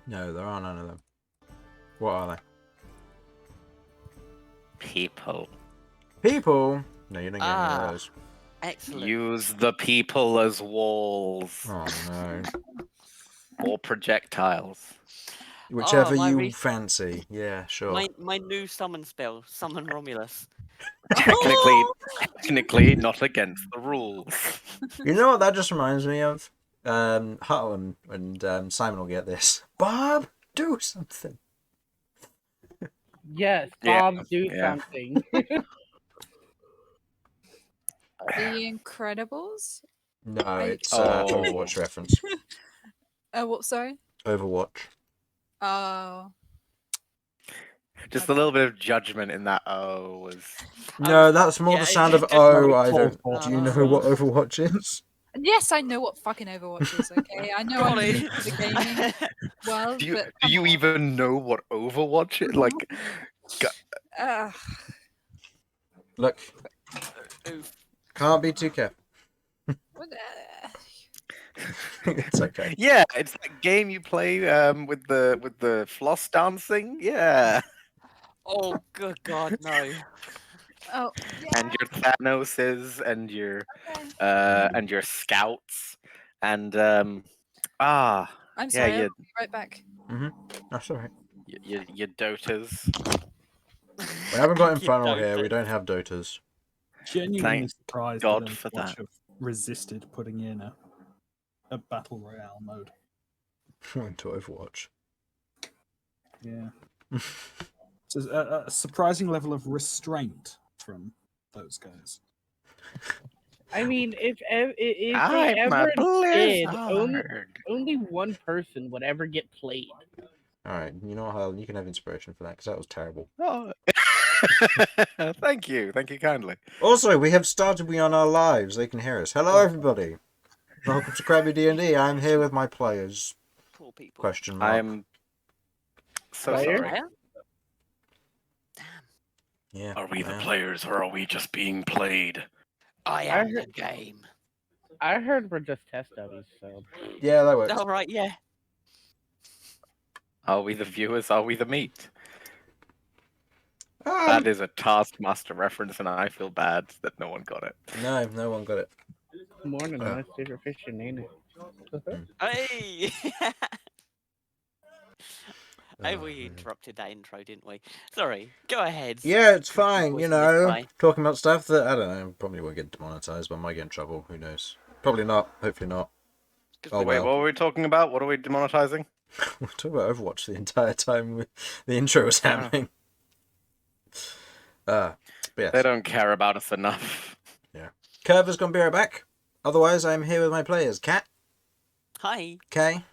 No, there are none of them. What are they? People. People? No, you don't get any of those. Excellent. Use the people as walls. Oh no. Or projectiles. Whichever my you fancy. Yeah, sure. My new summon spell, summon Romulus. Technically not against the rules. You know what that just reminds me of? Harlan and Simon will get this. Bob, do something. Yes, Yeah, Bob, do something. The Incredibles? No, it's Oh. Overwatch reference. Oh, what? Sorry. Overwatch. Oh. Just a little bit of judgment in that was... No, that's more the sound of oh, I don't. Do you know what Overwatch is? Yes, I know what fucking Overwatch is. Okay, I know I'm Golly. new to the gaming world. Do you, but do you even know what Overwatch is? Like, Ugh. Look, Oof. can't be too careful. What It's okay. yeah, it's that game you play with the floss dancing. Yeah, Oh, good God, no. Oh, and your Thanoses and your scouts and I'm yeah, sorry. your I'll be right back. That's alright. your dotas. We haven't got You Infernal here. don't. We don't have Dotas. Genuinely Thank surprised God that for Overwatch that. have resisted putting in a battle royale mode. Into Overwatch. Yeah. It's a surprising level of restraint from those guys. I mean, if they I'm a ever did, blizzard. only one person would ever get played. Alright, you know what, Harlan? You can have inspiration for that because that was terrible. Oh. Thank you kindly. Also, we have started We On Our Lives. They can hear us. Hello, everybody. Welcome to Crabby D&D. I'm here with my players. Poor people. Question mark. I'm so Player? sorry. Yeah. Are we the yeah. players or are we just being played? I I am the heard- game. I heard we're just test dummies, so Yeah, that works. All right, yeah. Are we the viewers? Are we the meat? That is a Taskmaster reference, and I feel bad that no one got it. No one got it. more than Oh. my favorite fish in Nene. Hey! Hey, Oh, we man. interrupted that intro, didn't we? Sorry. Go ahead. Yeah, it's fine, Voice you in this know. guy. Talking about stuff that, I don't know, probably won't get demonetized, but might get in trouble. Who knows? Probably not. Hopefully not. Oh, Wait, well. what were we talking about? What are we demonetizing? We're talking about Overwatch the entire time the intro was happening. But yes. They don't care about us enough. Kirv is going to be right back. Otherwise, I'm here with my players. Kat, Hi. Kay,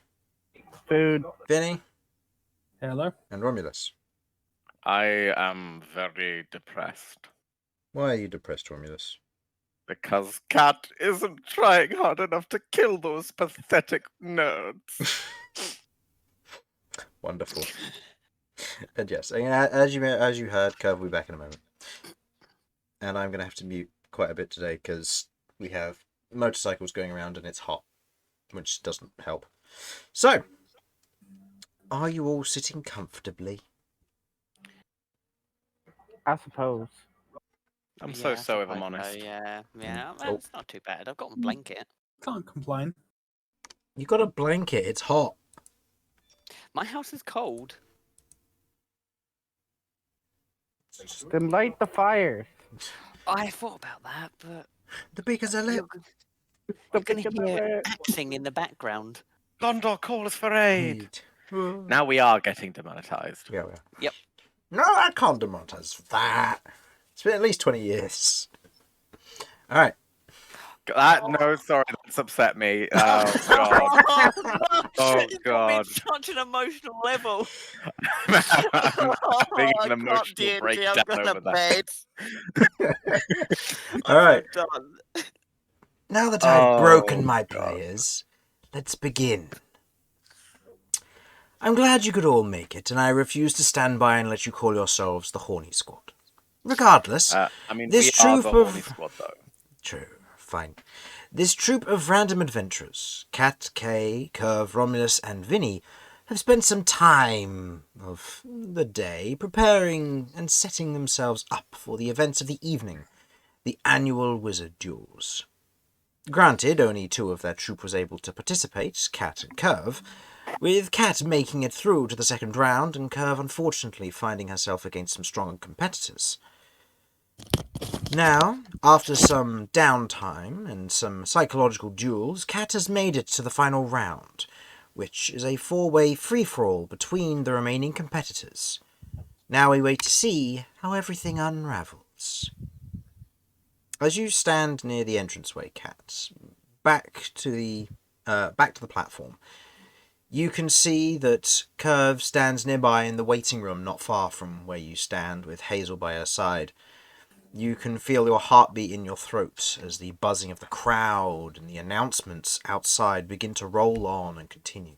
Food. Vinny, Hello? and Romulus. I am very depressed Why are you depressed, Romulus? because Cat isn't trying hard enough to kill those pathetic nerds. Wonderful. And yes, as you heard, Kirv will be back in a moment. And I'm going to have to mute quite a bit today because we have motorcycles going around and it's hot, which doesn't help. So, are you all sitting comfortably? I suppose. I'm Yeah, so I if I'm suppose honest. so, yeah. Yeah, Oh. it's not too bad. I've got a blanket. Can't complain. You got a blanket. It's hot. My house is cold. Then light the fire. I thought about that, but The beacons are lit. you're going to hear axing in the background. Gondor calls for aid. Now we are getting demonetized. Yeah, we are. Yep. No, I can't demonetize that. It's been at least 20 years. All right. No, sorry, that's upset me. Oh god. Oh It's got me god. at such an emotional level. I'm having I an can't, emotional D&D, breakdown I'm going over to that. bed. All right. I'm so done. Now that I've broken Oh, my God. players, let's begin. I'm glad you could all make it, and I refuse to stand by and let you call yourselves the Horny Squad. Regardless, I mean, this we are the troop horny of... squad, though. True, fine. This troop of random adventurers, Cat, Kay, Kirv, Romulus, and Vinny, have spent some time of the day preparing and setting themselves up for the events of the evening, the annual wizard duels. Granted, only 2 of their troop was able to participate, Cat and Kirv, with Cat making it through to the second round and Kirv unfortunately finding herself against some stronger competitors. Now, after some downtime and some psychological duels, Cat has made it to the final round, which is a 4-way free-for-all between the remaining competitors. Now we wait to see how everything unravels. As you stand near the entranceway, Cat, back to the platform, you can see that Kirv stands nearby in the waiting room, not far from where you stand, with Hazel by her side. You can feel your heartbeat in your throat as the buzzing of the crowd and the announcements outside begin to roll on and continue.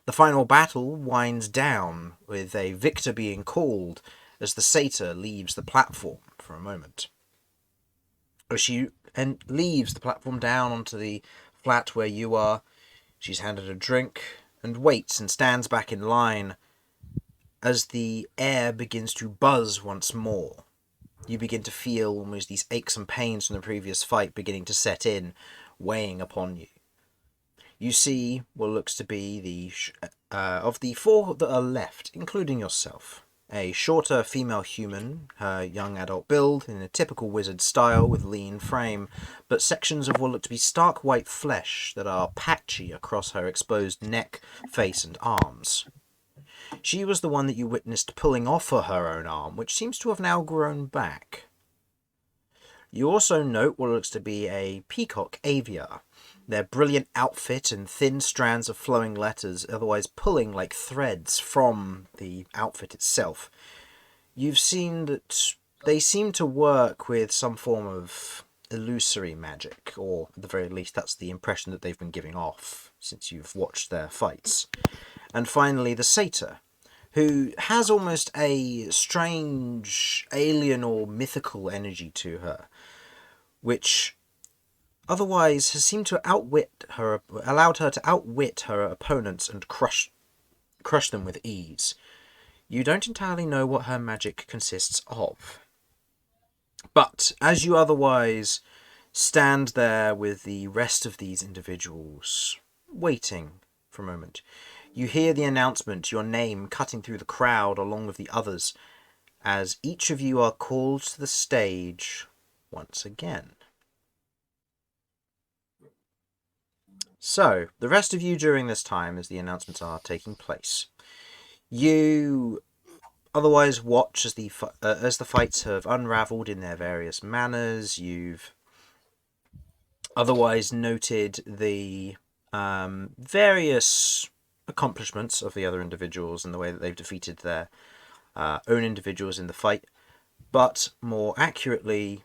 The final battle winds down, with a victor being called as the satyr leaves the platform for a moment. As she leaves the platform down onto the flat where you are, she's handed a drink and waits and stands back in line as the air begins to buzz once more. You begin to feel almost these aches and pains from the previous fight beginning to set in, weighing upon you. You see what looks to be of the 4 that are left, including yourself. A shorter female human, her young adult build, in a typical wizard style with lean frame, but sections of what look to be stark white flesh that are patchy across her exposed neck, face and arms. She was the one that you witnessed pulling off her own arm, which seems to have now grown back. You also note what looks to be a peacock aviar, their brilliant outfit and thin strands of flowing letters otherwise pulling like threads from the outfit itself. You've seen that they seem to work with some form of illusory magic, or at the very least that's the impression that they've been giving off since you've watched their fights. And finally the satyr, who has almost a strange alien or mythical energy to her, which otherwise has seemed to allowed her to outwit her opponents and crush them with ease. You don't entirely know what her magic consists of. But as you otherwise stand there with the rest of these individuals, waiting for a moment, you hear the announcement, your name cutting through the crowd along with the others, as each of you are called to the stage once again. So, the rest of you during this time, as the announcements are taking place, you otherwise watch as the fights have unravelled in their various manners. You've otherwise noted the various accomplishments of the other individuals and the way that they've defeated their own individuals in the fight. But more accurately,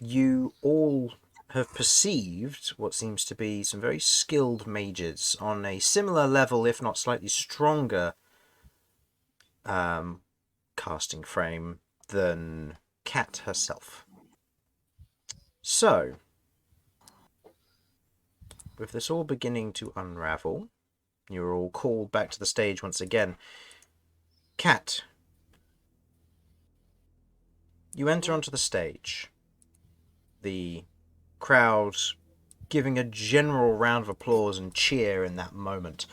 you all have perceived what seems to be some very skilled mages on a similar level, if not slightly stronger, casting frame than Cat herself. So, with this all beginning to unravel, you're all called back to the stage once again. Cat, you enter onto the stage. The crowd giving a general round of applause and cheer in that moment.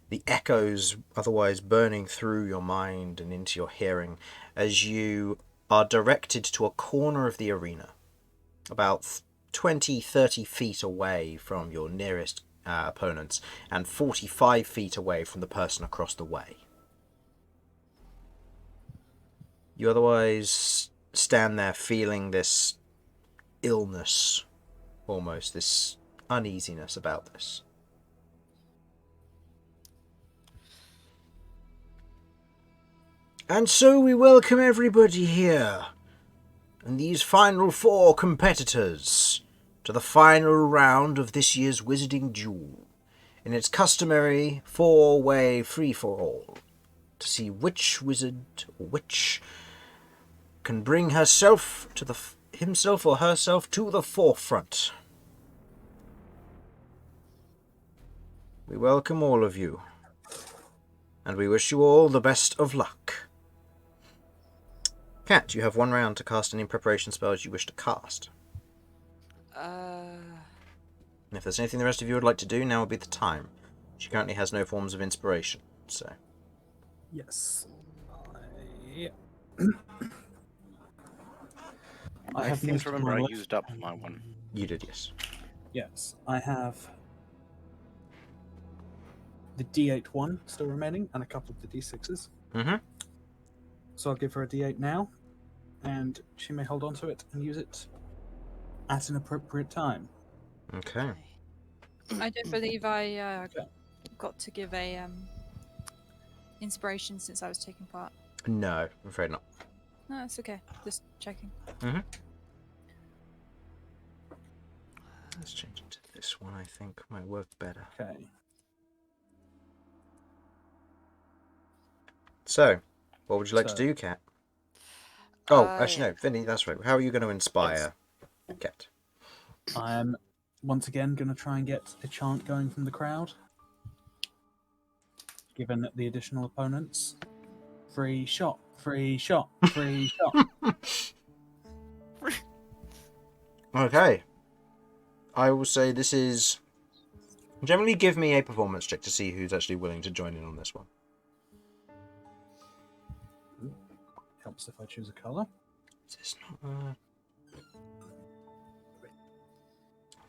The echoes otherwise burning through your mind and into your hearing as you are directed to a corner of the arena, about 20-30 feet away from your nearest opponents and 45 feet away from the person across the way. You otherwise stand there feeling this illness, almost this uneasiness about this. And so we welcome everybody here, and these final 4 competitors, to the final round of this year's Wizarding Duel, in its customary 4-way free-for-all, to see which wizard or witch can bring himself or herself to the forefront. We welcome all of you. And we wish you all the best of luck. Cat, you have 1 round to cast any preparation spells you wish to cast. And if there's anything the rest of you would like to do, now would be the time. She currently has no forms of inspiration, so... Yes. I have seem most to of remember my I list. used up my one. You did, yes. Yes, I have the D8 one still remaining and a couple of the D6s. Mm-hmm. So I'll give her a D8 now, and she may hold on to it and use it at an appropriate time. Okay. I don't believe I got to give a inspiration since I was taking part. No, I'm afraid not. No, that's okay. Just checking. Let's change it to this one, I think. Might work better. Okay. So, what would you like to So- do, Cat? Oh, actually, no. Vinny, that's right. How are you going to inspire Cat? I'm once again going to try and get a chant going from the crowd. Given the additional opponents. Free shot, free shot, free shot. Okay. I will say this is... Generally give me a performance check to see who's actually willing to join in on this one. Helps if I choose a colour. Is this not...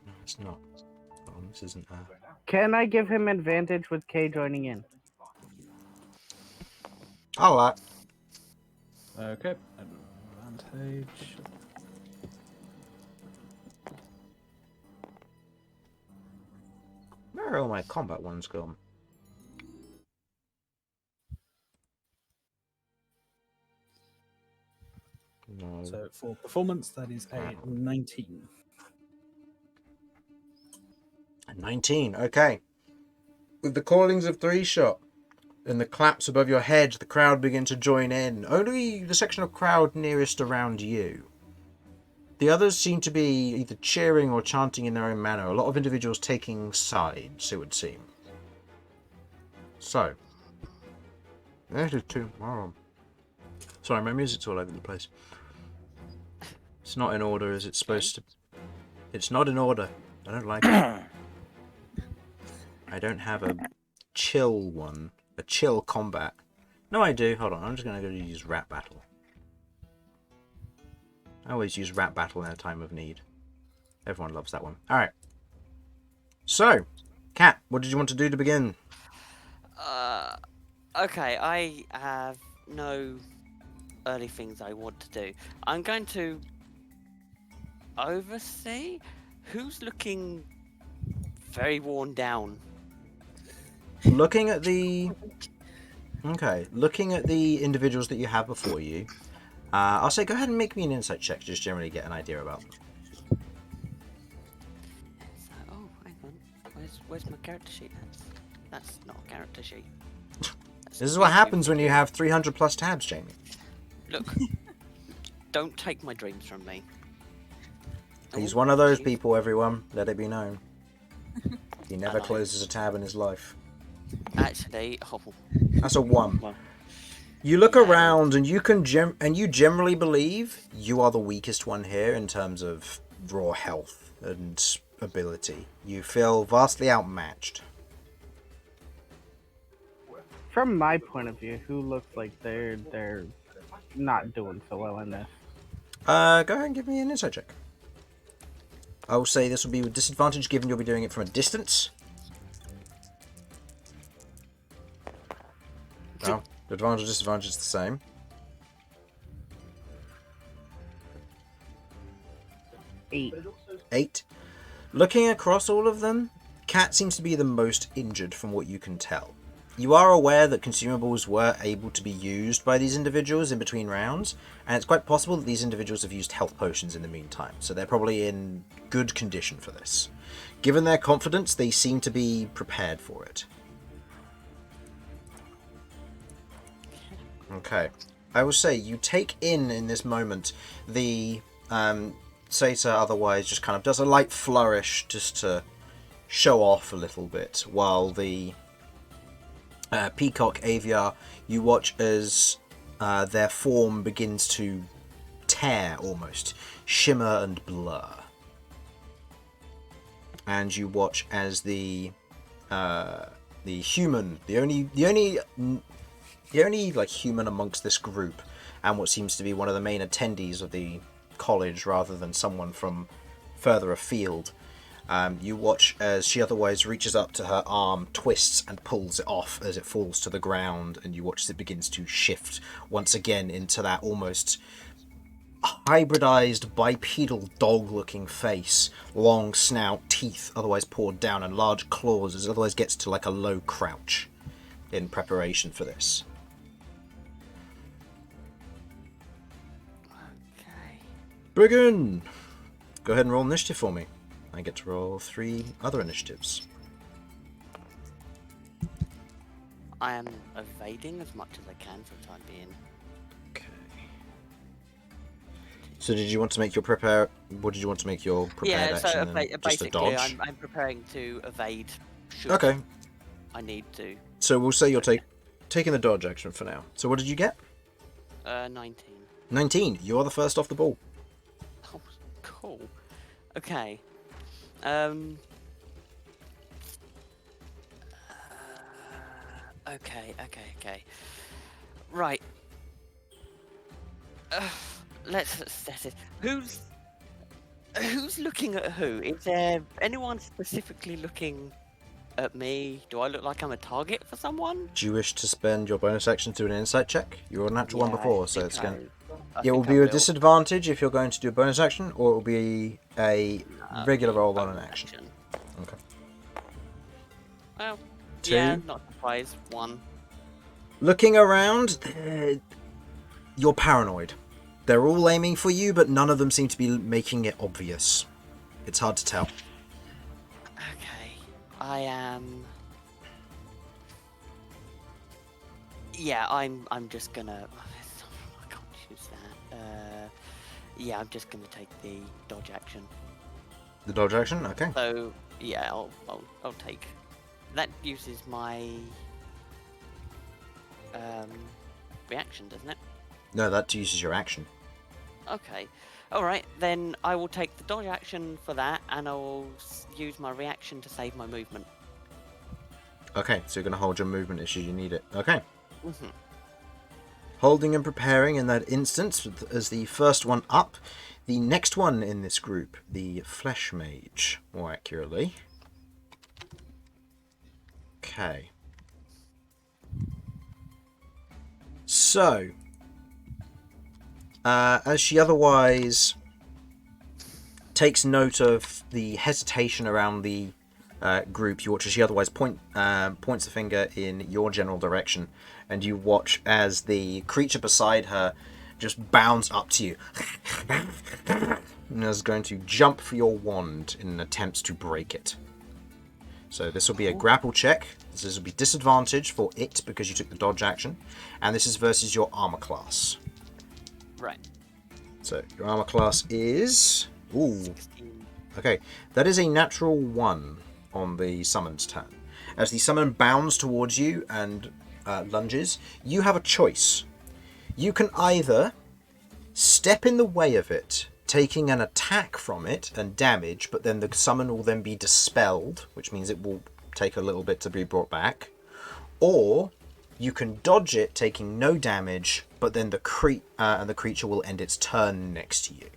No, it's not. Oh, this isn't... Can I give him advantage with K joining in? I'll that. Okay. Advantage. Where are all my combat ones gone? No. So for performance, that is a 19. 19, okay. With the callings of 3-shot and the claps above your head, the crowd begin to join in. Only the section of crowd nearest around you. The others seem to be either cheering or chanting in their own manner. A lot of individuals taking sides, it would seem. So. That is tomorrow. Sorry, my music's all over the place. It's not in order as it's supposed to. It's not in order. I don't like it. I don't have a chill one. A chill combat. No, I do. Hold on. I'm just going to go use Rat Battle. I always use Rat Battle in a time of need. Everyone loves that one. Alright. So, Cat, what did you want to do to begin? Okay, I have no early things I want to do. I'm going to oversee who's looking very worn down. Looking at the... Okay. Looking at the individuals that you have before you, I'll say go ahead and make me an insight check to just generally get an idea about them. So, oh, hang on. Where's my character sheet? That's not a character sheet. This is what happens when you have 300 plus tabs, Jamie. Look, don't take my dreams from me. He's Oh, one of those jeez. people, everyone. Let it be known. He never know. closes a tab in his life. Actually, That's a 1. Well, You look yeah. around and you can you generally believe you are the weakest one here in terms of raw health and ability. You feel vastly outmatched. From my point of view, who looks like they're not doing so well in this? Go ahead and give me an insight check. I will say this will be with disadvantage given you'll be doing it from a distance. No, the advantage disadvantage is the same. Eight. Looking across all of them, Cat seems to be the most injured from what you can tell. You are aware that consumables were able to be used by these individuals in between rounds, and it's quite possible that these individuals have used health potions in the meantime, so they're probably in good condition for this. Given their confidence, they seem to be prepared for it. Okay. I will say, you take in this moment, the Satyr otherwise just kind of does a light flourish just to show off a little bit, while the Peacock, Aviar, you watch as their form begins to tear almost, shimmer and blur. And you watch as the human, the only like human amongst this group, and what seems to be one of the main attendees of the college rather than someone from further afield. You watch as she otherwise reaches up to her arm, twists and pulls it off as it falls to the ground, and you watch as it begins to shift once again into that almost hybridized bipedal dog-looking face, long snout, teeth otherwise poured down, and large claws as it otherwise gets to like a low crouch in preparation for this. Okay. Brigand! Go ahead and roll initiative for me. I get to roll 3 other initiatives. I am evading as much as I can for the time being. Okay. So did you want to make your prepare? What did you want to make your prepared Yeah, action? so Then? Just a basically, dodge. I'm preparing to evade. Should Okay. I need to. So we'll say you're taking the dodge action for now. So what did you get? 19. 19. You're the first off the ball. Oh, cool. Okay. Okay. Right. Let's assess it. Who's looking at who? Is there anyone specifically looking at me? Do I look like I'm a target for someone? Do you wish to spend your bonus action to do an insight check? You were a natural one Yeah, before, I so think it's going. I It will think I be a will. disadvantage if you're going to do a bonus action, or it will be a regular roll on an Bonus action. Okay. Well, 2. yeah, not surprised. 1. Looking around, you're paranoid. They're all aiming for you, but none of them seem to be making it obvious. It's hard to tell. Okay, I am. Yeah, I'm just gonna. I can't choose that. Yeah, I'm just gonna take the dodge action. The dodge action? Okay. So yeah, I'll take. That uses my reaction, doesn't it? No, that uses your action. Okay. Alright, then I will take the dodge action for that, and I will use my reaction to save my movement. Okay, so you're going to hold your movement as you need it. Okay. Mm-hmm. Holding and preparing in that instance as the first one up. The next one in this group, the Flesh Mage, more accurately. Okay. So, as she otherwise takes note of the hesitation around the group, you watch as she otherwise points the finger in your general direction, and you watch as the creature beside her just bounds up to you and is going to jump for your wand in an attempt to break it. So this will be a grapple check. This will be disadvantage for it because you took the dodge action, and this is versus your armor class. Right. So your armor class is 16. okay. That is a natural 1 on the summon's turn. As the summon bounds towards you and lunges, you have a choice. You can either step in the way of it, taking an attack from it and damage, but then the summon will then be dispelled, which means it will take a little bit to be brought back. Or you can dodge it, taking no damage, but then the creature will end its turn next to you.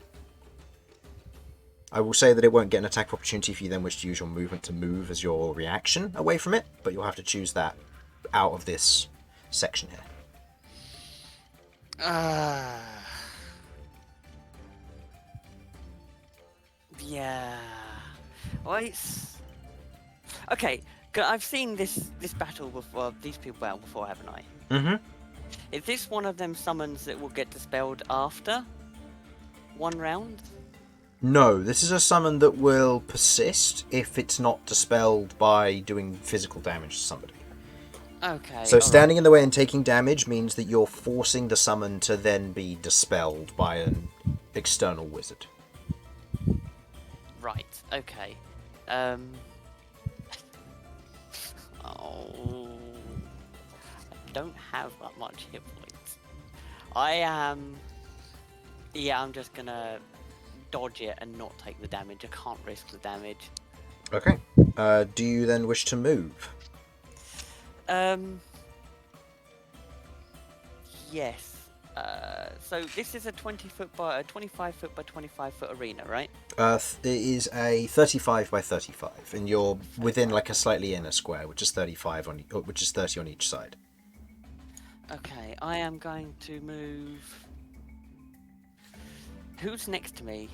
I will say that it won't get an attack opportunity if you then wish to use your movement to move as your reaction away from it, but you'll have to choose that out of this section here. Yeah. Well, it's okay. I've seen this battle before. These people battle before, haven't I? Mm-hmm. Is this one of them summons that will get dispelled after one round? No, this is a summon that will persist if it's not dispelled by doing physical damage to somebody. Okay. So standing in the way and taking damage means that you're forcing the summon to then be dispelled by an external wizard. Right. Okay. Oh. don't have that much hit points. I am. Yeah, I'm just gonna dodge it and not take the damage. I can't risk the damage. Okay. Do you then wish to move? Yes. So this is a 20-foot by 25-foot by 25-foot arena, right? It is a 35 by 35, and you're within like a slightly inner square, which is 35 on, which is 30 on each side. Okay, I am going to move. Who's next to me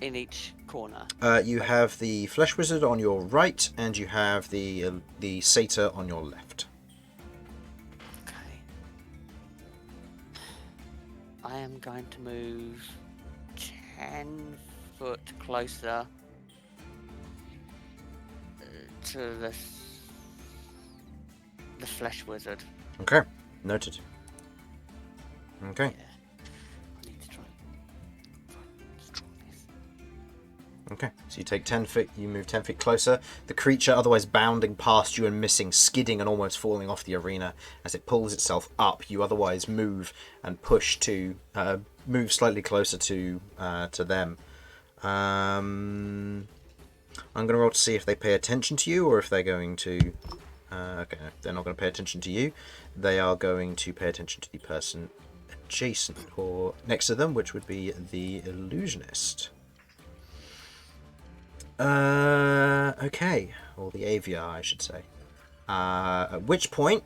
in each corner? You have the Flesh Wizard on your right, and you have the Satyr on your left. Okay. I am going to move 10 foot closer to the Flesh Wizard. Okay, noted. Okay. Yeah. I need to try strong this. Okay, so you take 10 feet, you move 10 feet closer. The creature, otherwise bounding past you and missing, skidding and almost falling off the arena as it pulls itself up. You otherwise move and push to move slightly closer to them. I'm going to roll to see if they pay attention to you or if they're going to. Okay, no, they're not going to pay attention to you. They are going to pay attention to the person adjacent or next to them, which would be the illusionist. Okay, or the AVR, I should say. At which point,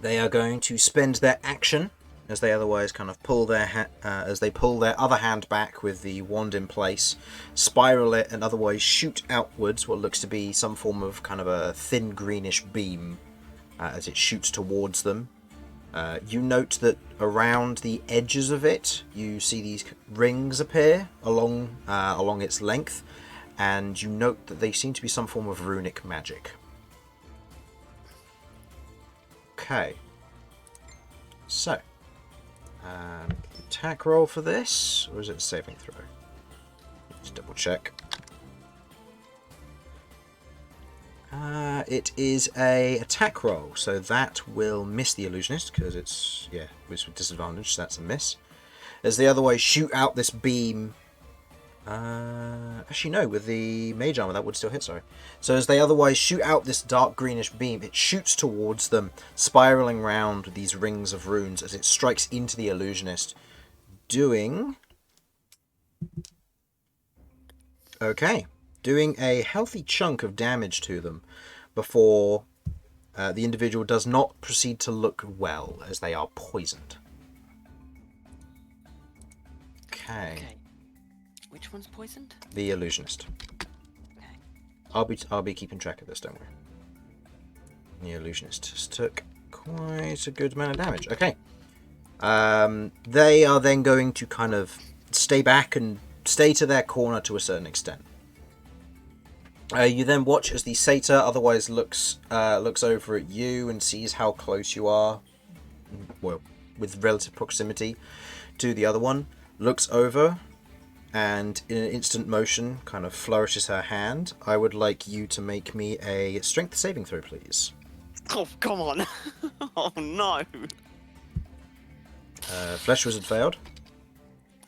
they are going to spend their action, as they otherwise kind of pull their as they pull their other hand back with the wand in place, spiral it, and otherwise shoot outwards what looks to be some form of kind of a thin greenish beam as it shoots towards them. You note that around the edges of it, you see these rings appear along its length, and you note that they seem to be some form of runic magic. Okay. So, attack roll for this, or is it a saving throw? Let's double check. It is a attack roll, so that will miss the illusionist because it's with disadvantage. So that's a miss. As they otherwise shoot out this beam. Actually no, with the mage armor that would still hit. Sorry. So as they otherwise shoot out this dark greenish beam, it shoots towards them, spiraling round with these rings of runes as it strikes into the illusionist, doing a healthy chunk of damage to them before the individual does not proceed to look well as they are poisoned. Okay. Which one's poisoned? The illusionist. Okay. I'll be keeping track of this, don't worry. The illusionist just took quite a good amount of damage. Okay. They are then going to kind of stay back and stay to their corner to a certain extent. You then watch as the satyr otherwise looks over at you and sees how close you are, well, with relative proximity to the other one, looks over, and in an instant motion kind of flourishes her hand. I would like you to make me a strength saving throw, please. Oh, come on. Oh, no. Flesh Wizard failed.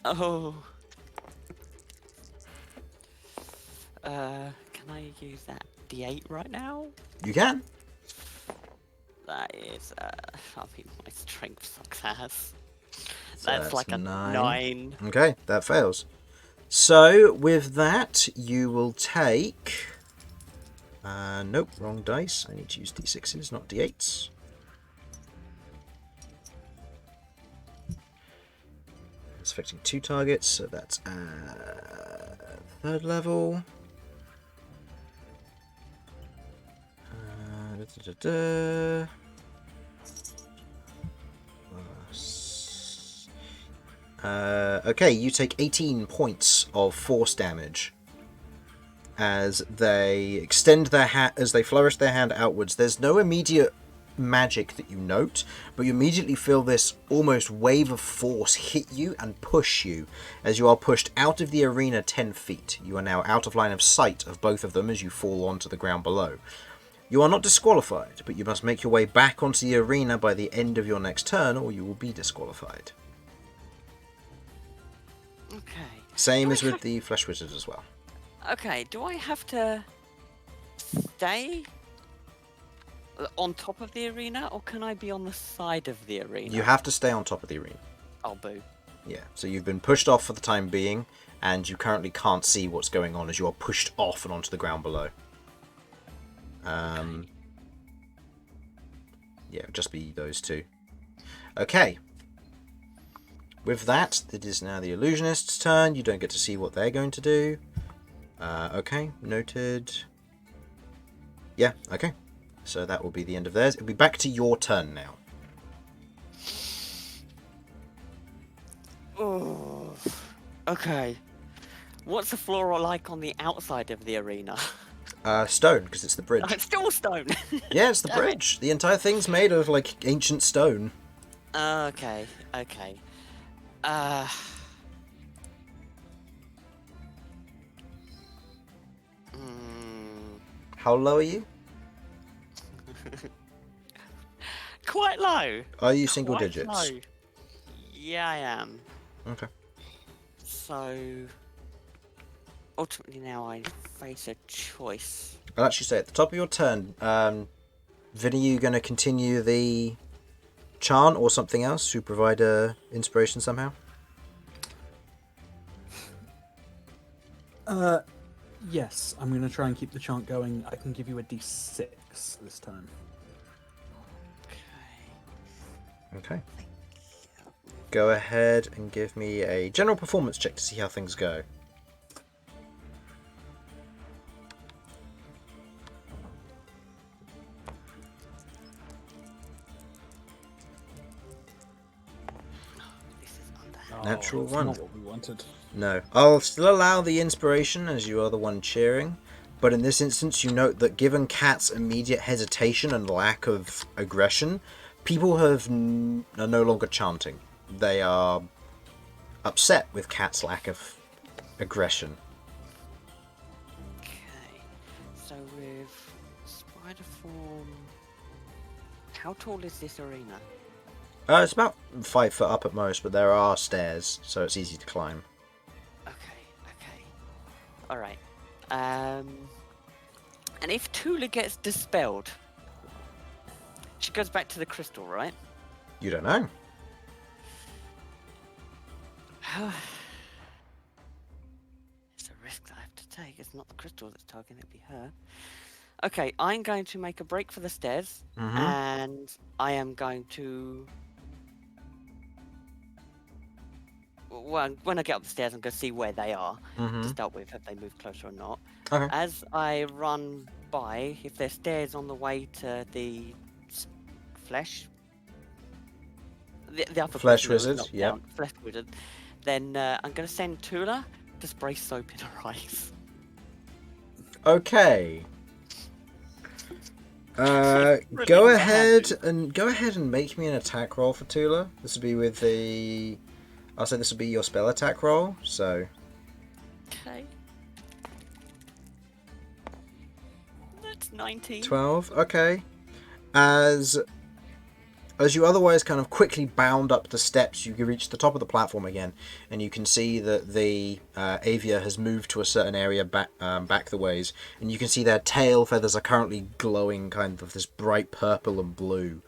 Oh. Can I use that D8 right now? You can. That is, I mean, my strength success. So That's like a 9. Okay, that fails. So, with that, you will take... nope, wrong dice. I need to use D6s, not D8s. It's affecting 2 targets, so that's 3rd level. Okay, you take 18 points of force damage as they extend their as they flourish their hand outwards. There's no immediate magic that you note, but you immediately feel this almost wave of force hit you and push you as you are pushed out of the arena 10 feet. You are now out of line of sight of both of them as you fall onto the ground below. You are not disqualified, but you must make your way back onto the arena by the end of your next turn, or you will be disqualified. Okay. Same Do as I with have- the Flesh Wizard as well. Okay, do I have to stay on top of the arena, or can I be on the side of the arena? You have to stay on top of the arena. Oh, boo. Yeah, so you've been pushed off for the time being, and you currently can't see what's going on as you are pushed off and onto the ground below. Yeah, it'll just be those two. Okay. With that, it is now the illusionist's turn. You don't get to see what they're going to do. Okay, noted. Yeah, okay. So that will be the end of theirs. It'll be back to your turn now. Oh. Okay. What's the floor like on the outside of the arena? Stone, because it's the bridge. It's still stone. Yeah, it's the Damn it. bridge. The entire thing's made of, like, ancient stone. Okay. Okay. How low are you? Quite low. Are you single Quite digits? low. Yeah, I am. Okay. So ultimately, now I face a choice. I'll actually say at the top of your turn, Vinny, you going to continue the chant or something else to provide inspiration somehow? Yes, I'm going to try and keep the chant going. I can give you a d6 this time. Okay. Go ahead and give me a general performance check to see how things go. This is under. Natural it's one. Not what we wanted. No. I'll still allow the inspiration as you are the one cheering, but in this instance you note that given Cat's immediate hesitation and lack of aggression, people are no longer chanting. They are upset with Cat's lack of aggression. Okay. So with spider form, how tall is this arena? It's about 5 foot up at most, but there are stairs, so it's easy to climb. Okay. All right. And if Tula gets dispelled, she goes back to the crystal, right? You don't know. It's a risk that I have to take. It's not the crystal that's targeting, it'll be her. Okay, I'm going to make a break for the stairs, Mhm. and I am going to. Well, when I get up the stairs, I'm going to see where they are to Mhm. start with, if they move closer or not. Okay. As I run by, if there's stairs on the way to the flesh, the upper Flesh crystal that was wizard, knocked yep. down, flesh wizard, then I'm going to send Tula to spray soap in her eyes. Okay. Really Go bad. ahead and make me an attack roll for Tula. This will be with the. I'll say this will be your spell attack roll. So Okay. That's 19. 12. Okay. As you otherwise kind of quickly bound up the steps, you reach the top of the platform again, and you can see that the Avia has moved to a certain area back the ways, and you can see their tail feathers are currently glowing kind of this bright purple and blue.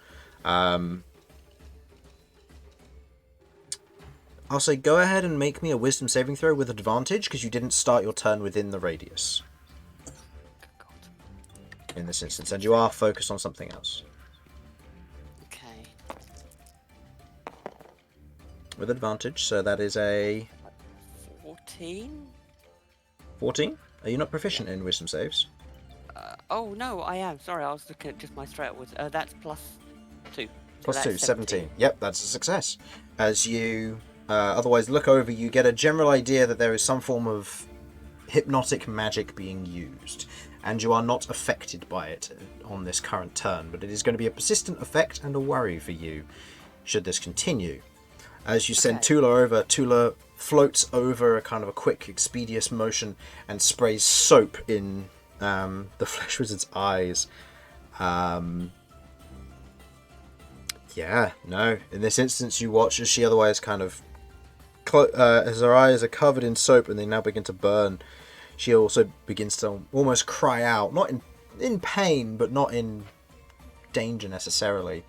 I'll say go ahead and make me a wisdom saving throw with advantage, because you didn't start your turn within the radius in this instance, and you are focused on something else. Okay. With advantage, so that is a 14? 14? Are you not proficient in wisdom saves? Oh, no, I am. Sorry, I was looking at just my straight was. That's plus 2. Plus So 2, 17. Yep, that's a success. As you otherwise look over, you get a general idea that there is some form of hypnotic magic being used, and you are not affected by it on this current turn, but it is going to be a persistent effect and a worry for you should this continue. As you send Okay. Tula over, Tula floats over a kind of a quick, expeditious motion and sprays soap in the Flesh Wizard's eyes. Yeah, no. In this instance, you watch as she otherwise kind of, as her eyes are covered in soap and they now begin to burn, she also begins to almost cry out, not in pain, but not in danger necessarily,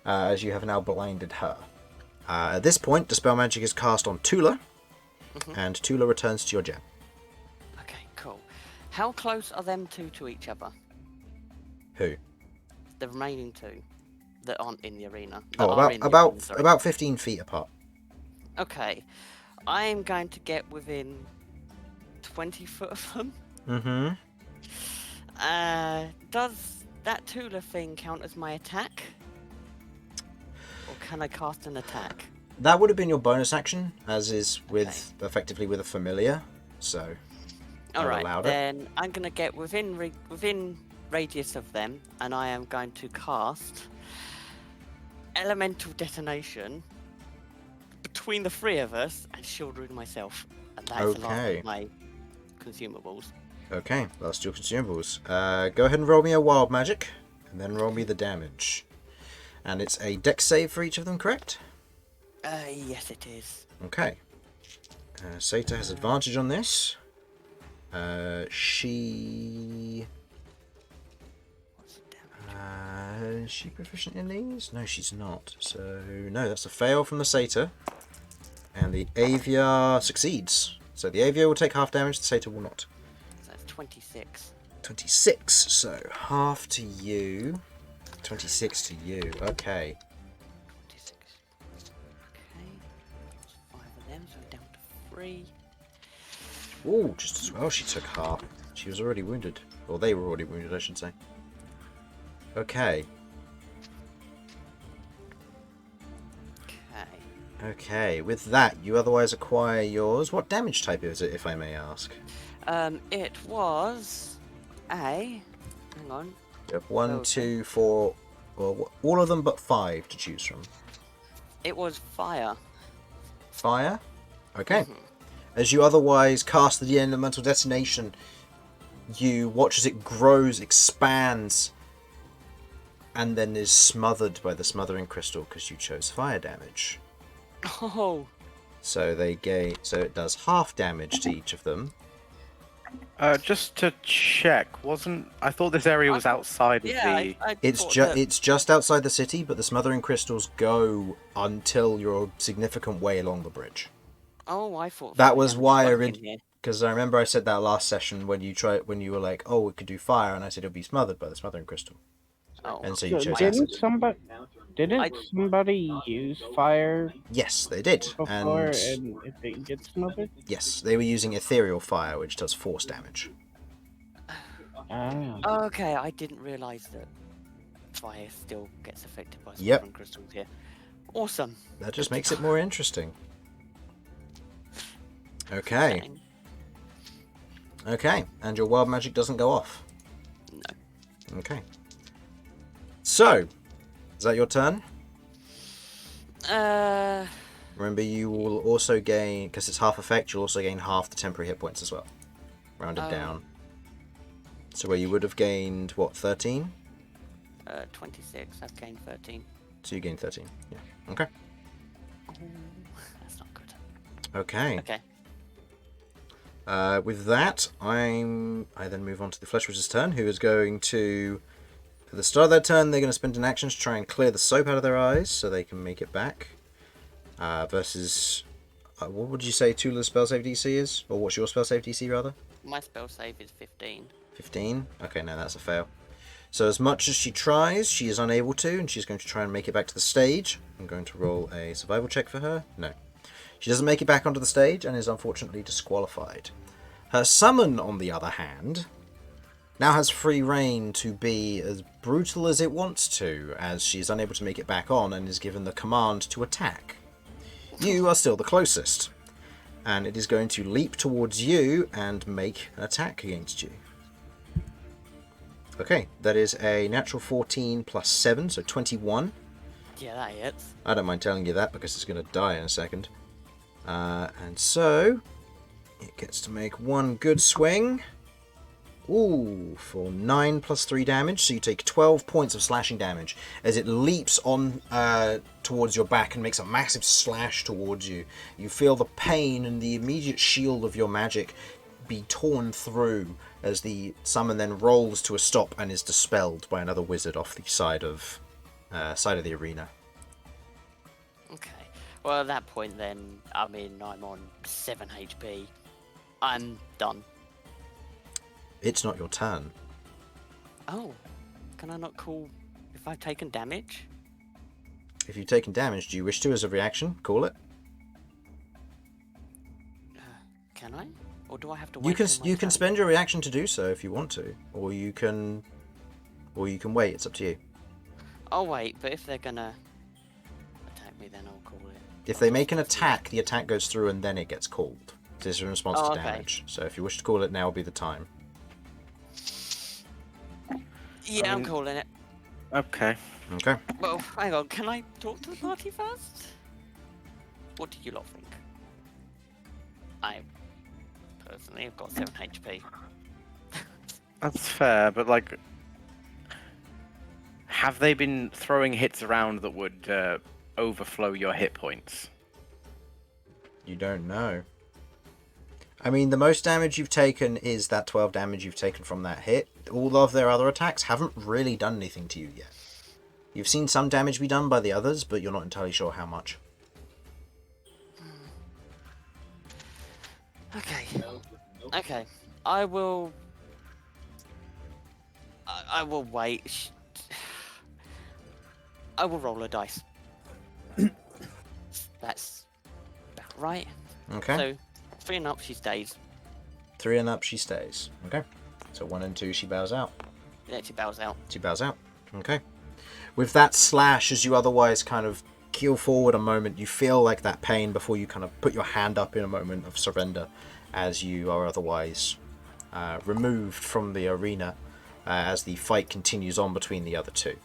as you have now blinded her. At this point, Dispel Magic is cast on Tula, and Tula returns to your gem. Okay, cool. How close are them two to each other? Who? The remaining two that aren't in the arena. Oh, about 15 feet apart. Okay, I am going to get within 20 foot of them. Mm-hmm. Does that Tula thing count as my attack? Or can I cast an attack? That would have been your bonus action, as is with effectively with a familiar. So, alright, then I'm going to get within radius of them, and I am going to cast Elemental Detonation between the three of us and shield rid myself. And that is the last of my consumables. Okay, last your consumables. Go ahead and roll me a wild magic, and then roll me the damage. And it's a dex save for each of them, correct? Yes, it is. Okay. Seta has advantage on this. She... What's the damage? Is she proficient in these? No, she's not. So, no, that's a fail from the Satyr. And the Avia succeeds. So the Avia will take half damage, the Satyr will not. So that's 26. 26, so half to you. 26 to you, okay. 26. Okay. That's 5 of them, so down to 3. Ooh, just as well she took half. She was already wounded. Or they were already wounded, I should say. Okay. Okay, with that, you otherwise acquire yours. What damage type is it, if I may ask? It was a... Hang on. You have 1, 2, 4... Well, all of them but 5 to choose from. It was fire. Fire? Okay. As you otherwise cast the elemental detonation, you watch as it grows, expands, and then is smothered by the smothering crystal because you chose fire damage. Oh. So it does half damage to each of them. Just to check, I thought this area was outside of the... It's just outside the city, but the smothering crystals go until you're a significant way along the bridge. Oh, I thought that was why because I remember I said that last session when you were like, oh, we could do fire, and I said it'll be smothered by the smothering crystal. Oh. And so you chose didn't acid. somebody use fire? Yes, they did. Before, and it didn't get smothered? Yes, they were using ethereal fire, which does force damage. Ah. Okay, I didn't realise that fire still gets affected by smothering crystals here. Awesome. That just makes it more interesting. Okay. Okay, and your wild magic doesn't go off? No. Okay. So, is that your turn? Remember, you will also gain, because it's half effect, you'll also gain half the temporary hit points as well. Rounded down. So where you would have gained, what, 13? 26, I've gained 13. So you gained 13, yeah. Okay. Oh, that's not good. Okay. Okay. With that, I then move on to the Flesh Wizard's turn, who is going to... At the start of their turn, they're going to spend an action to try and clear the soap out of their eyes so they can make it back. Versus... what would you say Tula's spell save DC is? Or what's your spell save DC, rather? My spell save is 15. 15? Okay, no, that's a fail. So as much as she tries, she is unable to, and she's going to try and make it back to the stage. I'm going to roll a survival check for her. No. She doesn't make it back onto the stage and is unfortunately disqualified. Her summon, on the other hand, now has free reign to be as brutal as it wants to, as she is unable to make it back on and is given the command to attack. You are still the closest, and it is going to leap towards you and make an attack against you. Okay, that is a natural 14 plus 7, so 21. Yeah, that hits. I don't mind telling you that because it's going to die in a second. And so, it gets to make one good swing. Ooh, for 9 plus 3 damage, so you take 12 points of slashing damage as it leaps on towards your back and makes a massive slash towards you. You feel the pain and the immediate shield of your magic be torn through as the summon then rolls to a stop and is dispelled by another wizard off the side of the arena. Okay. Well, at that point, then, I mean, I'm on 7 HP. I'm done. It's not your turn. Oh, can I not call if I've taken damage? If you've taken damage, do you wish to, as a reaction, call it? Can I? Or do I have to wait? You can spend your reaction to do so if you want to, or you can wait. It's up to you. I'll wait, but if they're gonna attack me, then I'll call it. If they make an attack, the attack goes through and then it gets called. This is in response to okay. damage. So if you wish to call it, now will be the time. Yeah, I'm calling it. Okay. Okay. Well, hang on. Can I talk to the party first? What do you lot think? I personally have got 7 HP. That's fair, but like, have they been throwing hits around that would overflow your hit points? You don't know. I mean, the most damage you've taken is that 12 damage you've taken from that hit. All of their other attacks haven't really done anything to you yet. You've seen some damage be done by the others, but you're not entirely sure how much. Okay. Okay. I will wait. I will roll a dice. That's about right. Okay. So, 3 and up, she stays. 3 and up, she stays. Okay. So 1 and 2, she bows out. Yeah, she bows out. She bows out. Okay. With that slash, as you otherwise kind of keel forward a moment, you feel like that pain before you kind of put your hand up in a moment of surrender, as you are otherwise removed from the arena as the fight continues on between the other two.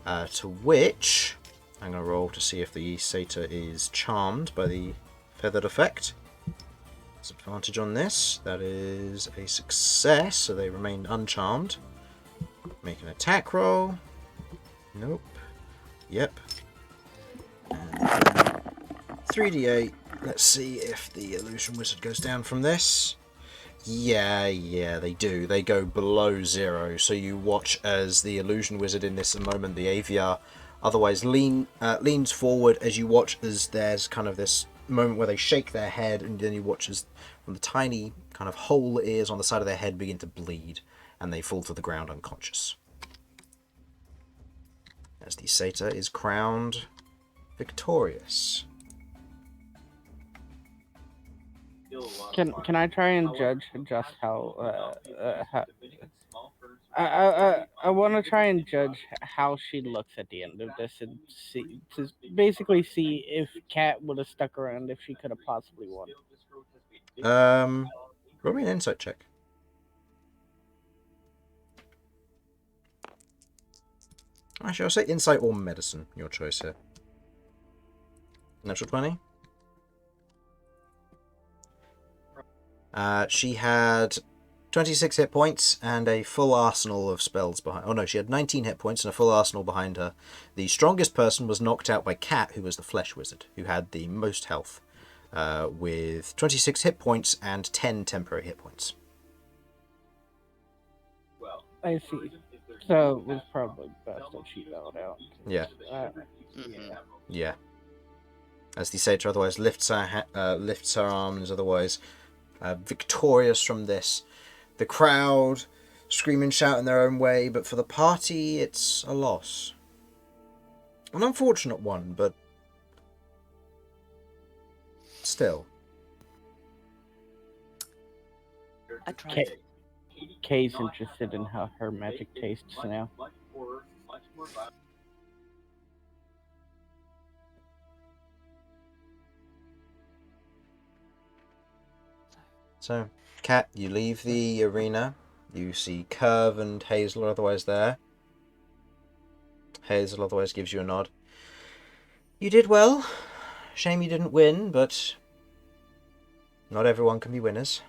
To which, I'm going to roll to see if the satyr is charmed by the feathered effect. There's advantage on this. That is a success, so they remain uncharmed. Make an attack roll. Nope. Yep. And 3d8. Let's see if the illusion wizard goes down from this. Yeah, they do. They go below 0. So you watch as the illusion wizard in this moment, the AVR, otherwise leans forward as you watch as there's kind of this moment where they shake their head, and then you watch as from the tiny kind of hole ears on the side of their head begin to bleed, and they fall to the ground unconscious. As the satyr is crowned victorious. Can I try and judge just how I want to try and judge how she looks at the end of this and see to basically see if Kat would have stuck around, if she could have possibly won. Roll me an insight check. Actually, I'll say insight or medicine. Your choice here. Natural 20. She had 26 hit points and a full arsenal of spells behind. Oh no, she had 19 hit points and a full arsenal behind her. The strongest person was knocked out by Kat, who was the flesh wizard, who had the most health, with 26 hit points and 10 temporary hit points. I see. So it was probably best that she bowed out. Yeah. Mm-hmm. Yeah. As the satyr otherwise lifts her arm and is otherwise victorious from this. The crowd scream and shout in their own way, but for the party, it's a loss. An unfortunate one, but still. I tried. Kay's interested in how her magic tastes now. So, Kat, you leave the arena. You see Kirv and Hazel are otherwise there. Hazel otherwise gives you a nod. You did well. Shame you didn't win, but not everyone can be winners.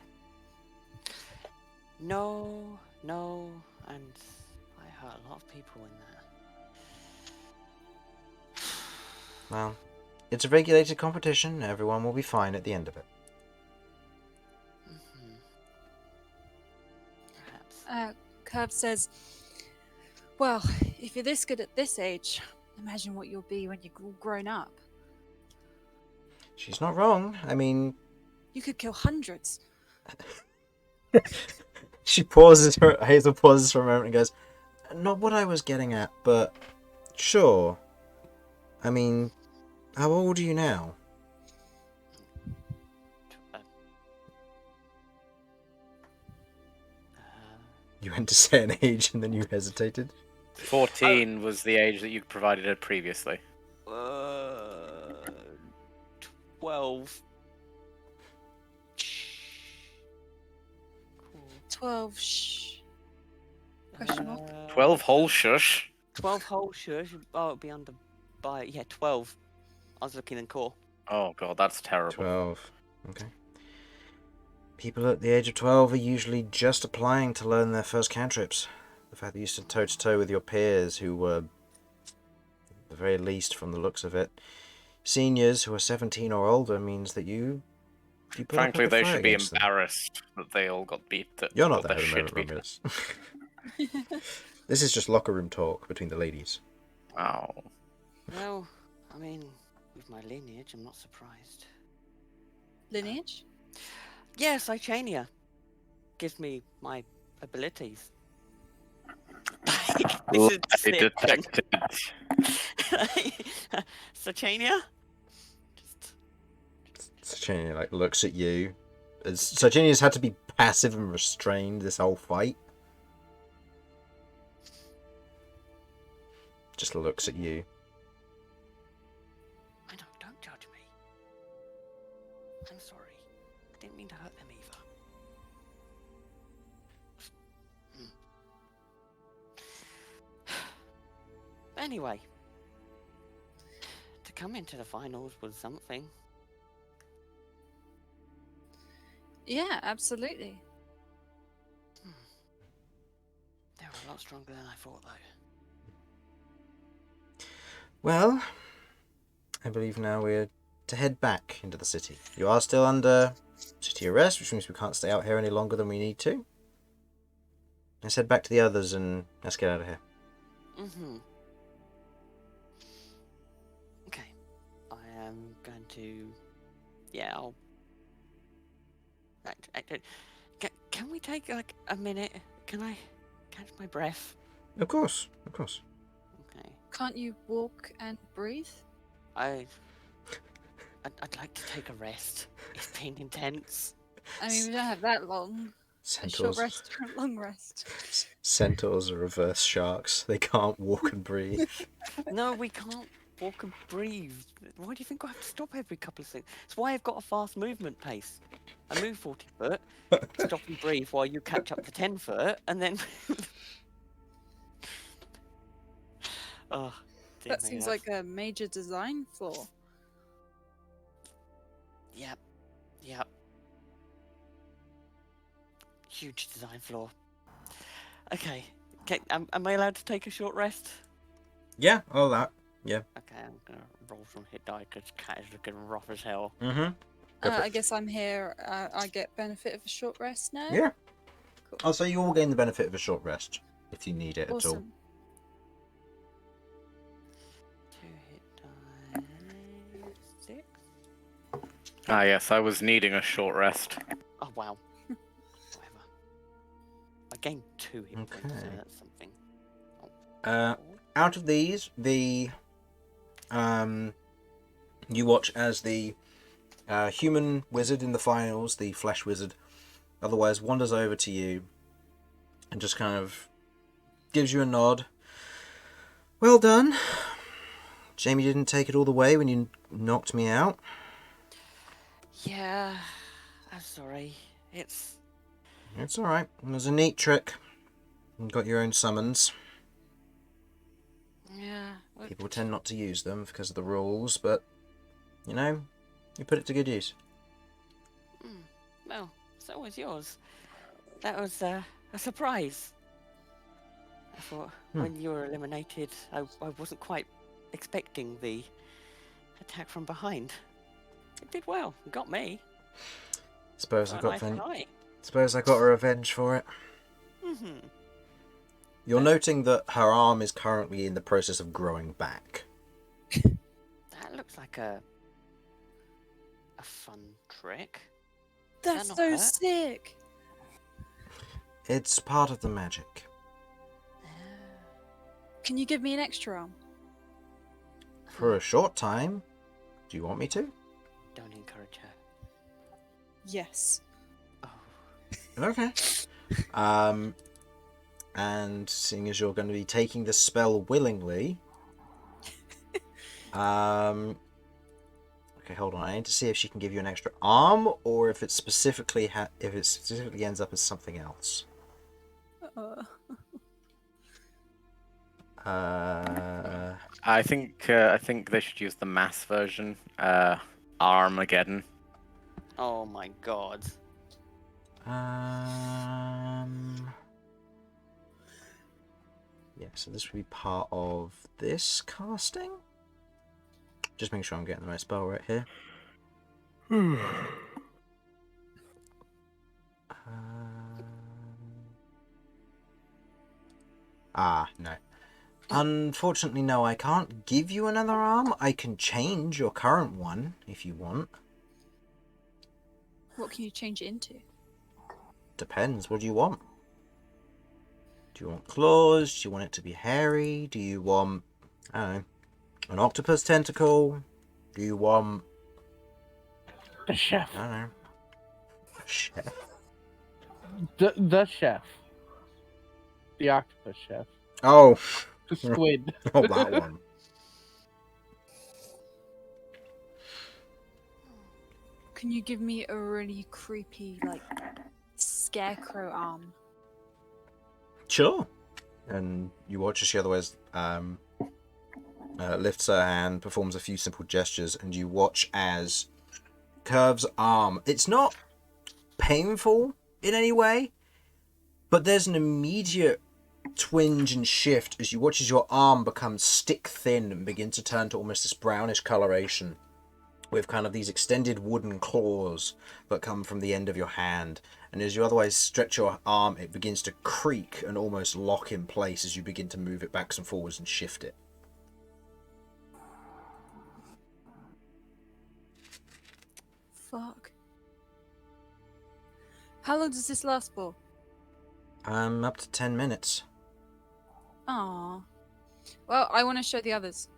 No, no, and I hurt a lot of people in that. Well, it's a regulated competition. Everyone will be fine at the end of it. Mhm. Perhaps. Kirv says, well, if you're this good at this age, imagine what you'll be when you're all grown up. She's not wrong. I mean, You could kill hundreds. she pauses. Hazel pauses for a moment and goes, "Not what I was getting at, but sure. I mean, how old are you now?" Uh, You went to say an age and then you hesitated. 14 was the age that you provided her previously. 12. 12 shh. Question mark. 12 whole shush. 12 whole shush. Oh, it'd be under by 12. I was looking in core. Oh god, that's terrible. 12. Okay. People at the age of 12 are usually just applying to learn their first cantrips. The fact that you stood toe to toe with your peers who were, at the very least from the looks of it, seniors who are 17 or older means that you put up Frankly, a good they fight should be against them. embarrassed that they all got beat. That You're not got there their at the shit moment, beat. Romulus. This is just locker room talk between the ladies. Oh. Well, I mean, with my lineage, I'm not surprised. Lineage? Yes, Icania gives me my abilities. This is Lie snip. detected. Sachania? Just Sarchenia looks at you. Sarchenia's had to be passive and restrained this whole fight. Just looks at you. I know, don't judge me. I'm sorry. I didn't mean to hurt them either. Anyway, to come into the finals was something. Yeah, absolutely. They were a lot stronger than I thought, though. Well, I believe now we're to head back into the city. You are still under city arrest, which means we can't stay out here any longer than we need to. Let's head back to the others and let's get out of here. Mm-hmm. Okay. I am going to... Yeah, I'll... Can we take, like, a minute? Can I catch my breath? Of course, of course. Okay. Can't you walk and breathe? I'd like to take a rest. It's been intense. I mean, we don't have that long. A short Centaurs. rest or a long rest. Centaurs are reverse sharks. They can't walk and breathe. No, we can't walk and breathe. Why do you think I have to stop every couple of things? It's why I've got a fast movement pace. I move 40 foot, stop and breathe while you catch up to 10 foot, and then... Oh, dear That me, seems that's- like a major design flaw. Yep. Yep. Huge design flaw. Okay. Am I allowed to take a short rest? Yeah, all that. Okay, I'm gonna roll some hit die because Cat is looking rough as hell. Mm-hmm. Go for I it. guess I'm here. I get benefit of a short rest now. Yeah. Cool. I'll say you all gain the benefit of a short rest if you need it at all. Awesome. 2 hit die. 6. Ah, yes, I was needing a short rest. Oh wow. Whatever. I gained 2 hit points, so Okay. that's something. Out of these, you watch as the human wizard in the finals, the flesh wizard, otherwise wanders over to you and just kind of gives you a nod. Well done. Jamie didn't take it all the way when you knocked me out. Yeah, I'm sorry. It's It's alright. It was a neat trick. You got your own summons. yeah. Well, People tend not to use them because of the rules, but, you know, you put it to good use. well, so was yours. That was a surprise. I thought when you were eliminated, I wasn't quite expecting the attack from behind. It did well. It got me. Suppose I Got got an eye for an eye. Suppose I got a revenge for it. Mm-hmm. You're noting that her arm is currently in the process of growing back. That looks like a fun trick. Does That's that not so hurt? sick. It's part of the magic. Can you give me an extra arm? For a short time. Do you want me to? Don't encourage her. Yes. Oh. Okay. And seeing as you're going to be taking the spell willingly, okay, hold on. I need to see if she can give you an extra arm, or if it specifically ends up as something else. I think they should use the mass version. Armageddon. Oh my god. Yeah, so this would be part of this casting. Just making sure I'm getting the right spell right here. No. Unfortunately, no, I can't give you another arm. I can change your current one if you want. What can you change it into? Depends. What do you want? Do you want claws? Do you want it to be hairy? Do you want, I don't know, an octopus tentacle? Do you want, The chef. I don't know, a chef? The chef. The octopus chef. Oh, The squid. oh, that one. Can you give me a really creepy, like, scarecrow arm? Sure. And you watch as she otherwise lifts her hand, performs a few simple gestures, and you watch as Kirv's arm. It's not painful in any way, but there's an immediate twinge and shift as you watch as your arm becomes stick thin and begin to turn to almost this brownish coloration, with kind of these extended wooden claws that come from the end of your hand. And as you otherwise stretch your arm, it begins to creak and almost lock in place as you begin to move it backs and forwards and shift it. Fuck. How long does this last for? Up to 10 minutes. Aww. Well, I want to show the others.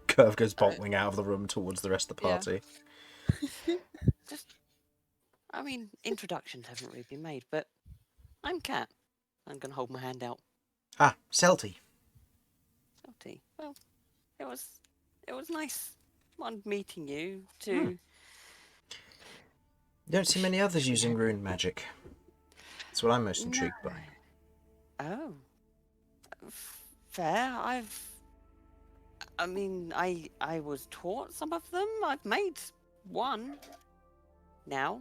Kirv goes bottling out of the room towards the rest of the Yeah. party. I mean, introductions haven't really been made, but I'm Kat. I'm gonna hold my hand out. Ah, Celty. Salty. Well, it was nice. One meeting you. Two. You don't see many others using rune magic. That's what I'm most intrigued by. Oh. Fair. I mean, I was taught some of them. I've made one. Now.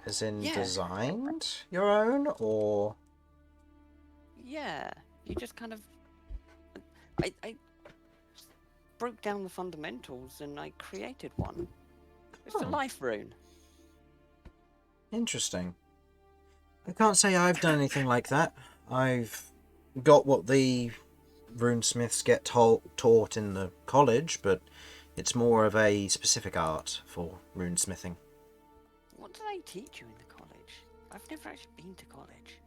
As in Yeah. designed your own, or... Yeah. You just kind of. I broke down the fundamentals and I created one. It's a Oh. life rune. Interesting. I can't say I've done anything like that. I've got what the runesmiths get taught in the college, but it's more of a specific art for runesmithing. What do they teach you in the college? I've never actually been to college.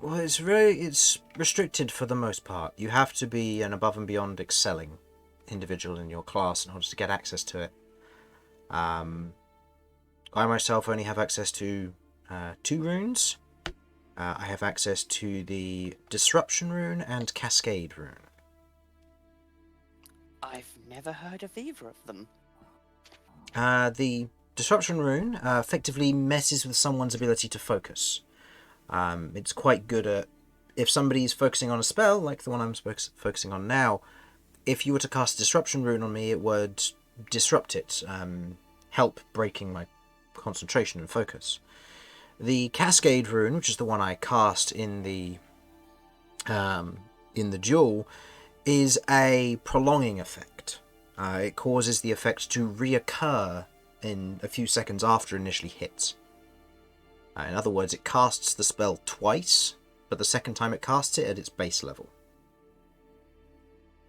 Well, it's restricted for the most part. You have to be an above and beyond excelling individual in your class in order to get access to it. I myself only have access to 2 runes. I have access to the Disruption rune and Cascade rune. I've never heard of either of them. The Disruption rune effectively messes with someone's ability to focus. It's quite good at, if somebody's focusing on a spell, like the one I'm focusing on now, if you were to cast a Disruption rune on me, it would disrupt it, help breaking my concentration and focus. The Cascade rune, which is the one I cast in the duel, is a prolonging effect. It causes the effect to reoccur in a few seconds after it initially hits. In other words, it casts the spell twice, but the second time it casts it at its base level.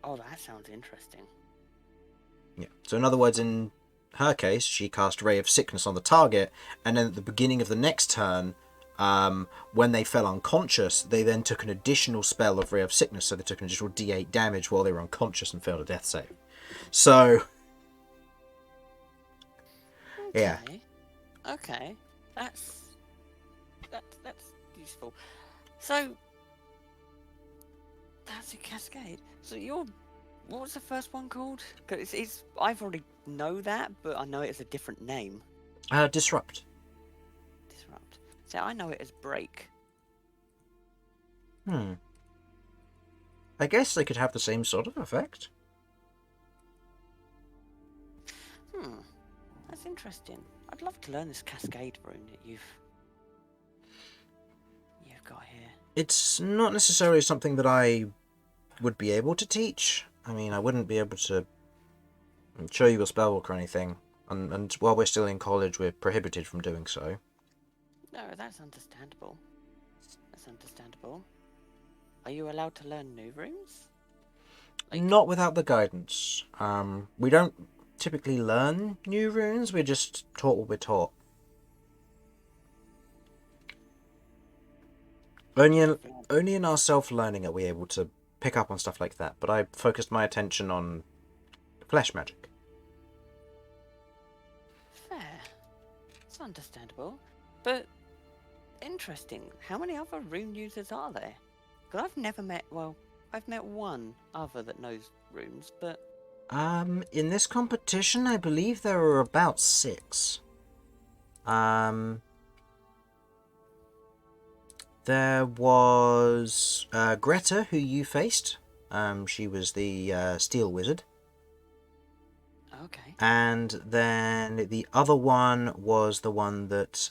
Oh, that sounds interesting. Yeah. So in other words, in her case, she cast Ray of Sickness on the target, and then at the beginning of the next turn, when they fell unconscious, they then took an additional spell of Ray of Sickness, so they took an additional D8 damage while they were unconscious and failed a death save. So, yeah. Okay. That's useful. So that's a Cascade. So what was the first one called? Because I've already know that, but I know it as a different name. Disrupt. Disrupt. So I know it as Break. I guess they could have the same sort of effect. That's interesting. I'd love to learn this Cascade rune that you've got here. It's not necessarily something that I would be able to teach. I mean, I wouldn't be able to show you a spellbook or anything. And while we're still in college, we're prohibited from doing so. No, that's understandable. That's understandable. Are you allowed to learn new runes? Not without the guidance. We don't typically learn new runes, we're just taught what we're taught. Only in our self-learning are we able to pick up on stuff like that, but I focused my attention on flesh magic. Fair. It's understandable. But interesting. How many other rune users are there? Because I've never met, I've met one other that knows runes, but... In this competition, I believe there are about 6. There was Greta, who you faced. She was the Steel Wizard. Okay. And then the other one was the one that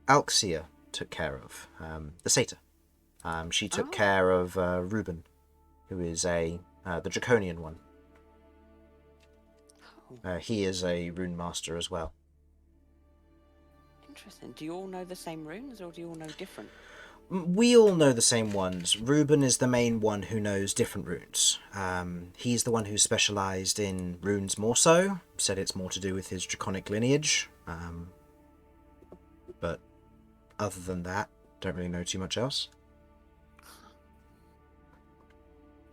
Alxia took care of, the Satyr. She took care of Ruben, who is the Draconian one. He is a rune master as well. Interesting. Do you all know the same runes, or do you all know different? We all know the same ones. Ruben is the main one who knows different runes. He's the one who specialised in runes more so. Said it's more to do with his draconic lineage. But other than that, don't really know too much else.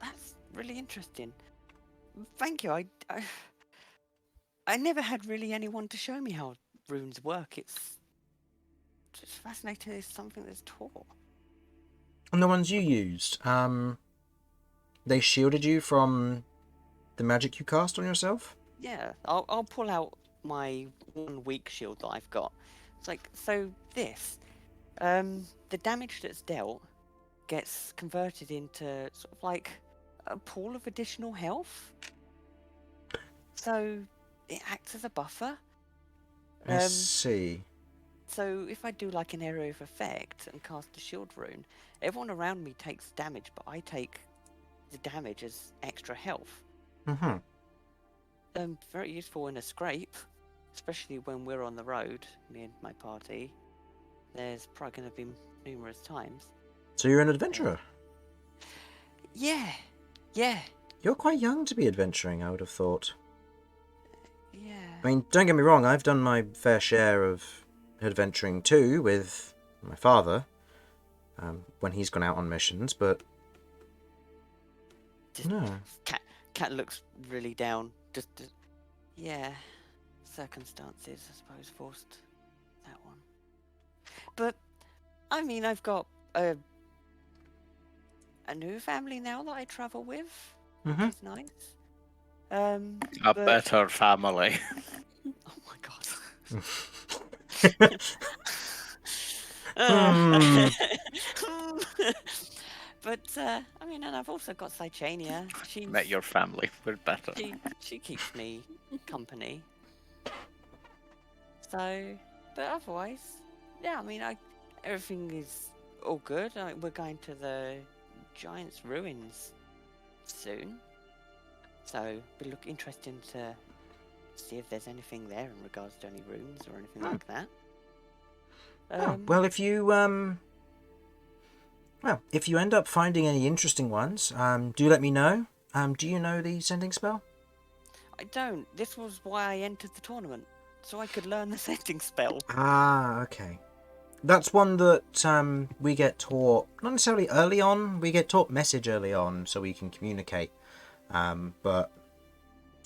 That's really interesting. Thank you. I never had really anyone to show me how runes work. It's just fascinating. It's something that's taught. And the ones you used, they shielded you from the magic you cast on yourself? Yeah, I'll pull out my 1 weak shield that I've got. It's like, so this, the damage that's dealt gets converted into sort of like a pool of additional health. So it acts as a buffer. I see. So if I do like an area of effect and cast a shield rune, everyone around me takes damage, but I take the damage as extra health. Very useful in a scrape, especially when we're on the road, me and my party. There's probably going to be numerous times. So you're an adventurer? Yeah. You're quite young to be adventuring, I would have thought. Yeah. I mean, don't get me wrong, I've done my fair share of adventuring too with my father when he's gone out on missions, but no. Cat looks really down. Just yeah, circumstances, I suppose, forced that one. But I mean, I've got a new family now that I travel with, which is nice. A better family. Oh my god. But I mean, and I've also got Cychania. Met your family. We're better. She keeps me company. So, but otherwise, yeah. I mean, everything is all good. We're going to the Giant's Ruins soon, so it'll look interesting to see if there's anything there in regards to any runes or anything like that. Well, if you end up finding any interesting ones, do let me know. Do you know the sending spell? I don't. This was why I entered the tournament, so I could learn the sending spell. Ah, okay. That's one that we get taught, not necessarily early on, we get taught message early on so we can communicate. But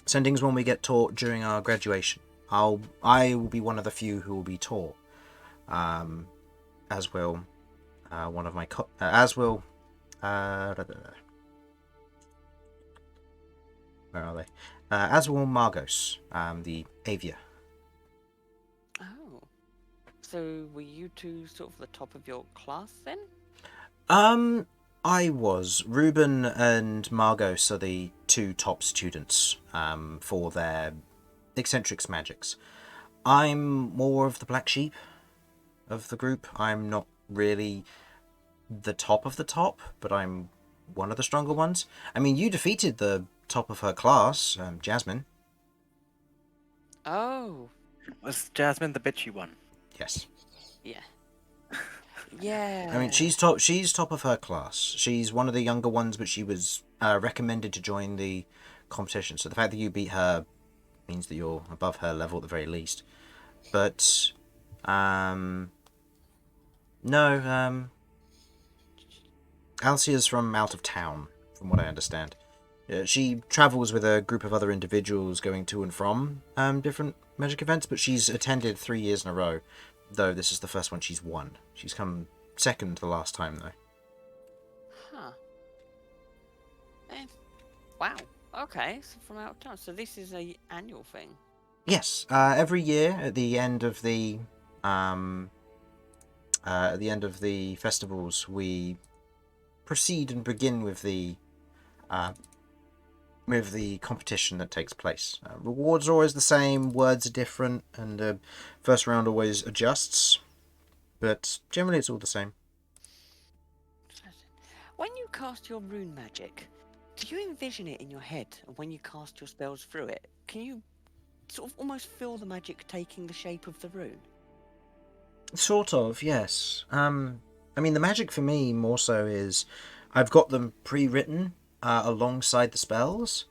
sending's one we get taught during our graduation. I will be one of the few who will be taught. As will one of my where are they? As will Margos, the Avia. Oh. So were you two sort of the top of your class then? I was. Ruben and Margos are the two top students for their eccentrics magics. I'm more of the black sheep of the group. I'm not really the top of the top, but I'm one of the stronger ones. I mean, you defeated the top of her class, Jasmine. Oh. Was Jasmine the bitchy one? Yes. Yeah. Yeah. I mean, she's top of her class. She's one of the younger ones, but she was recommended to join the competition. So the fact that you beat her means that you're above her level at the very least. But no, Alcia's from out of town, from what I understand. She travels with a group of other individuals going to and from different magic events, but she's attended 3 years in a row, though this is the first one she's won. She's come second the last time, though. Huh. Wow. Okay, so from out of town. So this is a annual thing. Yes, every year at the end of the festivals, we proceed and begin with the competition that takes place. Rewards are always the same, words are different, and the first round always adjusts, but generally it's all the same. When you cast your rune magic, do you envision it in your head? And when you cast your spells through it, can you sort of almost feel the magic taking the shape of the rune? Sort of, yes. I mean, the magic for me more so is I've got them pre-written alongside the spells.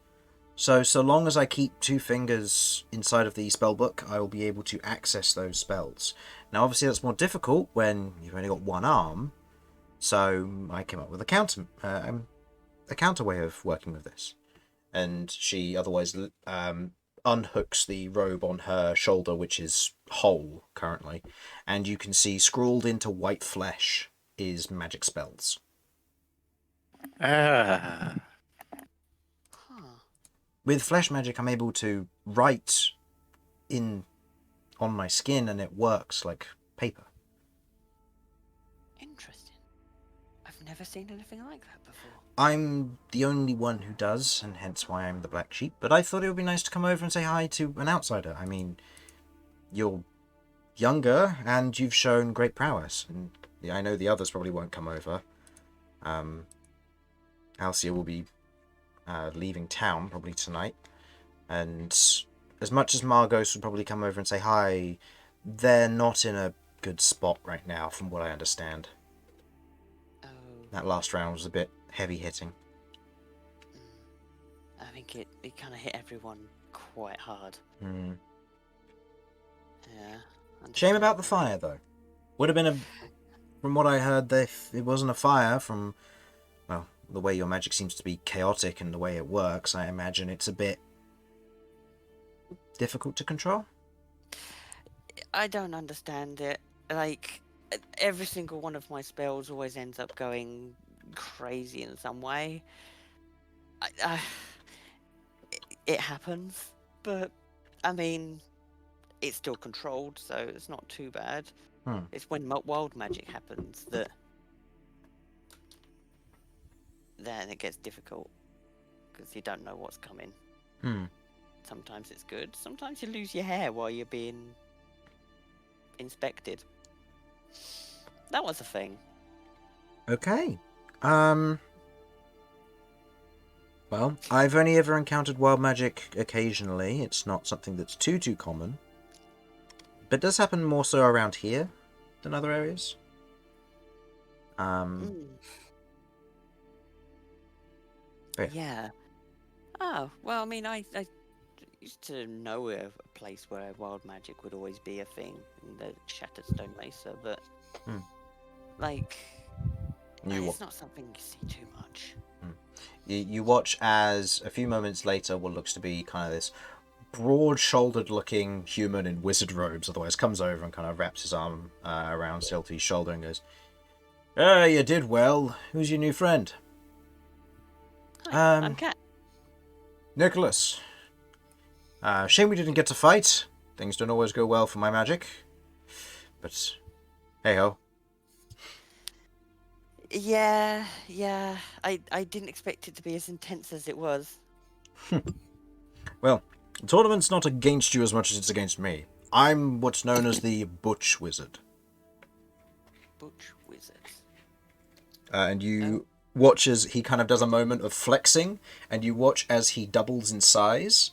So long as I keep 2 fingers inside of the spell book, I will be able to access those spells. Now, obviously, that's more difficult when you've only got 1 arm. So I came up with a counter way of working with this. And she otherwise unhooks the robe on her shoulder, which is whole currently, and you can see scrawled into white flesh is magic spells. Ah. Huh. With flesh magic, I'm able to write on my skin, and it works like paper. Interesting. I've never seen anything like that before. I'm the only one who does, and hence why I'm the black sheep, but I thought it would be nice to come over and say hi to an outsider. I mean, you're younger, and you've shown great prowess, and I know the others probably won't come over. Alcia will be leaving town probably tonight, and as much as Margos would probably come over and say hi, they're not in a good spot right now, from what I understand. Oh. That last round was a bit heavy hitting. I think it kind of hit everyone quite hard. Hmm. Yeah. Shame about the fire, though. Would have been from what I heard, if it wasn't a fire, from, well, the way your magic seems to be chaotic and the way it works, I imagine it's a bit difficult to control. I don't understand it. Like, every single one of my spells always ends up going crazy in some way. It happens, but I mean, it's still controlled, so it's not too bad. It's when wild magic happens that then it gets difficult because you don't know what's coming. Hmm. Sometimes it's good. Sometimes you lose your hair while you're being inspected. That was a thing. Okay. Well, I've only ever encountered wild magic occasionally. It's not something that's too common. But it does happen more so around here than other areas. Yeah. Yeah. Oh, well, I mean, I used to know a place where wild magic would always be a thing in the Shattered Stone Mesa, but like, it's not something you see too much. You watch as a few moments later, what looks to be kind of this broad-shouldered looking human in wizard robes, otherwise comes over and kind of wraps his arm around Silty's shoulder and goes, you did well. Who's your new friend? Hi, I'm Kat. Nicholas. Shame we didn't get to fight. Things don't always go well for my magic. But, hey-ho. Yeah. I didn't expect it to be as intense as it was. Well, the tournament's not against you as much as it's against me. I'm what's known as the Butch Wizard. Butch Wizards. And you watch as he kind of does a moment of flexing, and you watch as he doubles in size.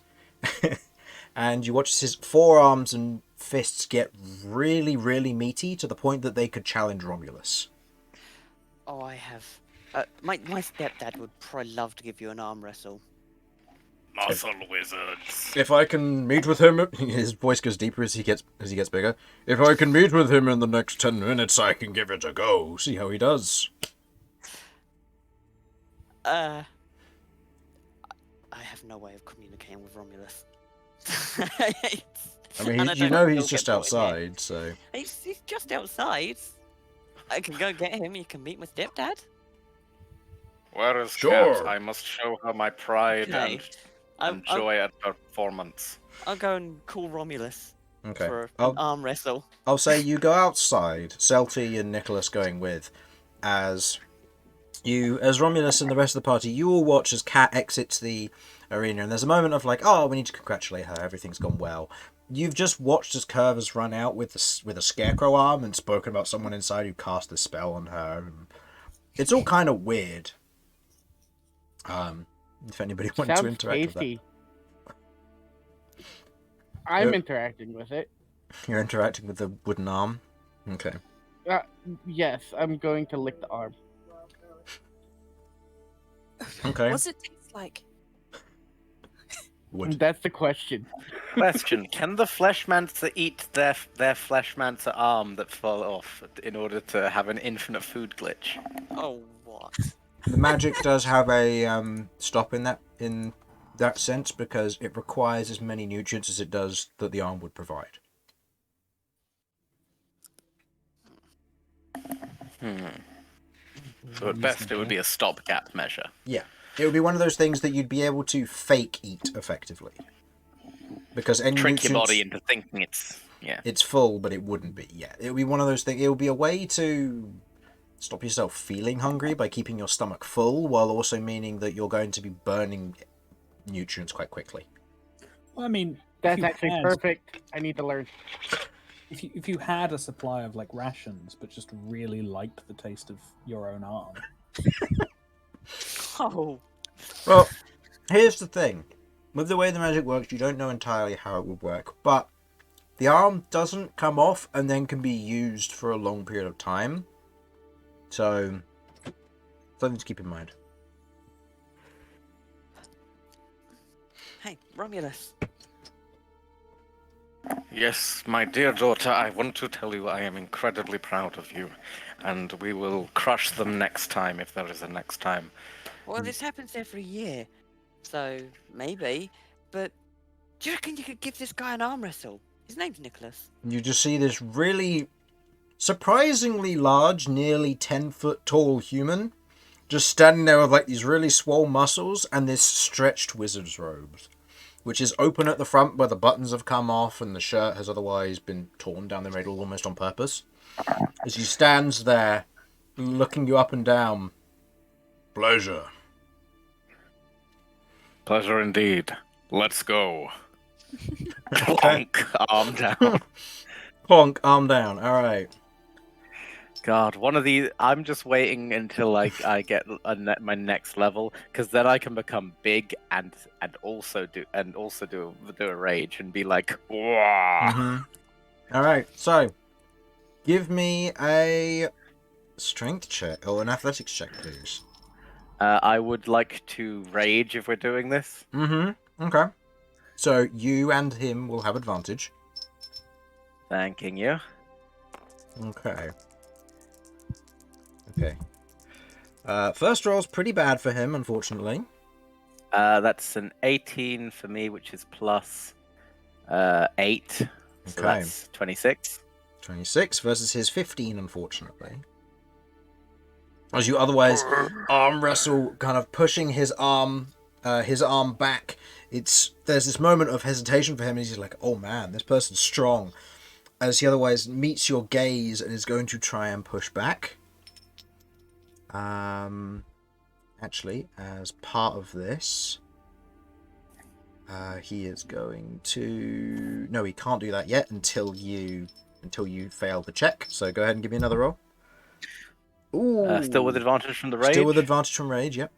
And you watch as his forearms and fists get really, really meaty to the point that they could challenge Romulus. Oh, I have. My stepdad would probably love to give you an arm wrestle. Muscle wizards. If I can meet with him, his voice goes deeper as he gets bigger. If I can meet with him in the next 10 minutes, I can give it a go. See how he does. I have no way of communicating with Romulus. I mean, you know he's just outside, so... He's just outside. I can go get him, you can meet my stepdad. Where is Sure. Kat? I must show her my pride Okay. and enjoy a performance. I'll go and call Romulus Okay. for an arm wrestle. I'll say you go outside, Celty and Nicholas going with, as Romulus and the rest of the party, you all watch as Kat exits the arena, and there's a moment of like, oh, we need to congratulate her, everything's gone well. You've just watched as Kirv has run out with a scarecrow arm and spoken about someone inside who cast a spell on her. And it's all kind of weird. If anybody wanted to interact tasty. with that. I'm interacting with it. You're interacting with the wooden arm? Okay. Yes, I'm going to lick the arm. Okay. What's it taste like? Wood. That's the question. Question: can the Fleshmancer eat their Fleshmancer arm that fell off in order to have an infinite food glitch? Oh, what? The magic does have a stop in that sense because it requires as many nutrients as it does that the arm would provide. So at best, it would be a stopgap measure. Yeah. It would be one of those things that you'd be able to fake eat effectively. Because any Trick your nutrients, body into thinking it's full, but it wouldn't be. Yeah. It would be one of those things. It would be a way to stop yourself feeling hungry by keeping your stomach full, while also meaning that you're going to be burning nutrients quite quickly. Well, I mean, That's actually perfect. I need to learn. If you had a supply of like rations, but just really liked the taste of your own arm. Oh. Well, here's the thing. With the way the magic works, you don't know entirely how it would work, but the arm doesn't come off and then can be used for a long period of time. So, something to keep in mind. Hey, Romulus. Yes, my dear daughter, I want to tell you I am incredibly proud of you, and we will crush them next time if there is a next time. Well, this happens every year, so maybe. But do you reckon you could give this guy an arm wrestle? His name's Nicholas. You just see this really surprisingly large, nearly 10-foot tall human just standing there with like these really swole muscles and this stretched wizard's robes, which is open at the front where the buttons have come off and the shirt has otherwise been torn down the middle almost on purpose. As he stands there, looking you up and down. Pleasure. Pleasure indeed. Let's go. Okay. Plonk, arm down. Plonk, arm down. All right. God, one of these. I'm just waiting until I get my next level, because then I can become big and also do a rage and be like, wow. Mm-hmm. All right. So, give me a strength check or an athletics check, please. I would like to rage if we're doing this. Mm-hmm. Okay. So you and him will have advantage. Thanking you. Okay. Okay. First roll's pretty bad for him, unfortunately. That's an 18 for me, which is plus 8. So Okay. that's 26. 26 versus his 15, unfortunately. As you otherwise arm wrestle, kind of pushing his arm back. There's this moment of hesitation for him, and he's just like, "Oh man, this person's strong." As he otherwise meets your gaze and is going to try and push back. Actually, as part of this, he is going to. No, he can't do that yet until you fail the check. So go ahead and give me another roll. Ooh. Still with advantage from the rage? Still with advantage from rage, yep.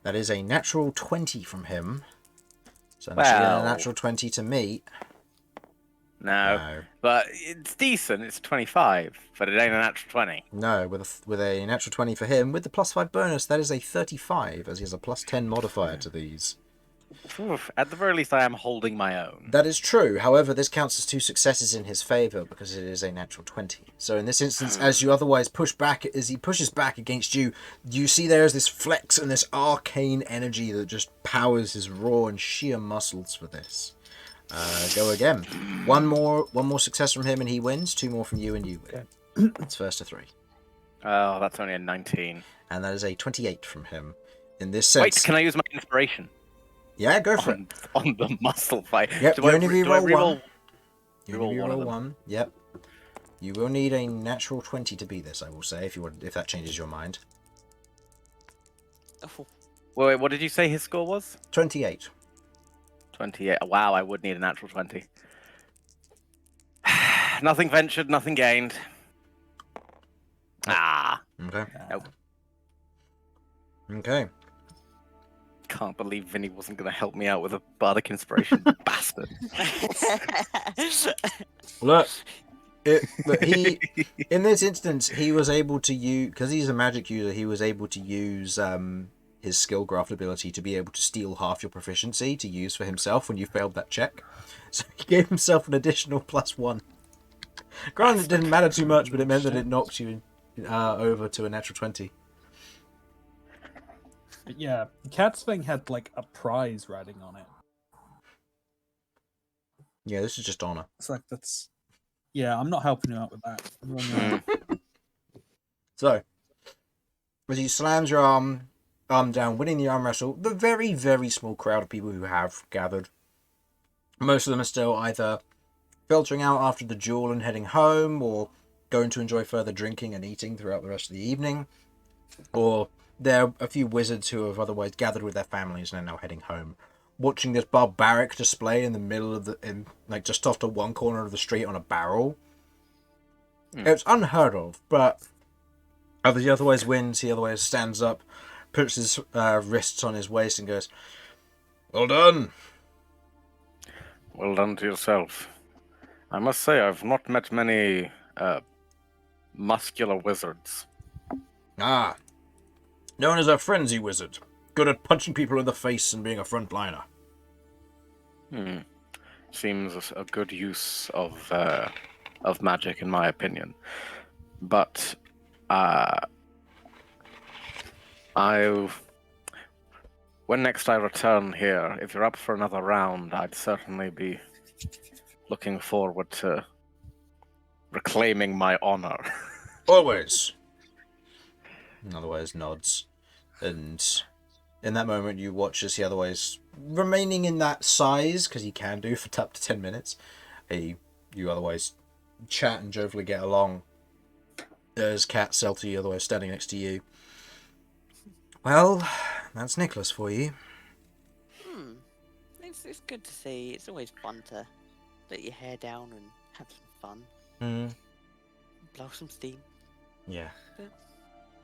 That is a natural 20 from him. So unless you get a natural 20 to meet. No. But it's decent. It's 25, but it ain't a natural 20. No, with a natural 20 for him, with the +5 bonus, that is a 35, as he has a +10 modifier to these. Oof, at the very least, I am holding my own. That is true. However, this counts as 2 successes in his favour because it is a natural 20. So in this instance, as you otherwise push back, as he pushes back against you, you see there is this flex and this arcane energy that just powers his raw and sheer muscles for this. Go again. One more success from him and he wins. 2 more from you and you win. Okay. It's first to 3. Oh, that's only a 19. And that is a 28 from him. In this sense... Wait, can I use my inspiration? Yeah, go for it. On the muscle fight. Yep, you only reroll one. You reroll only one of reroll them. one. Yep. You will need a natural 20 to beat this, I will say, if that changes your mind. Wait, what did you say his score was? 28. 28. Wow, I would need a natural 20. Nothing ventured, nothing gained. Ah. Okay. Nope. Okay. Can't believe Vinny wasn't going to help me out with a bardic inspiration. Bastard. Look, he in this instance he was able to use, because he's a magic user, he was able to use his skill graft ability to be able to steal half your proficiency to use for himself when you failed that check. So he gave himself an additional +1. Granted, it didn't matter too much, but it meant that it knocked you over to a natural 20. Yeah, Cat's thing had like a prize riding on it. Yeah, this is just honor. It's like that's. Yeah, I'm not helping you out with that. So, as he slams your arm down, winning the arm wrestle, the very, very small crowd of people who have gathered, most of them are still either filtering out after the duel and heading home, or going to enjoy further drinking and eating throughout the rest of the evening, or there are a few wizards who have otherwise gathered with their families and are now heading home, watching this barbaric display in the middle of just off to one corner of the street on a barrel. It's unheard of, but as he otherwise wins, he otherwise stands up, puts his wrists on his waist and goes, "Well done." Well done to yourself. I must say, I've not met many muscular wizards. Ah. Known as a frenzy wizard. Good at punching people in the face and being a frontliner. Seems a good use of magic, in my opinion. But when next I return here, if you're up for another round, I'd certainly be looking forward to reclaiming my honor. Always. Otherwise nods. And in that moment you watch as he otherwise, remaining in that size, because he can do for up to 10 minutes, you otherwise chat and jovially get along. There's Cat Selty otherwise standing next to you. Well, that's Nicholas for you. it's good to see. It's always fun to let your hair down and have some fun, Mm, blow some steam. yeah. But,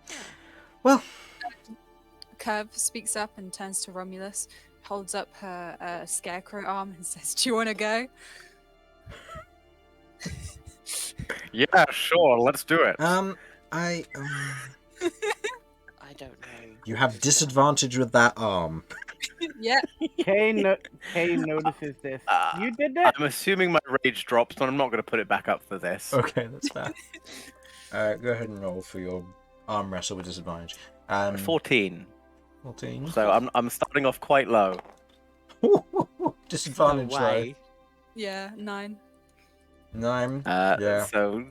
yeah. Well, Kirv speaks up and turns to Romulus, holds up her scarecrow arm and says, "Do you want to go?" Yeah, sure, let's do it. I I don't know. you have disadvantage with that arm. Yeah. Kay notices this. Uh, You did that? I'm assuming my rage drops, but I'm not going to put it back up for this. Okay, that's fair. Go ahead and roll for your arm wrestle with disadvantage. 14. 14. So I'm starting off quite low. Disadvantage. No though. way. Yeah, 9. 9. Yeah. So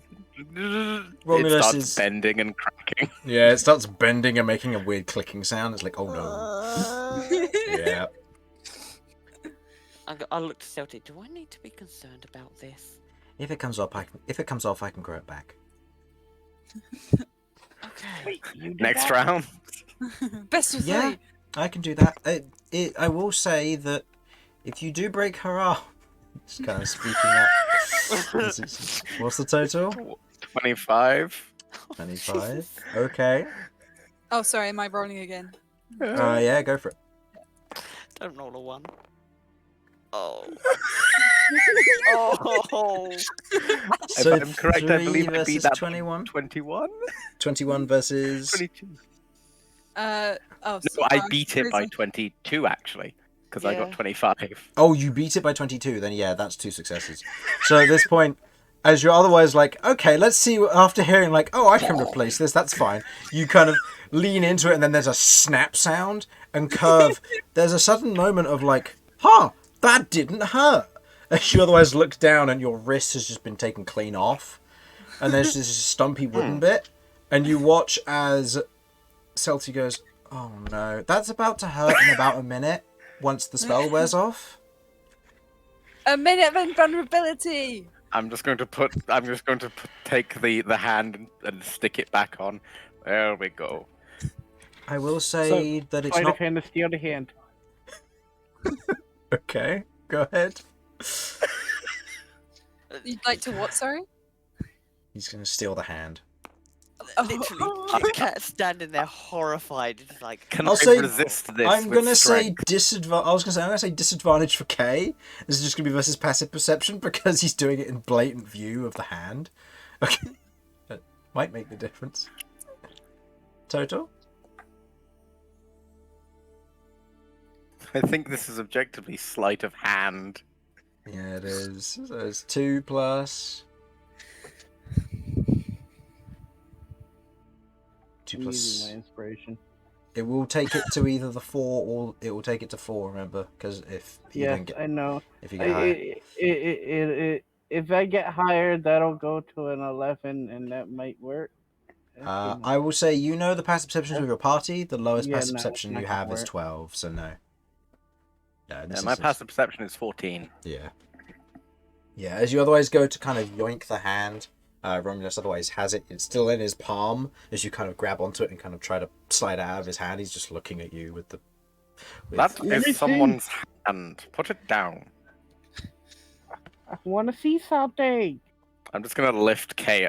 Romulus it starts is- bending and cracking. Yeah, it starts bending and making a weird clicking sound. It's like, oh no. Yeah. I look to Celtic. Do I need to be concerned about this? If it comes off, I can grow it back. Okay. Wait, you did Next that? round. Best of Yeah. 3. I can do that. I will say that if you do break her arm, just kind of speaking up. What's the total? 25. 25. Okay. Oh, sorry, am I rolling again? Yeah, go for it. Don't roll a 1. Oh. Oh. So I'm correct, I 3 believe I beat versus that 21. 21? 21 versus. 22. Oh, No, so, I beat it by charisma. 22 actually, because I got Yeah. 25. Oh, you beat it by 22. Then yeah, that's 2 successes. So at this point, as you're otherwise like, okay, let's see. After hearing like, oh, I can replace this. That's fine. You kind of lean into it, and then there's a snap sound and Kirv. There's a sudden moment of like, huh, that didn't hurt. As you otherwise look down, and your wrist has just been taken clean off, and there's this stumpy wooden bit, and you watch as Celty goes, oh no, that's about to hurt in about a minute once the spell wears off. A minute of invulnerability! I'm just going to take the hand and stick it back on. There we go. I will say that it's Sleight not of hand to steal the hand. okay. Go ahead. You'd like to what, sorry? He's gonna steal the hand. Literally, Kit Kat standing there horrified. It's like, Can I'll I say- resist this? I'm with gonna say strength? I was gonna say disadvantage for K. This is just gonna be versus passive perception because he's doing it in blatant view of the hand. Okay, that might make the difference. Total. I think this is objectively sleight of hand. Yeah, it is. So it's 2 plus. 2 I'm using plus. my inspiration. It will take it to either the 4 or it will take it to 4. Remember, because if you Yes, don't get, I know. if you get higher. If I get higher, that'll go to an 11, and that might work. I will say you know the passive perceptions of your party. The lowest Yeah, passive no, perception not you gonna have is work. 12. So no. No, this My is passive perception is 14. Yeah. Yeah. As you otherwise go to kind of yoink the hand, Romulus otherwise has it. It's still in his palm. As you kind of grab onto it and kind of try to slide it out of his hand, he's just looking at you with the. That Everything. is someone's hand. Put it down. I want to see something. I'm just gonna lift K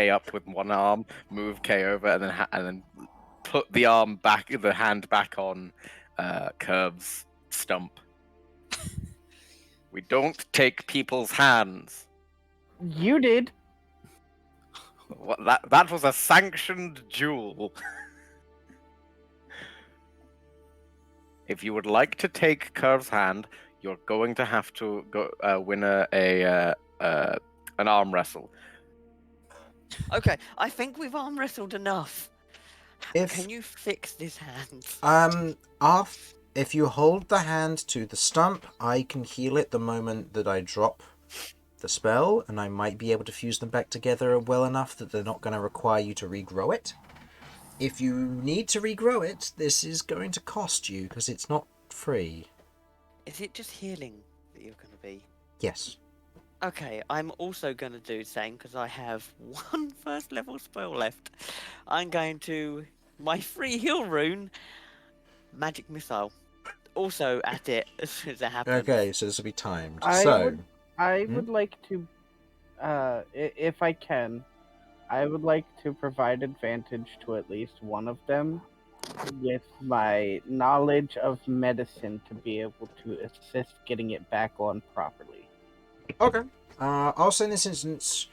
up with one arm, move K over, and then put the hand back on Kirv's stump. We don't take people's hands. You did. What, that was a sanctioned duel. If you would like to take Kirv's hand, you're going to have to go win an arm wrestle. okay, I think we've arm wrestled enough. If- Can you fix this hand? If you hold the hand to the stump, I can heal it the moment that I drop the spell, and I might be able to fuse them back together well enough that they're not going to require you to regrow it. If you need to regrow it, this is going to cost you because it's not free. Is it just healing that you're going to be? Yes. Okay, I'm also going to do the same because I have one first level spell left. I'm going to my free heal rune, magic missile. also at it as soon as it happens. Okay, so this will be timed. I Hmm? would like to, if I can, I would like to provide advantage to at least one of them with my knowledge of medicine to be able to assist getting it back on properly. Okay. I'll say in this instance,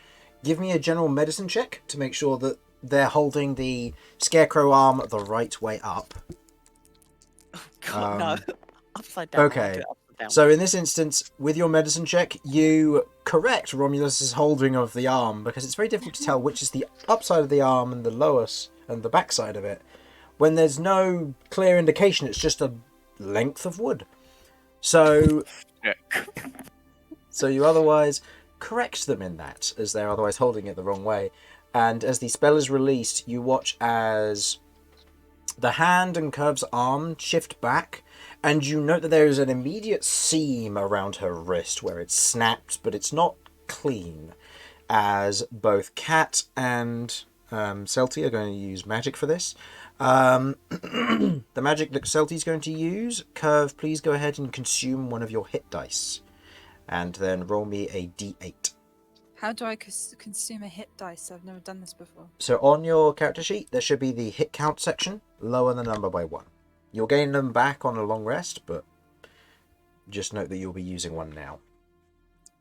give me a general medicine check to make sure that they're holding the scarecrow arm the right way up. God, no. Upside down. Okay. I'll do it upside down. So in this instance, with your medicine check, you correct Romulus's holding of the arm because it's very difficult to tell which is the upside of the arm and the lowest and the backside of it. When there's no clear indication, it's just a length of wood. So, so you otherwise correct them in that, as they're otherwise holding it the wrong way. And as the spell is released, you watch as the hand and Kirv's arm shift back, and you note that there is an immediate seam around her wrist where it's snapped, but it's not clean. As both Cat and Celti are going to use magic for this. The magic that Celti's going to use, Kirv, please go ahead and consume one of your hit dice. And then roll me a d8. How do I consume a hit dice? I've never done this before. So on your character sheet, there should be the hit count section. Lower the number by 1. You'll gain them back on a long rest, but just note that you'll be using one now.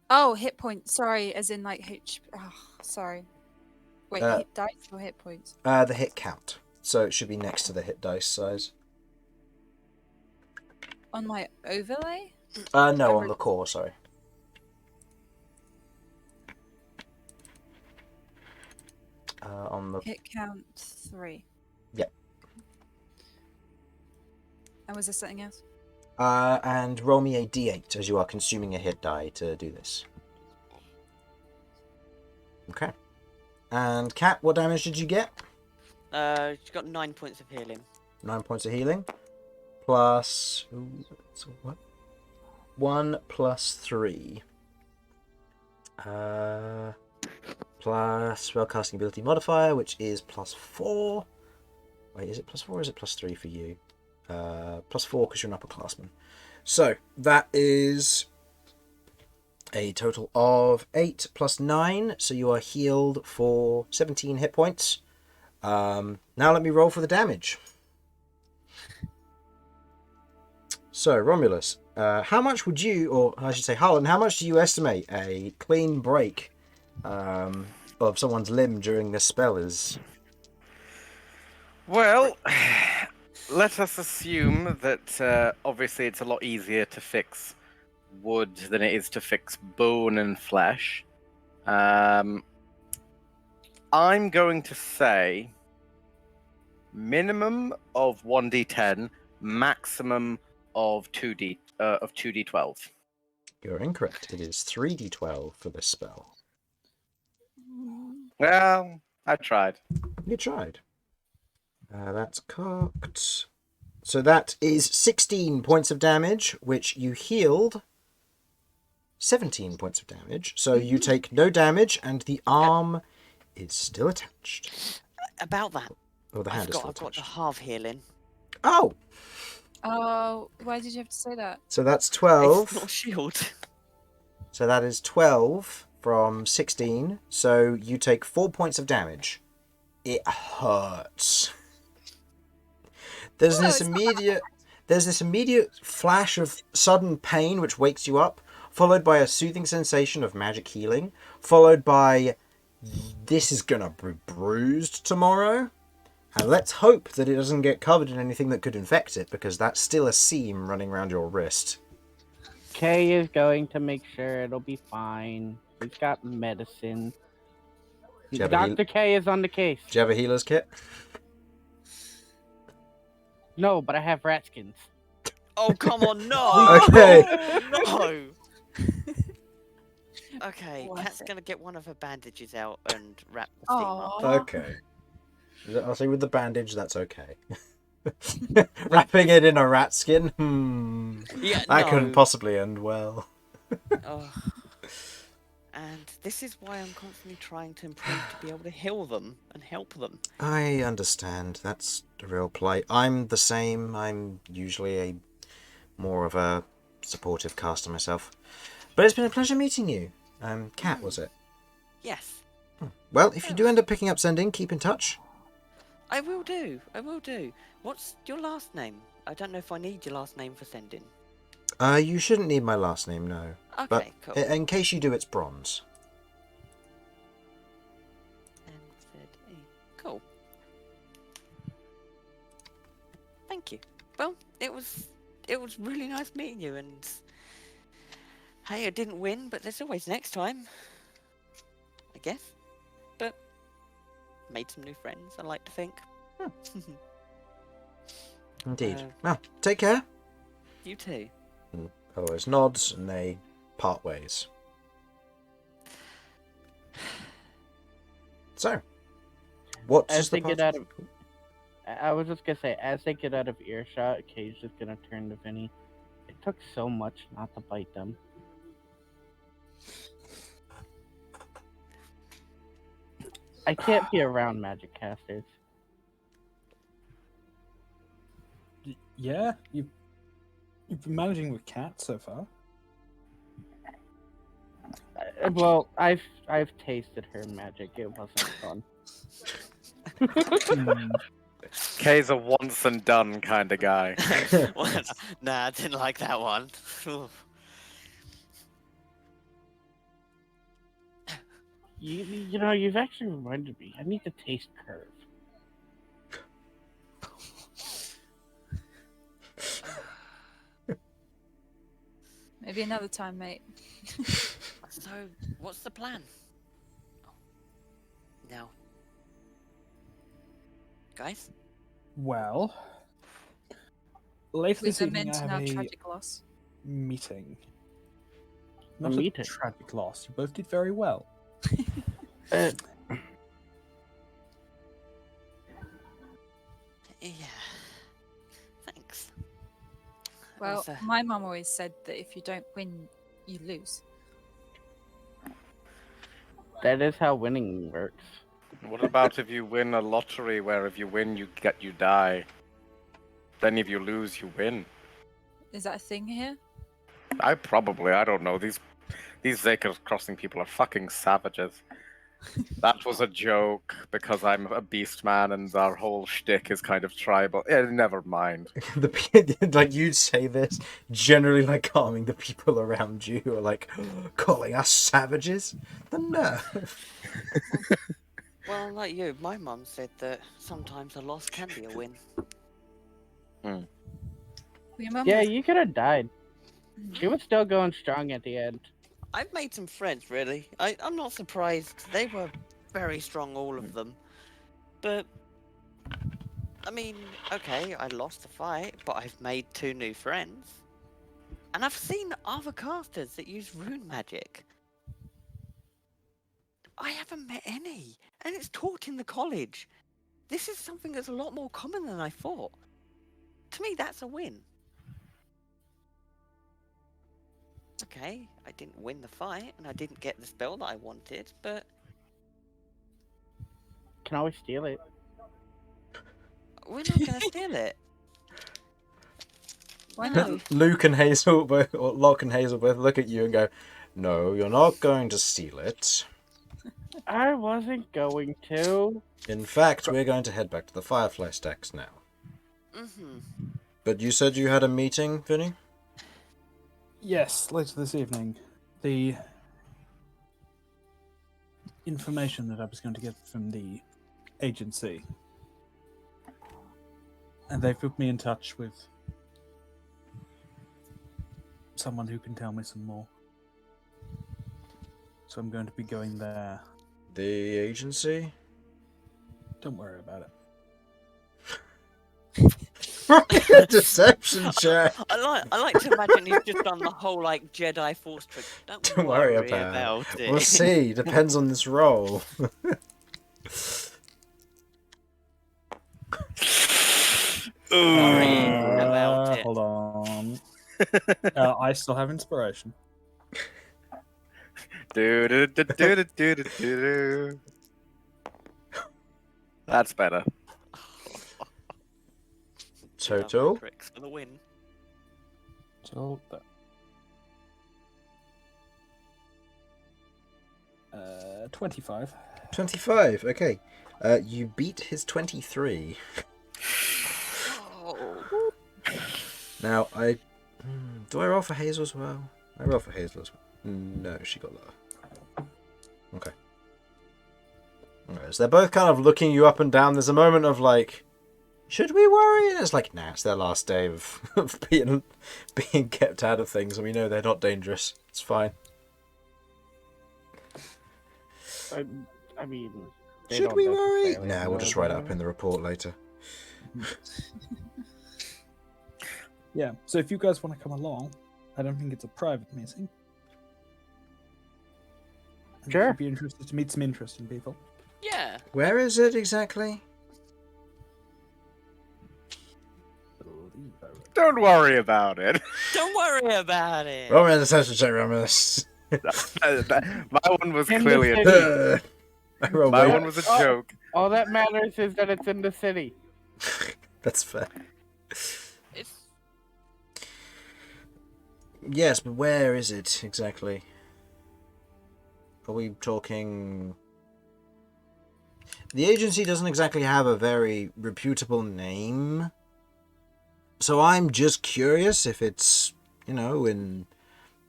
Oh, hit points. Sorry, as in like H. Oh, sorry. Wait, hit dice or hit points? The hit count. So it should be next to the hit dice size. On my overlay? No, on the core, sorry. On the Hit count 3. Yep. And was there something else? And roll me a d8 as you are consuming a hit die to do this. Okay. And Cat, what damage did you get? She's got 9 points of healing. 9 points of healing. Plus... Ooh, so what? 1 plus 3. Plus spellcasting ability modifier, which is plus 4. Wait, is it plus 4 or is it plus 3 for you? Plus 4 because you're an upperclassman. So, that is a total of 8 plus 9. So you are healed for 17 hit points. Now let me roll for the damage. So, Romulus, how much would you, or I should say Harlan, how much do you estimate a clean break of someone's limb during this spell is? Well, let us assume that obviously it's a lot easier to fix wood than it is to fix bone and flesh. I'm going to say minimum of 1d10, maximum of 2d12. You're incorrect. It is 3d12 for this spell. Well, I tried. You tried. That's cocked. So that is 16 points of damage, which you healed 17 points of damage. So you take no damage, and the arm is still attached. About that, Or the hand is still I've got attached. the half healing. Oh! Oh, why did you have to say that? So that's It's 12. not a shield. So that is 12 from 16. So you take 4 points of damage. It hurts. There's this immediate flash of sudden pain which wakes you up, followed by a soothing sensation of magic healing, followed by this is gonna be bruised tomorrow. And let's hope that it doesn't get covered in anything that could infect it, because that's still a seam running around your wrist. Kay is going to make sure it'll be fine. He's got medicine. Do you have a Dr. K is on the case. Do you have a healer's kit? No, but I have rat skins. Oh, come on, no! Okay. No! Okay, Worth Kat's it. gonna get one of her bandages out and wrap the thing up. Aw. Okay. I'll say with the bandage, that's okay. Wrapping it in a rat skin? Yeah, That no. couldn't possibly end well. Oh. And this is why I'm constantly trying to improve to be able to heal them and help them. I understand. That's the real plight. I'm the same. I'm usually a more of a supportive caster myself. But it's been a pleasure meeting you. Cat, was it? Yes, Well, if you do end up picking up sending, keep in touch. I will do. I will do. What's your last name? I don't know if I need your last name for sending. You shouldn't need my last name, no. Okay, But cool. in case you do, it's Bronze. NZE. Cool. Thank you. Well, it was really nice meeting you, and hey, I didn't win, but there's always next time, I guess. But made some new friends, I like to think. Indeed. Well, take care. You too. Otherwise nods, and they part ways. So, what's As the they get party- out of, I was just gonna say, as they get out of earshot, Kay's just gonna turn to Vinny. It took so much not to bite them. I can't be around magic casters. Yeah, you've been managing with Cat so far. Well, I've tasted her magic. It wasn't fun. Kay's a once and done kind of guy. Well, nah, I didn't like that one. You know, you've actually reminded me. I need to taste Kirv. Maybe another time, mate. So, what's the plan? Now, guys? Well, later We this evening I lament have our a tragic loss. meeting. A Not meeting? a tragic loss. You both did very well. Uh, Yeah. Thanks. That Well, was, my mum always said that if you don't win, you lose. that is how winning works. What about if you win a lottery where if you win you die? Then if you lose you win. Is that a thing here? I don't know. These Zeka crossing people are fucking savages. That was a joke because I'm a beast man and our whole shtick is kind of tribal. Never mind. Like you'd say this, generally like calming the people around you who are like calling us savages. The nerve. well, like you, my mum said that sometimes a loss can be a win. Well, your mum Yeah, was- you could have died. She was still going strong at the end. I've made some friends, really. I'm not surprised. They were very strong, all of them. But, I mean, okay, I lost the fight, but I've made 2 new friends. And I've seen other casters that use rune magic. I haven't met any, and it's taught in the college. This is something that's a lot more common than I thought. To me, that's a win. Okay, I didn't win the fight, and I didn't get the spell that I wanted, but Can always steal it. we're not going to steal it. Why No. not? Luke and Hazel both, or Locke and Hazel both look at you and go, "No, you're not going to steal it. I wasn't going to. In fact, we're going to head back to the Firefly stacks now." Mm-hmm. But you said you had a meeting, Vinny? Yes, later this evening. The information that I was going to get from the agency. And they've put me in touch with someone who can tell me some more. So I'm going to be going there. The agency? Don't worry about it. Deception check. I like to imagine he's just done the whole like Jedi Force trick. Don't worry about it. We'll see. Depends on this roll. Worry about it. Hold on. I still have inspiration. Do-do-do-do-do-do-do. That's better. Jedi mind Total? tricks for the win. total. 25. 25. Okay. You beat his 23. Oh. Now, do I roll for Hazel as well? I roll for Hazel as well. No, she got lower. Okay. Alright, so they're both kind of looking you up and down. There's a moment of like, should we worry? And it's like, nah, it's their last day of being kept out of things, and we know they're not dangerous. It's fine. I mean, they Should don't we worry? necessarily Nah, we'll know just write it about up in the report later. Yeah, so if you guys want to come along, I don't think it's a private meeting. And Sure. I'd be interested to meet some interesting people. Yeah. Where is it exactly? Don't worry about it. Don't worry about it. Roll me an attention check, Romulus. My one was In the clearly a city. joke. I rolled My way- one was a Oh. joke. All that matters is that it's in the city. That's fair. It's Yes, but where is it exactly? Are we talking... The agency doesn't exactly have a very reputable name. So I'm just curious if it's, you know, in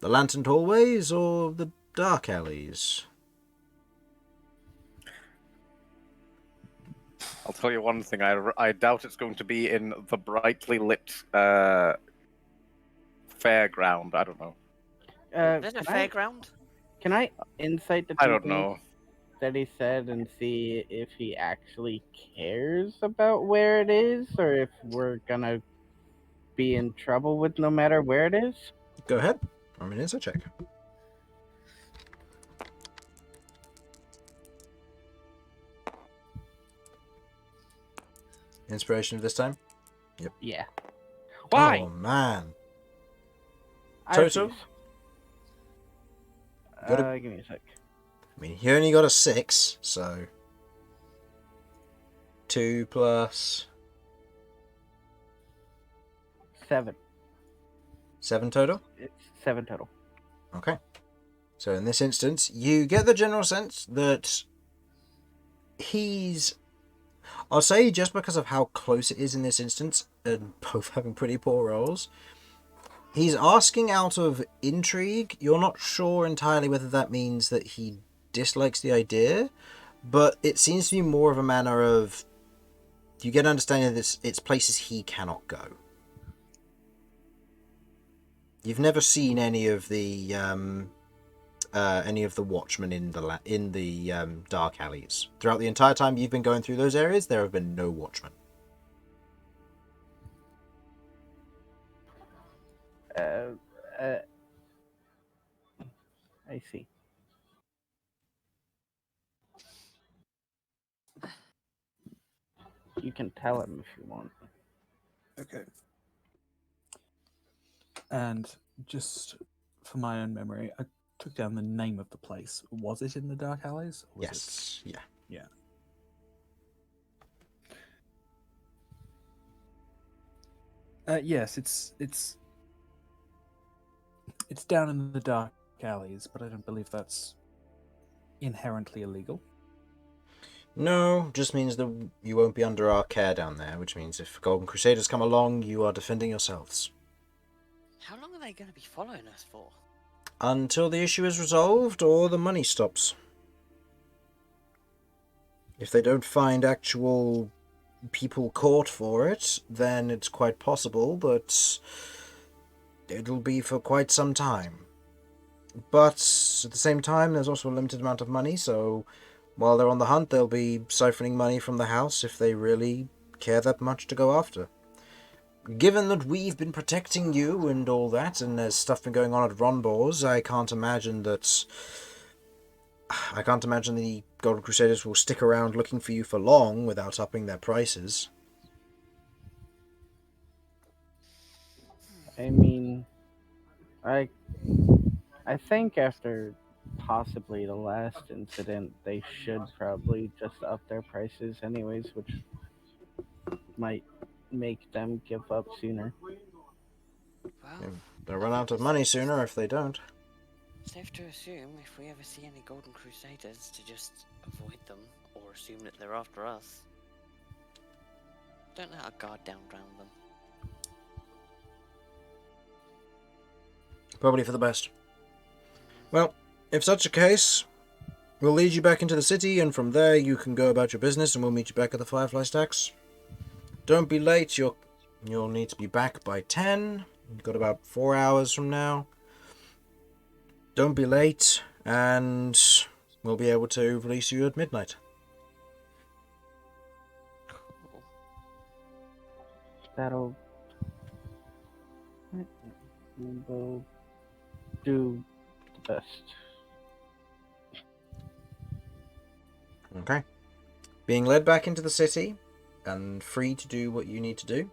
the Lantern Hallways or the Dark Alleys. I'll tell you one thing. I doubt it's going to be in the brightly lit fairground. I don't know. there's a Can I- fairground. Can I insight the I two don't things know. that he said and see if he actually cares about where it is, or if we're gonna be in trouble with no matter where it is? Go ahead. I'm an insight check. Inspiration this time? Yeah. Why? Oh, man. I Total? refuse. Gotta- Give me a sec. I mean, he only got a 6, so... 2 plus... 7. 7 total? It's 7 total. Okay. So in this instance, you get the general sense that he's... I'll say just because of how close it is in this instance, and both having pretty poor rolls, he's asking out of intrigue. You're not sure entirely whether that means that he dislikes the idea, but it seems to be more of a manner of... You get an understanding that it's places he cannot go. You've never seen any of the watchmen in the dark alleys. Throughout the entire time you've been going through those areas, there have been no watchmen. I see. You can tell him if you want. Okay. And just for my own memory, I took down the name of the place. Was it in the Dark Alleys? Or was Yes. Yeah. Yes, it's down in the Dark Alleys, but I don't believe that's inherently illegal. No, just means that you won't be under our care down there, which means if Golden Crusaders come along, you are defending yourselves. How long are they going to be following us for? Until the issue is resolved or the money stops. If they don't find actual people caught for it, then it's quite possible that it'll be for quite some time. But at the same time, there's also a limited amount of money, so while they're on the hunt, they'll be siphoning money from the house if they really care that much to go after. Given that we've been protecting you and all that, and there's stuff been going on at Ronbor's, I can't imagine the Golden Crusaders will stick around looking for you for long without upping their prices. I mean, I think after possibly the last incident, they should probably just up their prices anyways, which might make them give up sooner. Well, Well, They'll run out of money sooner if they don't. safe to assume if we ever see any Golden Crusaders to just avoid them or assume that they're after us. Don't let our guard down round them. Probably for the best. Well, if such a case, we'll lead you back into the city, and from there you can go about your business, and we'll meet you back at the Firefly Stacks. Don't be late. You'll need to be back by 10. You've got about 4 hours from now. Don't be late, and we'll be able to release you at midnight. Cool. That'll. We'll do the best. Okay. Being led back into the city and free to do what you need to do,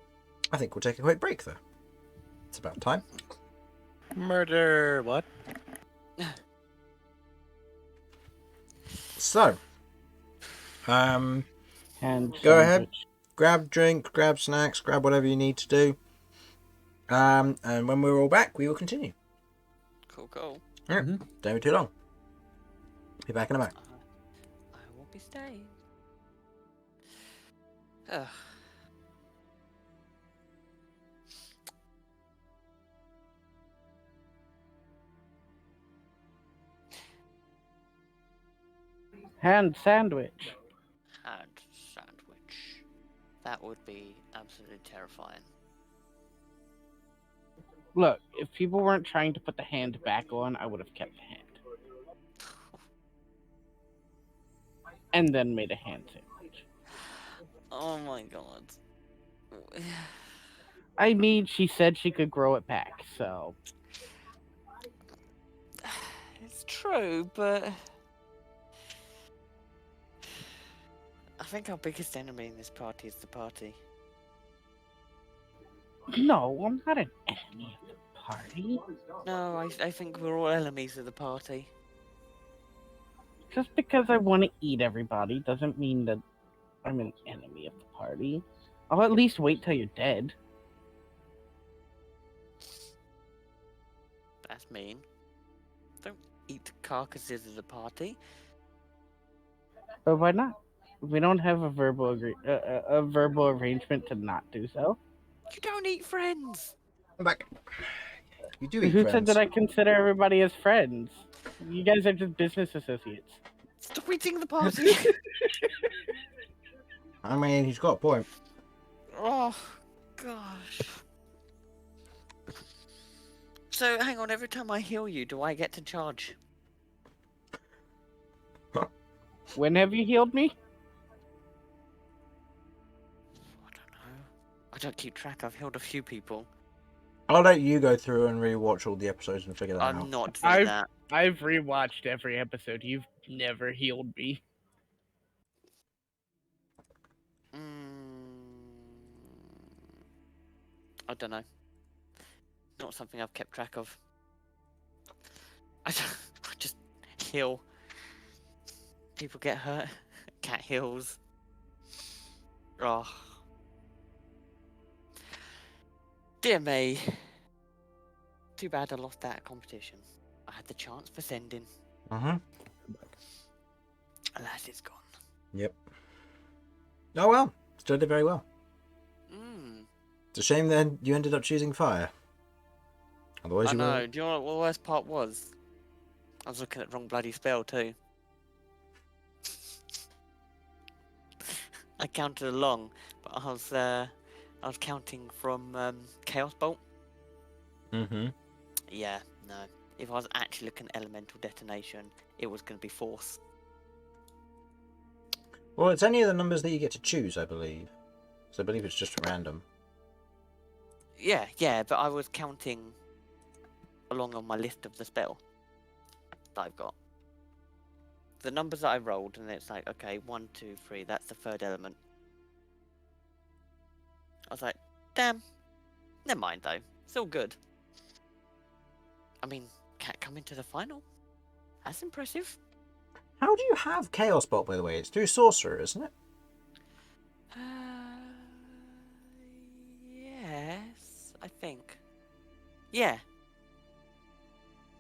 I think we'll take a quick break, though. It's about time. Murder. What? So, And Go ahead. sandwich. grab drink, grab snacks, grab whatever you need to do. And when we're all back, we will continue. Cool. Don't be too long. Be back in a moment. I will be staying. Ugh. Hand sandwich. Hand sandwich. That would be absolutely terrifying. Look, if people weren't trying to put the hand back on, I would have kept the hand. And then made a hand sandwich. Oh my god. I mean, she said she could grow it back, so. It's true, but I think our biggest enemy in this party is the party. No, I'm not an enemy of the party. No, I think we're all enemies of the party. Just because I want to eat everybody doesn't mean that I'm an enemy of the party. I'll at least wait till you're dead. That's mean. Don't eat carcasses of the party. But why not? We don't have a verbal arrangement to not do so. You don't eat friends! I'm back. You do eat Who friends. said that I consider everybody as friends? You guys are just business associates. Stop eating the party! I mean, he's got a point. Oh, gosh. So, hang on, every time I heal you, do I get to charge? When have you healed me? I don't know. I don't keep track. I've healed a few people. I'll let you go through and rewatch all the episodes and figure that I'm out. not doing that. I've rewatched every episode. You've never healed me. I don't know. Not something I've kept track of. I just heal. People get hurt. Cat heals. Oh. Dear me. Too bad I lost that competition. I had the chance for sending. Mm-hmm. Alas, it's gone. Yep. Oh well, still did very well. It's a shame then you ended up choosing fire. Otherwise I you know. would. Do you know what the worst part was? I was looking at the wrong bloody spell too. I counted along, but I was counting from Chaos Bolt. Mm-hmm. Yeah, no. If I was actually looking at Elemental Detonation, it was going to be Force. Well, it's any of the numbers that you get to choose, I believe. So I believe it's just random. Yeah, but I was counting along on my list of the spell that I've got. The numbers that I rolled, and it's like, okay, 1, 2, 3, that's the third element. I was like, damn, never mind though, it's all good. I mean, can't come into the final? That's impressive. How do you have Chaos Bolt, by the way? It's through Sorcerer, isn't it? Yes, I think. Yeah.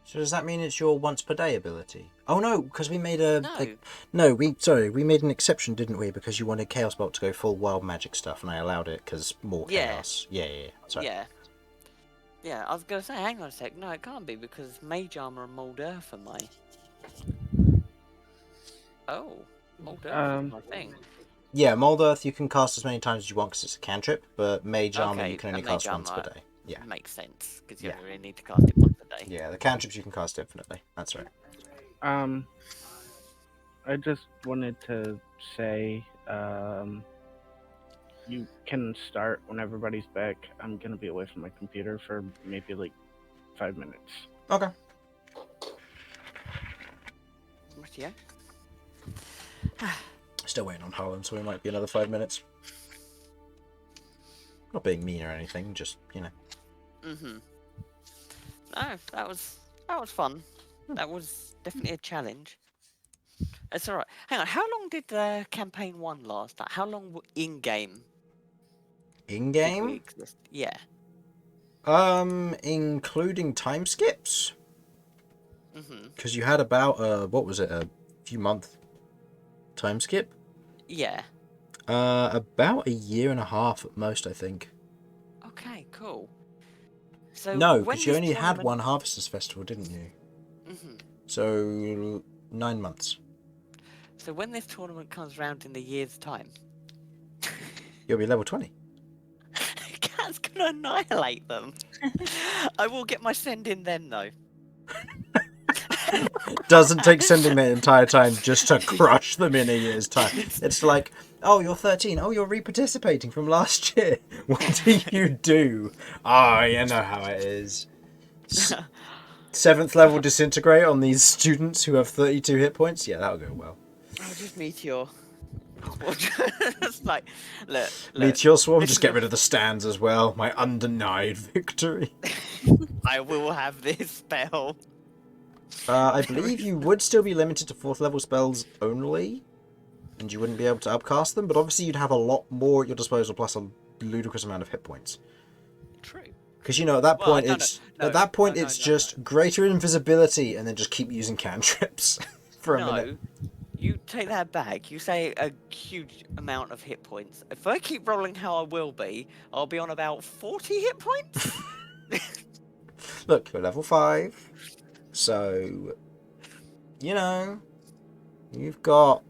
So does that mean it's your once per day ability? Oh no, because we made a No. we made an exception, didn't we? Because you wanted Chaos Bolt to go full wild magic stuff, and I allowed it because more Yeah. chaos. Yeah. Sorry. Yeah. Yeah, I was going to say, hang on a sec. No, it can't be because Mage Armor and Mold Earth are my... Oh, Mold Earth is my thing. Yeah, Mold Earth you can cast as many times as you want because it's a cantrip, but Mage Armor Okay, you can only and cast Mage once per Armor day. Yeah. Makes sense, because you Yeah. only really need to cast it once a day. Yeah, the cantrips you can cast infinitely. That's right. I just wanted to say, you can start when everybody's back. I'm gonna be away from my computer for maybe like 5 minutes. Okay. Rightio. Still waiting on Harlan, so we might be another 5 minutes. Not being mean or anything, just, you know. Mm-hmm. No, that was fun. That was definitely a challenge. It's alright. Hang on, how long did campaign 1 last? Like, how long in-game did we In-game? exist? Yeah. Including time skips? Mm-hmm. Because you had about, a few month time skip? Yeah. About a year and a half at most, I think. Okay, cool. So No, when because you this only had tournament- one Harvesters Festival, didn't you? Mhm. So, 9 months. So when this tournament comes round in a year's time, You'll be level 20. Cat's gonna annihilate them. I will get my send in then, though. Doesn't take sending the entire time just to crush them in a year's time. It's like, oh, you're 13. Oh, you're re-participating from last year. What do you do? Ah, you know how it is. 7th level disintegrate on these students who have 32 hit points. Yeah, that'll go well. I'll just Meteor. It's like, look. Meteor Swarm, this just is get a- rid of the stands as well. My undenied victory. I will have this spell. I believe you would still be limited to 4th level spells only, and you wouldn't be able to upcast them, but obviously you'd have a lot more at your disposal plus a ludicrous amount of hit points. True. Because, you know, at that Well, point, it's just greater invisibility and then just keep using cantrips for a minute. You take that back. You say a huge amount of hit points. If I keep rolling how I will be, I'll be on about 40 hit points. Look, you're level 5, so, you know, you've got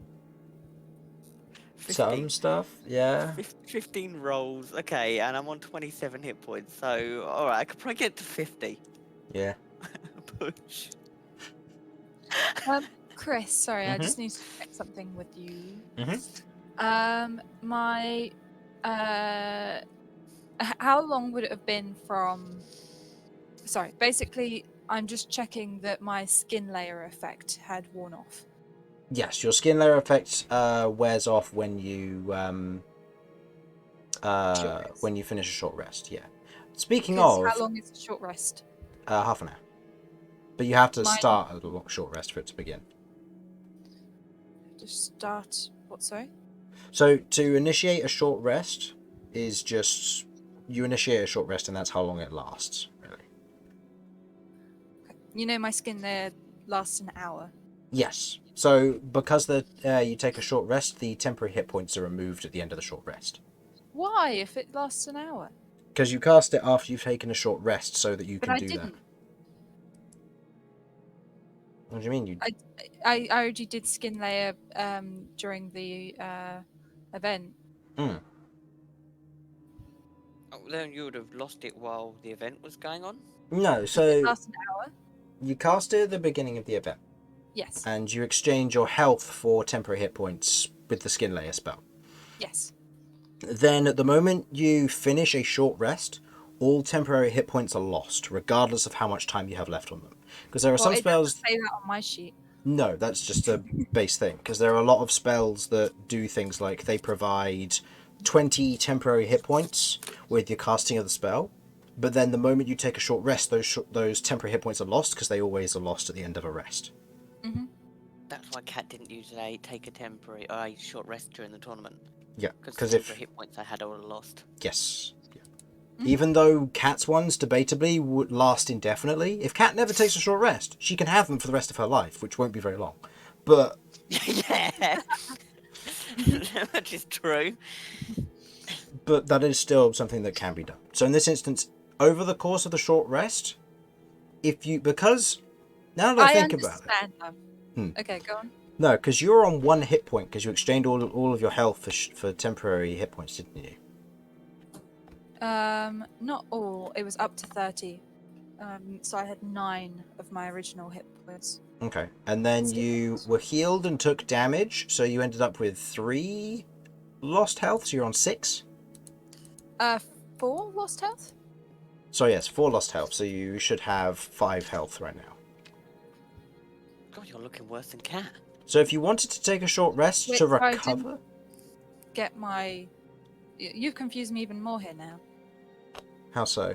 15. some stuff, yeah. 15 rolls. Okay, and I'm on 27 hit points. So, alright, I could probably get to 50. Yeah. Push. Chris, sorry, I Mhm. just need to check something with you. Mhm. My how long would it have been from? Sorry, basically, I'm just checking that my skin layer effect had worn off. Yes, your skin layer effect wears off when you when you finish a short rest. Yeah. Speaking Because of, how long is a short rest? half an hour, but you have to Mine- start a long short rest for it to begin. Just start. What? Sorry. So to initiate a short rest is just you initiate a short rest, and that's how long it lasts. Really. You know, my skin layer lasts an hour. Yes. So because you take a short rest, the temporary hit points are removed at the end of the short rest. Why, if it lasts an hour? Because you cast it after you've taken a short rest, so that you But can I do didn't. that. What do you mean? You I already did skin layer during the event. Oh, then you would have lost it while the event was going on? no. It So lasts an hour. you cast it at the beginning of the event, Yes. and you exchange your health for temporary hit points with the skin layer spell. Yes. Then, at the moment you finish a short rest, all temporary hit points are lost, regardless of how much time you have left on them. Because there are some It spells. doesn't say that on my sheet. No, that's just a base thing. Because there are a lot of spells that do things like they provide 20 temporary hit points with your casting of the spell, but then the moment you take a short rest, those temporary hit points are lost because they always are lost at the end of a rest. Mm-hmm. That's why Cat didn't usually take a temporary short rest during the tournament. Yeah, Because because the if temporary hit points I had all lost. yes, yeah. Even though Cat's ones debatably would last indefinitely, if Cat never takes a short rest, she can have them for the rest of her life, which won't be very long. But Yeah. Which is true. but that is still something that can be done. So in this instance, over the course of the short rest, because now that I think about it, understand. Okay, go on. no, because you're on 1 hit point because you exchanged all of your health for temporary hit points, didn't you? Not all. It was up to 30. So I had 9 of my original hit points. Okay, and then you were healed and took damage, so you ended up with 3 lost health. So you're on 6. 4 lost health. So yes, 4 lost health. So you should have 5 health right now. God, you're looking worse than Cat. So if you wanted to take a short rest to Wait, I recover, get my. You've confused me even more here now. how so?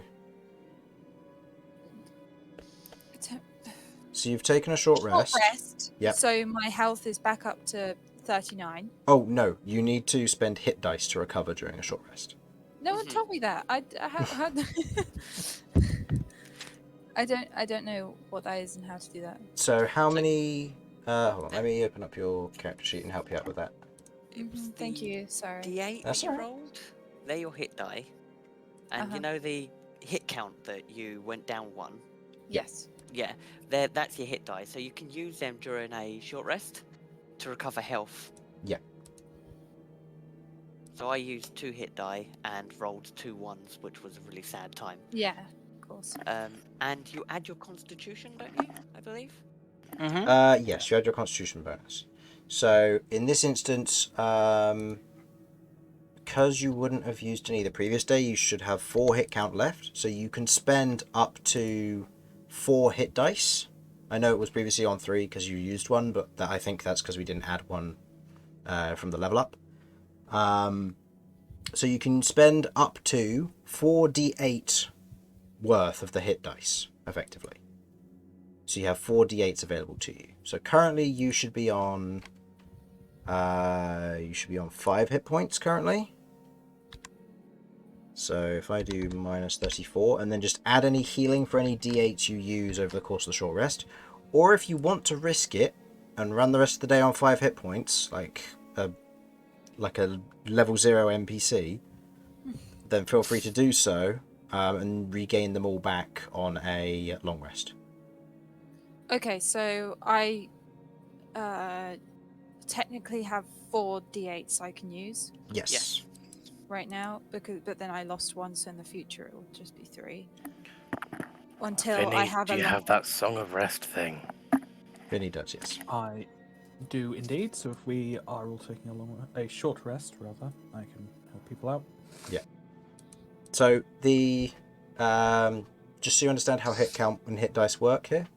It's So you've taken a short rest. Yep. So my health is back up to 39. Oh no, you need to spend hit dice to recover during a short rest. No one told me that. I don't know what that is and how to do that. So how many? Hold on, let me open up your character sheet and help you out with that. It was Thank the you. Sorry. D8 That's that you alright. rolled. They're your hit die. And you know the hit count that you went down 1? Yes. Yeah, that's your hit die. So you can use them during a short rest to recover health. Yeah. So I used 2 hit die and rolled 2 ones, which was a really sad time. Yeah. Of course. And you add your constitution, don't you? I believe. Yes, you had your constitution bonus. So in this instance, because you wouldn't have used any the previous day, you should have 4 hit count left. So you can spend up to 4 hit dice. I know it was previously on 3 because you used one, but I think that's because we didn't add one from the level up. So you can spend up to 4d8 worth of the hit dice, effectively. So you have 4d8s available to you. So currently you should be on 5 hit points currently. So if I do minus 34 and then just add any healing for any d8s you use over the course of the short rest, or if you want to risk it and run the rest of the day on 5 hit points, like a level 0 NPC, then feel free to do so and regain them all back on a long rest. Okay, so I technically have 4 d8s I can use Yes. right now, but then I lost one, so in the future it will just be 3. Until Vinny, I have do a you long... have that Song of Rest thing? Vinny does, yes. I do indeed. So if we are all taking a short rest, rather, I can help people out. Yeah. So the just so you understand how hit count and hit dice work here,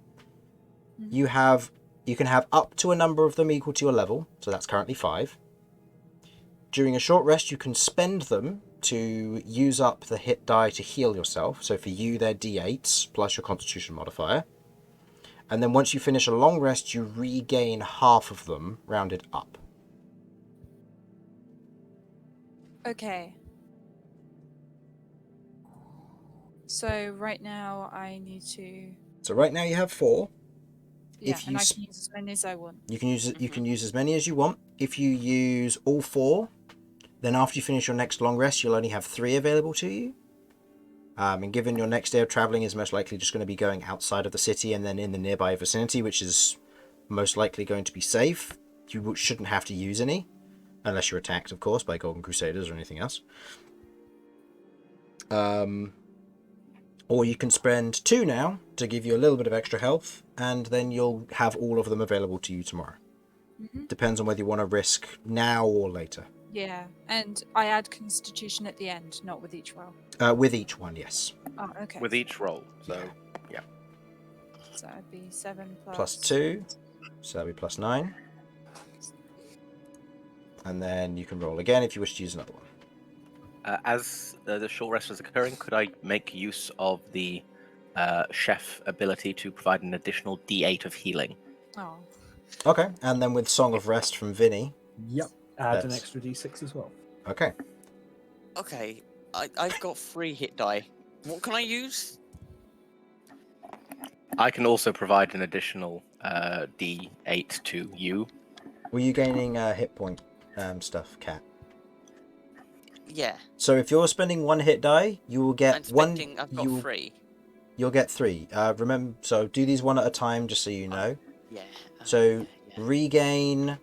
you can have up to a number of them equal to your level. So that's currently 5. During a short rest, you can spend them to use up the hit die to heal yourself. So for you, they're d8s plus your constitution modifier. And then once you finish a long rest, you regain half of them rounded up. Okay. So right now I need to... So right now you have 4. Yeah, If and you I can use as many as I want. You can use as many as you want. If you use all 4, then after you finish your next long rest, you'll only have 3 available to you. And given your next day of traveling is most likely just going to be going outside of the city and then in the nearby vicinity, which is most likely going to be safe, you shouldn't have to use any, unless you're attacked, of course, by Golden Crusaders or anything else. Or you can spend 2 now to give you a little bit of extra health, and then you'll have all of them available to you tomorrow. Depends on whether you want to risk now or later. Yeah, and I add Constitution at the end, not with each roll. With each one, yes. Oh, okay. With each roll. So, yeah. So that'd be 7 Plus 2, so that'll be plus 9. And then you can roll again if you wish to use another one. As the short rest is occurring, could I make use of the chef ability to provide an additional D8 of healing? Oh. Okay, and then with Song of Rest from Vinny. Yep. Add an That's- extra d6 as well. Okay. Okay, I've got 3 hit die. What can I use? I can also provide an additional D8 to you. Were you gaining hit point stuff, Cat? Yeah. So if you're spending 1 hit die, you will get I'm spending. I've got you 3. You'll get 3. Remember, so do these one at a time, just so you know. Yeah. So yeah. regain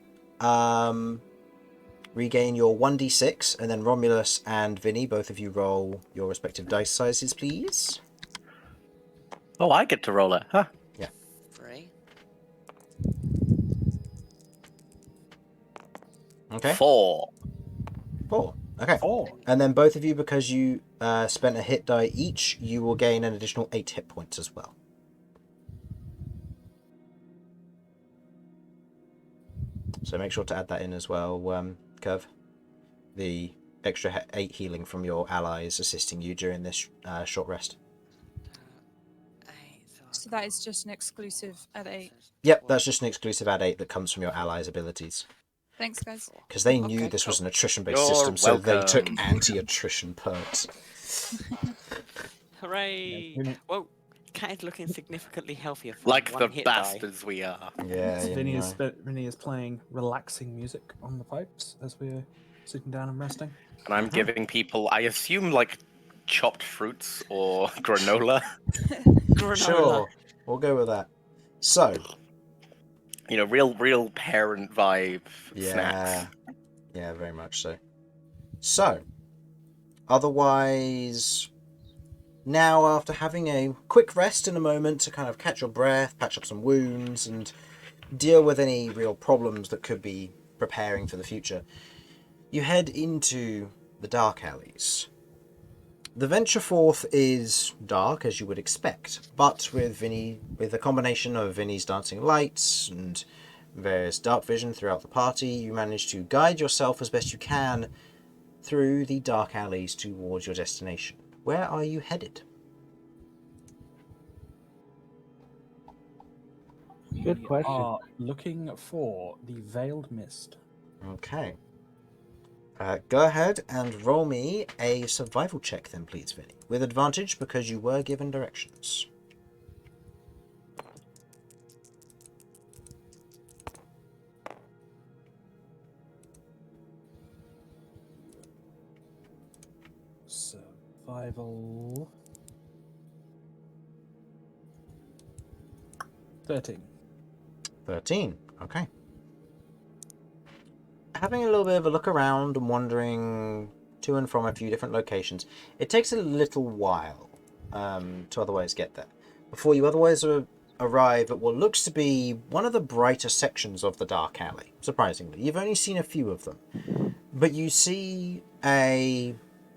your 1d6, and then Romulus and Vinny, both of you roll your respective dice sizes, please. Oh, I get to roll it, huh? 3. Okay. 4. 4. Okay. 4. And then both of you, because you spent a hit die each, you will gain an additional 8 hit points as well. So make sure to add that in as well, Kirv. The extra 8 healing from your allies assisting you during this short rest. 8. So that is just an exclusive at 8. Yep, that's just an exclusive add 8 that comes from your allies' abilities. Thanks, guys. Because they knew Okay, this was cool. an attrition-based You're system, so they took welcome. anti-attrition perks. Hooray! Vinny, Well, Cat is looking significantly healthier. For Like 1 the hit die. bastards we are. Yeah, yeah, Vinny, yeah. Vinny is playing relaxing music on the pipes as we're sitting down and resting. And I'm giving people, I assume, like, chopped fruits or granola. Granola. Sure, we'll go with that. So, You know, real parent vibe yeah, snacks. yeah, very much so. So, otherwise, now after having a quick rest in a moment to kind of catch your breath, patch up some wounds, and deal with any real problems that could be preparing for the future, you head into the dark alleys. The venture forth is dark, as you would expect, but with a combination of Vinny's dancing lights and various dark vision throughout the party, you manage to guide yourself as best you can through the dark alleys towards your destination. Where are you headed? Good We question. are looking for the Veiled Mist. Okay. Go ahead and roll me a survival check then, please, Vinny. With advantage, because you were given directions. Survival. 13. 13. Okay. Having a little bit of a look around and wandering to and from a few different locations, it takes a little while to otherwise get there. Before you otherwise arrive at what looks to be one of the brighter sections of the dark alley, surprisingly. You've only seen a few of them. But you see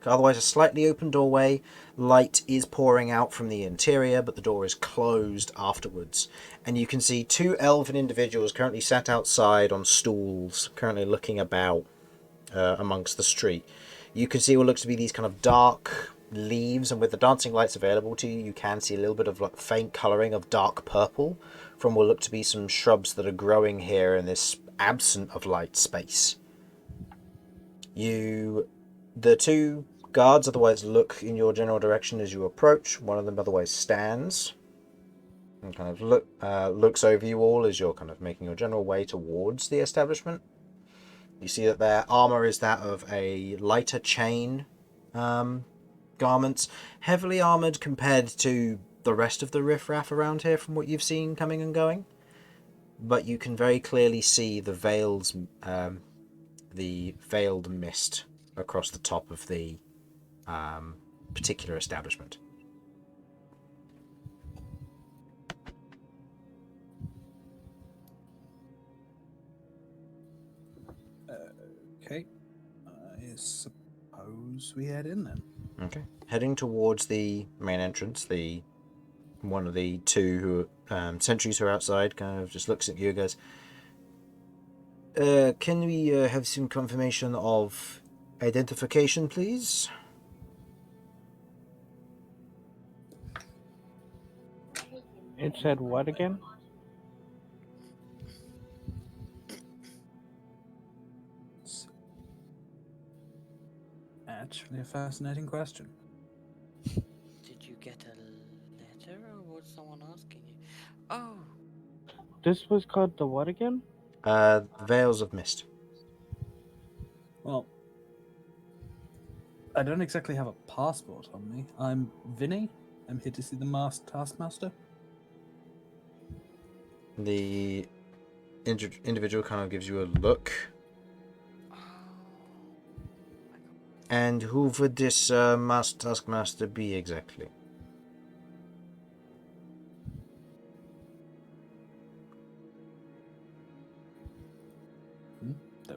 otherwise a slightly open doorway. Light is pouring out from the interior, but the door is closed afterwards. And you can see 2 elven individuals currently sat outside on stools, currently looking about amongst the street. You can see what looks to be these kind of dark leaves, and with the dancing lights available to you, you can see a little bit of like faint colouring of dark purple from what look to be some shrubs that are growing here in this absent of light space. The 2 guards otherwise look in your general direction as you approach. One of them otherwise stands and kind of looks over you all as you're kind of making your general way towards the establishment. You see that their armor is that of a lighter chain garments, heavily armored compared to the rest of the riffraff around here from what you've seen coming and going. But you can very clearly see the veiled mist across the top of the particular establishment. Okay. I suppose we head in then. Okay. Heading towards the main entrance, one of the 2 sentries who are outside kind of just looks at you and goes, can we have some confirmation of identification, please? It said what again? Actually, a fascinating question. Did you get a letter, or was someone asking you? Oh, This was called the what again? Veils of Mist. Well, I don't exactly have a passport on me. I'm Vinny. I'm here to see the Masked Taskmaster. The individual kind of gives you a look. And who would this Masked Taskmaster be exactly?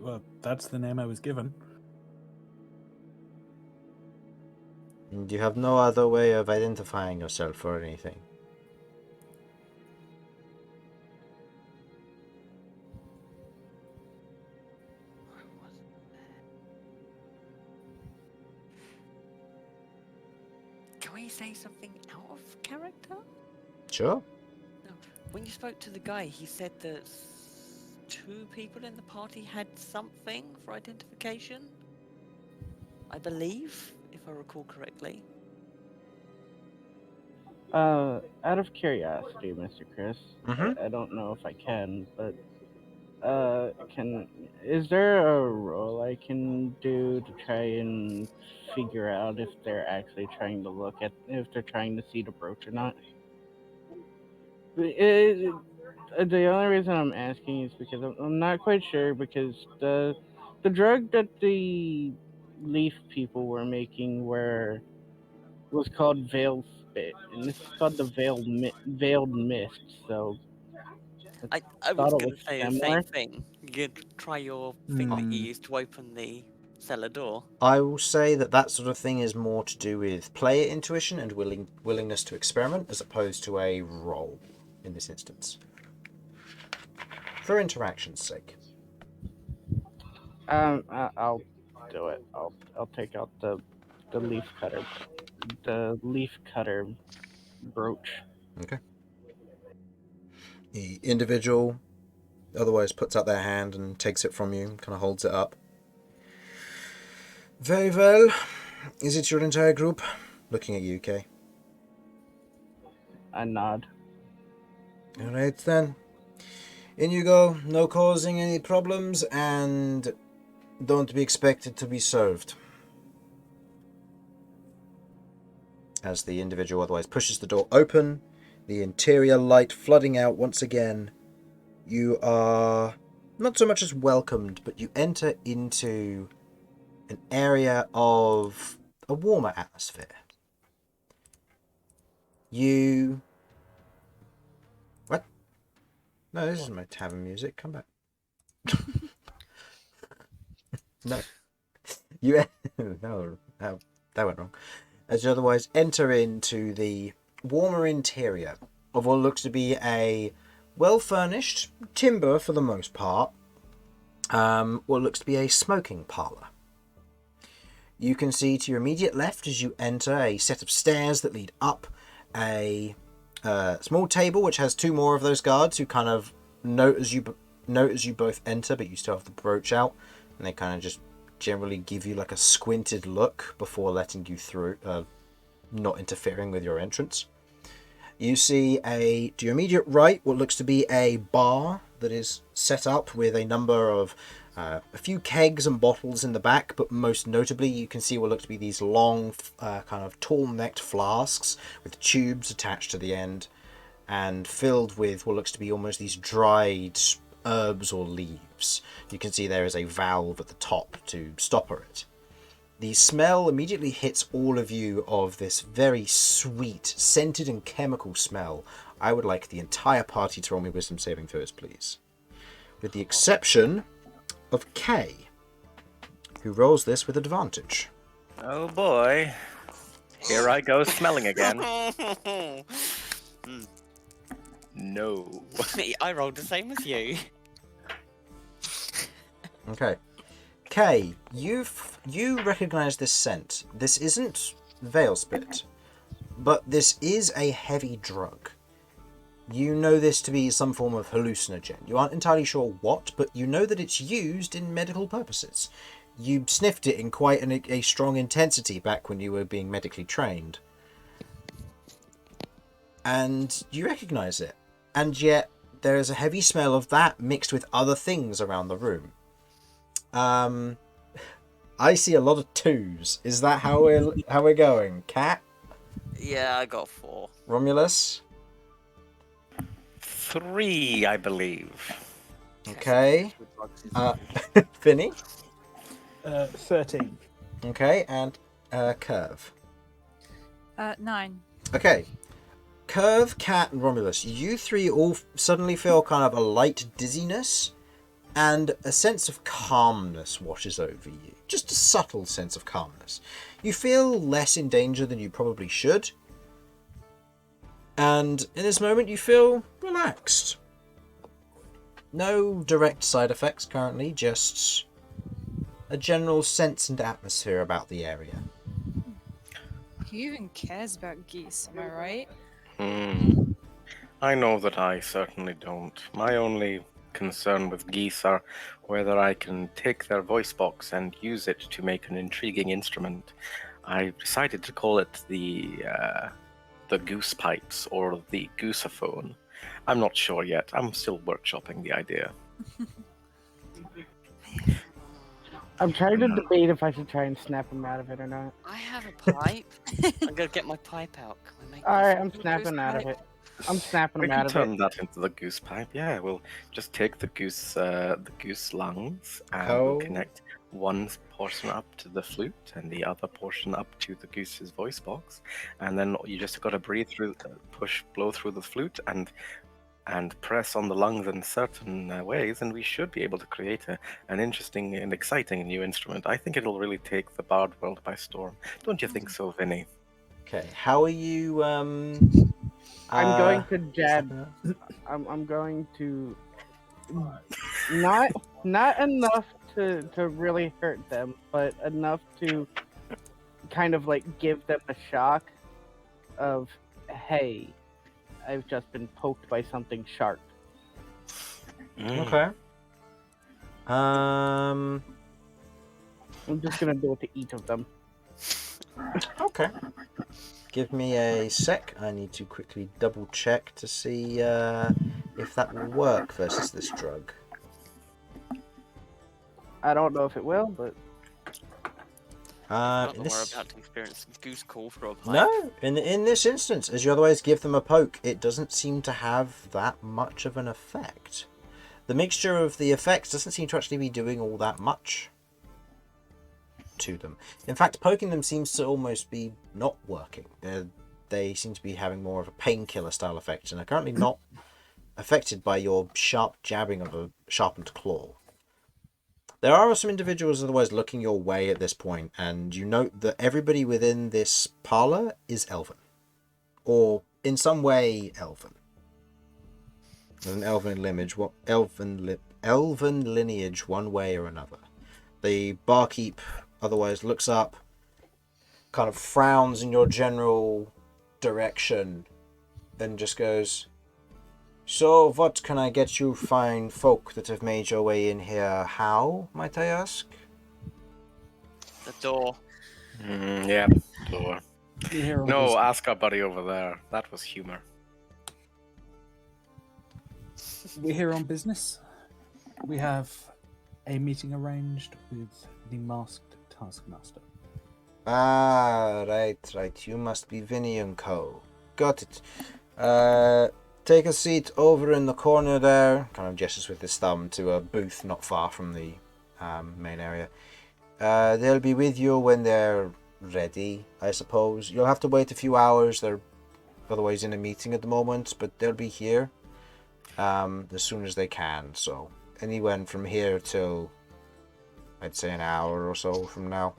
Well, that's the name I was given. And you have no other way of identifying yourself or anything? can we say something out of character? Sure. No. When you spoke to the guy, he said that two people in the party had something for identification. I believe, if I recall correctly. Out of curiosity, Mr. Chris, Mhm. I don't know if I can, but is there a role I can do to try and figure out if they're actually trying to if they're trying to see the brooch or not? The only reason I'm asking is because I'm not quite sure, because the drug that the leaf people were making was called veiled spit, and this is called the veiled mist. So I thought was it going was to say the similar. same thing. You could try your thing that you used to open the cellar door. I will say that sort of thing is more to do with player intuition and willingness to experiment, as opposed to a role in this instance. For interaction's sake. I'll do it. I'll take out the leaf cutter, brooch. Okay. The individual otherwise puts out their hand and takes it from you, kind of holds it up. Very well. Is it your entire group? Looking at you, Kay. I nod. Alright then. In you go, no causing any problems, and don't be expected to be served. As the individual otherwise pushes the door open, the interior light flooding out once again, you are not so much as welcomed, but you enter into an area of a warmer atmosphere. You... What? No, this isn't my tavern music. Come back. No. You... No, that went wrong. As you otherwise enter into the warmer interior of what looks to be a well-furnished timber for the most part, what looks to be a smoking parlour. You can see to your immediate left as you enter a set of stairs that lead up, a small table which has two more of those guards who kind of note as you both enter, but you still have the brooch out, and they kind of just generally give you like a squinted look before letting you through, not interfering with your entrance. You see to your immediate right what looks to be a bar that is set up with a number of a few kegs and bottles in the back, but most notably you can see what look to be these long kind of tall-necked flasks with tubes attached to the end and filled with what looks to be almost these dried herbs or leaves. You can see there is a valve at the top to stopper it. The smell immediately hits all of you of this very sweet, scented and chemical smell. I would like the entire party to roll me wisdom saving throws, please. With the exception of Kay, who rolls this with advantage. Oh boy. Here I go smelling again. No. I rolled the same as you. Okay. Kay, you recognise this scent. This isn't veil spit, but this is a heavy drug. You know this to be some form of hallucinogen. You aren't entirely sure what, but you know that it's used in medical purposes. you sniffed it in quite a strong intensity back when you were being medically trained. And you recognize it. And yet, there is a heavy smell of that mixed with other things around the room. I see a lot of 2s. Is that how we're going? Cat? Yeah, I got 4. Romulus? 3, I believe. Okay. Vinny? 13. Okay, and Kirv. 9. Okay. Kirv, Cat, and Romulus, you 3 all suddenly feel kind of a light dizziness, and a sense of calmness washes over you. Just a subtle sense of calmness. You feel less in danger than you probably should, and in this moment you feel relaxed. No direct side effects currently, just a general sense and atmosphere about the area. Who even cares about geese, am I right? I know that I certainly don't. My only concern with geese are whether I can take their voice box and use it to make an intriguing instrument. I decided to call it the goose pipes or the gooseophone. I'm not sure yet. I'm still workshopping the idea. I'm trying to debate if I should try and snap him out of it or not. I have a pipe. I'm gonna get my pipe out. Can we make Alright, this I'm into a snapping goose out of pipe? it. I'm snapping We him can out of turn it. that into the goose pipe. Yeah, we'll just take the goose lungs and Oh. we'll connect one portion up to the flute and the other portion up to the goose's voice box, and then you just got to breathe through, blow through the flute and press on the lungs in certain ways, and we should be able to create an interesting and exciting new instrument. I think it'll really take the bard world by storm. Don't you think so, Vinny? Okay, how are you, I'm going to jab. I'm going to not enough to really hurt them, but enough to kind of like give them a shock of, hey, I've just been poked by something sharp. Okay. I'm just gonna do it to each of them. Okay. Give me a sec. I need to quickly double check to see if that will work versus this drug. I don't know if it will, but Not In that we're this... about to experience goose call for a pipe. No, in this instance, as you otherwise give them a poke, it doesn't seem to have that much of an effect. The mixture of the effects doesn't seem to actually be doing all that much to them. In fact, poking them seems to almost be not working. They seem to be having more of a painkiller style effect and are currently not affected by your sharp jabbing of a sharpened claw. There are some individuals otherwise looking your way at this point, and you note that everybody within this parlor is elven. Or, in some way, elven. With an elven lineage one way or another. The barkeep otherwise looks up, kind of frowns in your general direction, and just goes, "So, what can I get you fine folk that have made your way in here? How, might I ask?" The door. Yeah, door. We're here on No, business. ask our buddy over there. That was humor. We're here on business. We have a meeting arranged with the Masked Taskmaster. Ah, right. You must be Vinny and Co. Got it. Take a seat over in the corner there. Kind of gestures with his thumb to a booth not far from the main area. They'll be with you when they're ready, I suppose. You'll have to wait a few hours. They're otherwise in a meeting at the moment, but they'll be here as soon as they can. So anywhere from here till, I'd say, an hour or so from now.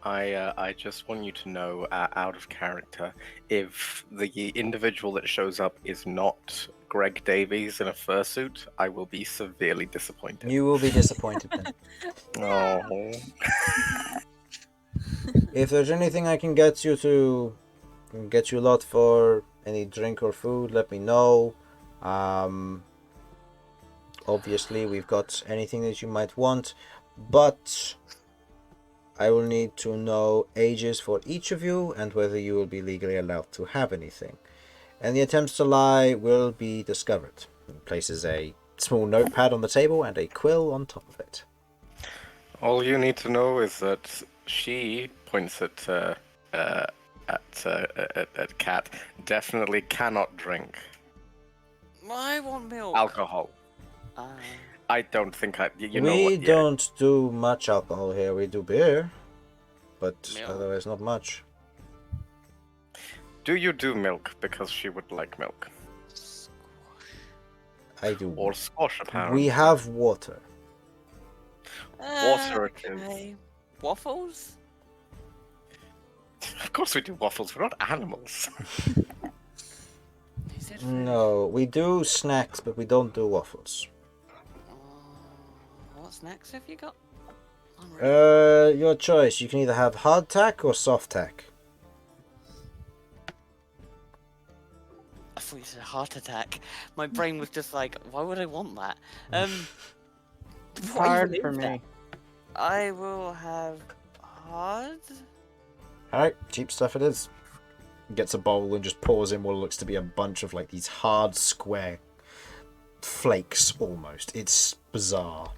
I just want you to know, out of character, if the individual that shows up is not Greg Davies in a fursuit, I will be severely disappointed. You will be disappointed then. Oh. If there's anything I can get you to get you a lot for any drink or food, let me know. Obviously, we've got anything that you might want. but I will need to know ages for each of you and whether you will be legally allowed to have anything. Any attempts to lie will be discovered. He places a small notepad on the table and a quill on top of it. All you need to know is that she points at Cat. Definitely cannot drink I want milk. alcohol. I don't think you know we what. Yeah. don't do much alcohol here. We do beer, but Milk. otherwise not much. Do you do milk? Because she would like milk. I do. Or squash, apparently. We have water. Water it is. Okay. Waffles? Of course we do waffles. We're not animals. He said food. No, we do snacks, but we don't do waffles. What snacks have you got? I'm ready. Your choice. You can either have hardtack or soft-tack. I thought you said heart attack. My brain was just like, why would I want that? What Hard even for is me. that? I will have hard. Alright, cheap stuff it is. Gets a bowl and just pours in what looks to be a bunch of like these hard square flakes almost. It's bizarre.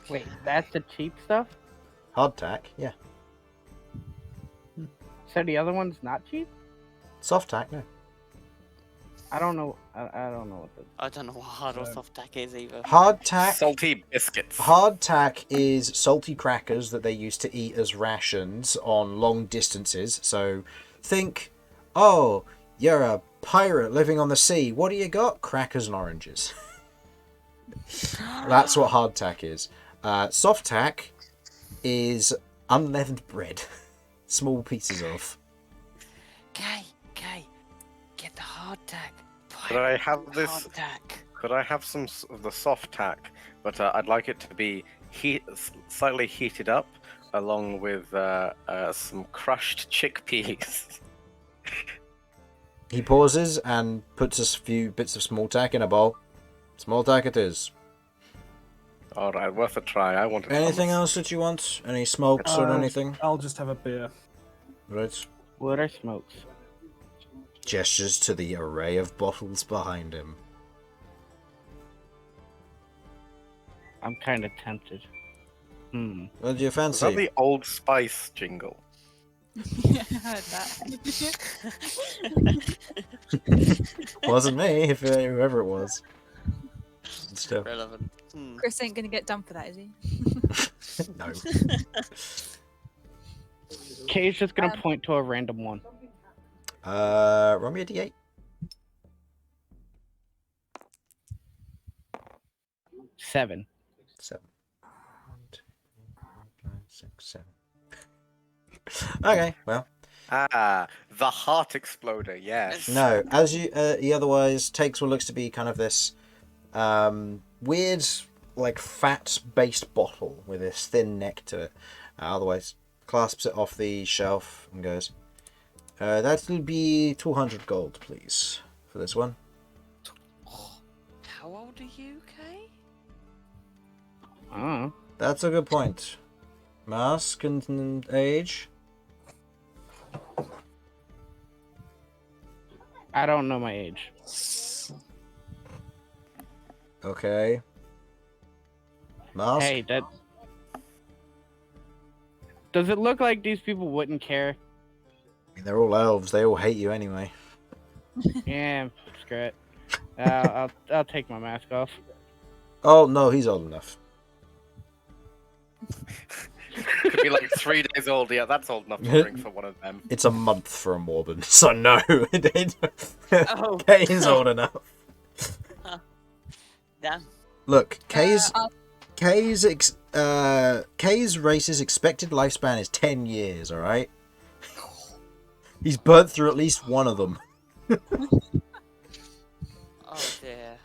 Wait, that's the cheap stuff? Hardtack, yeah. So the other one's not cheap? Soft-tack, no. I don't know. I don't know what the. I don't know what hard or soft tack is either. Hardtack. Salty biscuits. Hardtack is salty crackers that they used to eat as rations on long distances. So think, oh, you're a pirate living on the sea. What do you got? Crackers and oranges. That's what hardtack is. Soft-tack is unleavened bread. Small pieces of. Kay, get the hard tack. Could I have this? Hard tack. Could I have some of the soft tack? But I'd like it to be slightly heated up, along with some crushed chickpeas. He pauses and puts a few bits of small tack in a bowl. Small tack it is. All right, worth a try. I want Anything else that you want? Any smokes or anything? I'll just have a beer. Right. What are smokes? Gestures to the array of bottles behind him. I'm kind of tempted. What do you Is that fancy? the Old Spice jingle? Yeah, I heard that. Wasn't me, if whoever it was. Still, Relevant. Chris ain't gonna get done for that, is he? no. Kay's just gonna point to a random one. Roll me a d8. 7. 7. 6, 7. Okay, well. Ah, the heart exploder. Yes. No, as you he otherwise takes what looks to be kind of this weird, like fat-based bottle with this thin neck to it. Otherwise, clasps it off the shelf and goes, "That'll be 200 gold, please, for this one." How old are you, Kay? Oh. That's a good point. Mask and age. I don't know my age. Okay. Mask. Hey, that. Does it look like these people wouldn't care? I mean, they're all elves. They all hate you anyway. Yeah, screw it. I'll take my mask off. Oh no, he's old enough. Could be like 3 days old. Yeah, that's old enough to drink for one of them. It's a month for a Morben, so no. Oh. Kay's old enough. Damn. Look, Kay's race's expected lifespan is 10 years. All right. He's burnt through at least one of them. Oh dear.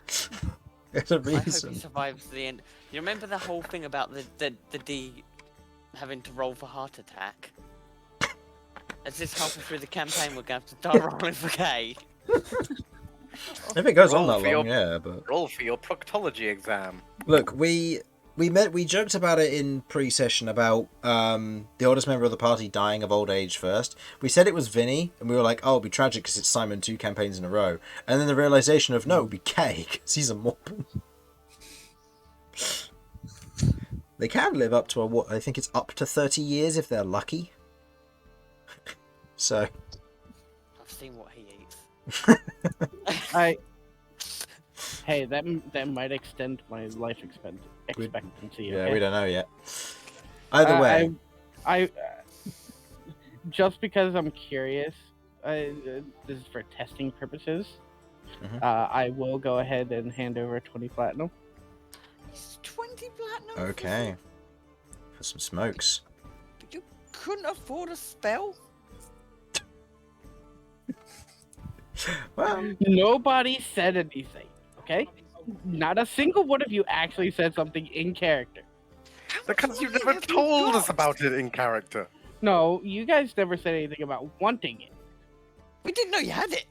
There's a I hope he reason. survives the end. You remember the whole thing about the D having to roll for heart attack? As this halfway through the campaign, we're going to have to start rolling for Kay. If it goes on Roll that for long, your- yeah. But Roll for your proctology exam. look, we we joked about it in pre-session about the oldest member of the party dying of old age first. We said it was Vinny, and we were like, oh, it'll be tragic because it's Simon 2 campaigns in a row. And then the realization of, no, it'll be Kay, because he's a Morben. They can live up to what I think it's up to 30 years if they're lucky. So I've seen what he eats. Hey, that might extend my life expectancy. yeah, okay? we don't know yet. Either way, I just because I'm curious, this is for testing purposes. Mhm. I will go ahead and hand over 20 platinum. It's 20 platinum. okay, for some smokes. But you couldn't afford a spell. Well, Nobody said anything. Okay, not a single one of you actually said something in character. Because you money never have you told us got? about it in character. No, you guys never said anything about wanting it. We didn't know you had it.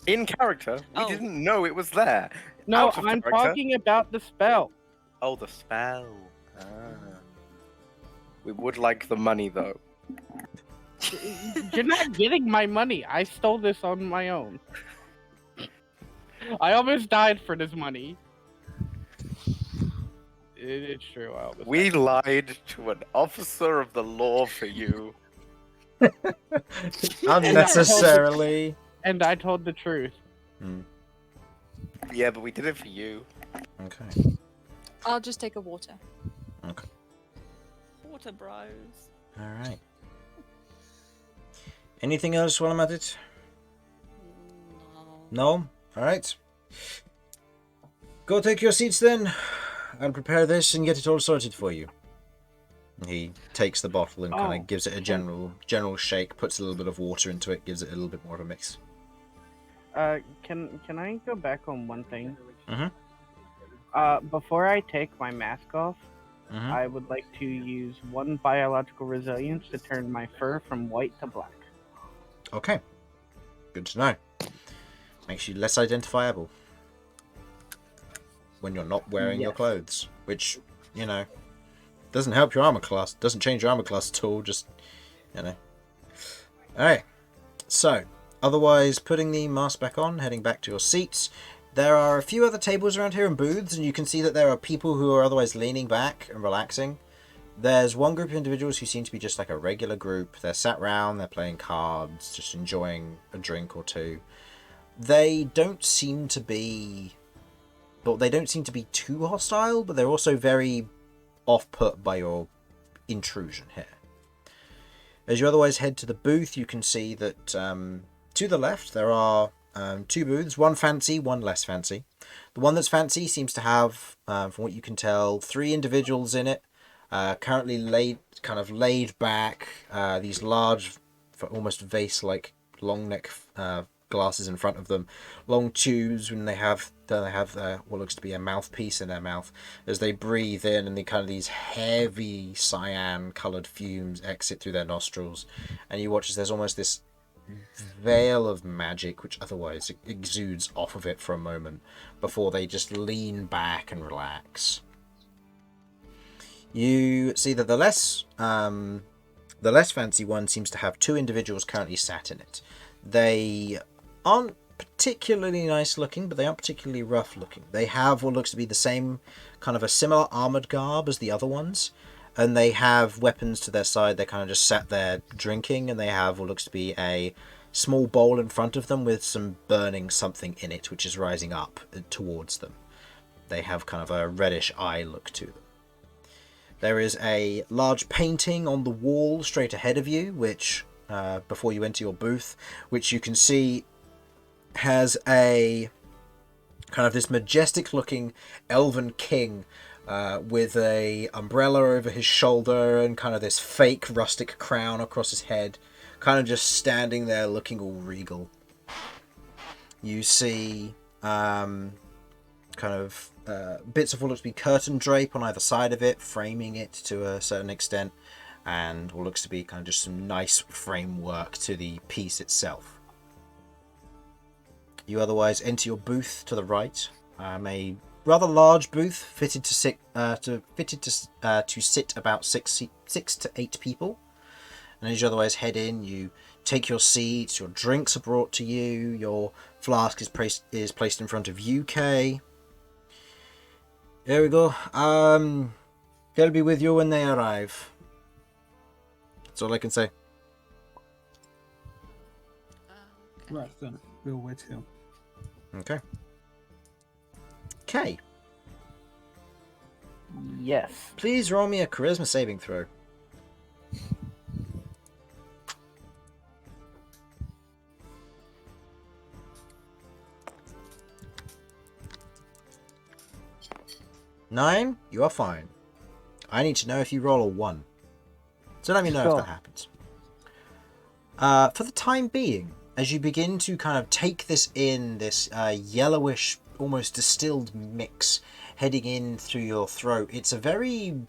In character, we Oh. didn't know it was there. No, Out of I'm character. talking about the spell. Oh, the spell. Ah. We would like the money, though. You're not getting my money. I stole this on my own. I almost died for this money. It's true. I almost We died. lied to an officer of the law for you. unnecessarily. And I told the truth. Yeah, but we did it for you. Okay. I'll just take a water. Water bros. All right. Anything else while I'm at it? No. No? Alright. Go take your seats then. I'll prepare this and get it all sorted for you. He takes the bottle and kind Oh, of gives it a general shake, puts a little bit of water into it, gives it a little bit more of a mix. Can I go back on one thing? Mhm. Before I take my mask off, Mhm. I would like to use 1 biological resilience to turn my fur from white to black. Okay. Good to know. Makes you less identifiable when you're not wearing your Yes. clothes, which, you know, doesn't help your armor class, doesn't change your armor class at all, just, you know. Alright, so, otherwise, putting the mask back on, heading back to your seats. There are a few other tables around here and booths, and you can see that there are people who are otherwise leaning back and relaxing. There's one group of individuals who seem to be just like a regular group. They're sat round, they're playing cards, just enjoying a drink or two. They don't seem to be... Well, they don't seem to be too hostile, but they're also very off-put by your intrusion here. As you otherwise head to the booth, you can see that to the left there are 2 booths, one fancy, one less fancy. The one that's fancy seems to have, from what you can tell, 3 individuals in it, currently laid back, these large, almost vase-like long neck glasses in front of them, long tubes, when they have what looks to be a mouthpiece in their mouth as they breathe in, and these heavy cyan coloured fumes exit through their nostrils, and you watch as there's almost this veil of magic which otherwise exudes off of it for a moment before they just lean back and relax. You see that the less fancy one seems to have 2 individuals currently sat in it. They aren't particularly nice looking, but they aren't particularly rough looking. They have what looks to be the same kind of a similar armored garb as the other ones, and they have weapons to their side. They're kind of just sat there drinking, and they have what looks to be a small bowl in front of them with some burning something in it, which is rising up towards them. They have kind of a reddish eye look to them. There is a large painting on the wall straight ahead of you, which, before you enter your booth, which you can see has a kind of this majestic looking elven king with a umbrella over his shoulder and kind of this fake rustic crown across his head, kind of just standing there looking all regal. You see bits of what looks to be curtain drape on either side of it, framing it to a certain extent, and what looks to be kind of just some nice framework to the piece itself. You otherwise enter your booth to the right. A rather large booth fitted to sit about 6 to 8 people. And as you otherwise head in, you take your seats. Your drinks are brought to you. Your flask is placed in front of UK. There we go. They'll be with you when they arrive. That's all I can say. Right then, we'll wait here. Okay. Okay. Yes. Please roll me a charisma saving throw. Nine, you are fine. I need to know if you roll a 1. So let me know if that happens. For the time being, as you begin to kind of take this in, this yellowish, almost distilled mix heading in through your throat, it's a very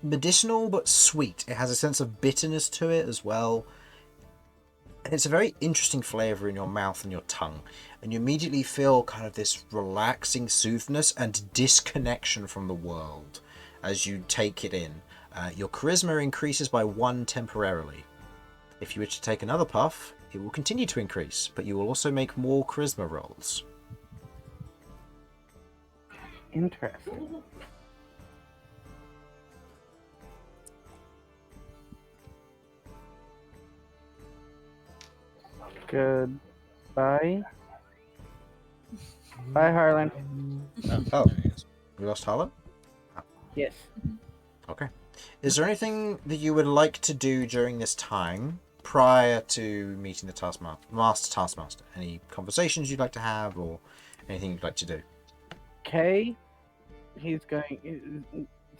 medicinal but sweet. It has a sense of bitterness to it as well. And it's a very interesting flavour in your mouth and your tongue. And you immediately feel kind of this relaxing soothness and disconnection from the world as you take it in. Your charisma increases by 1 temporarily. If you wish to take another puff, it will continue to increase, but you will also make more charisma rolls. Interesting. Goodbye. Bye, Harlan. Oh, we lost Harlan? Yes. Okay. Is there anything that you would like to do during this time prior to meeting the Master Taskmaster? Any conversations you'd like to have or anything you'd like to do? Okay. He's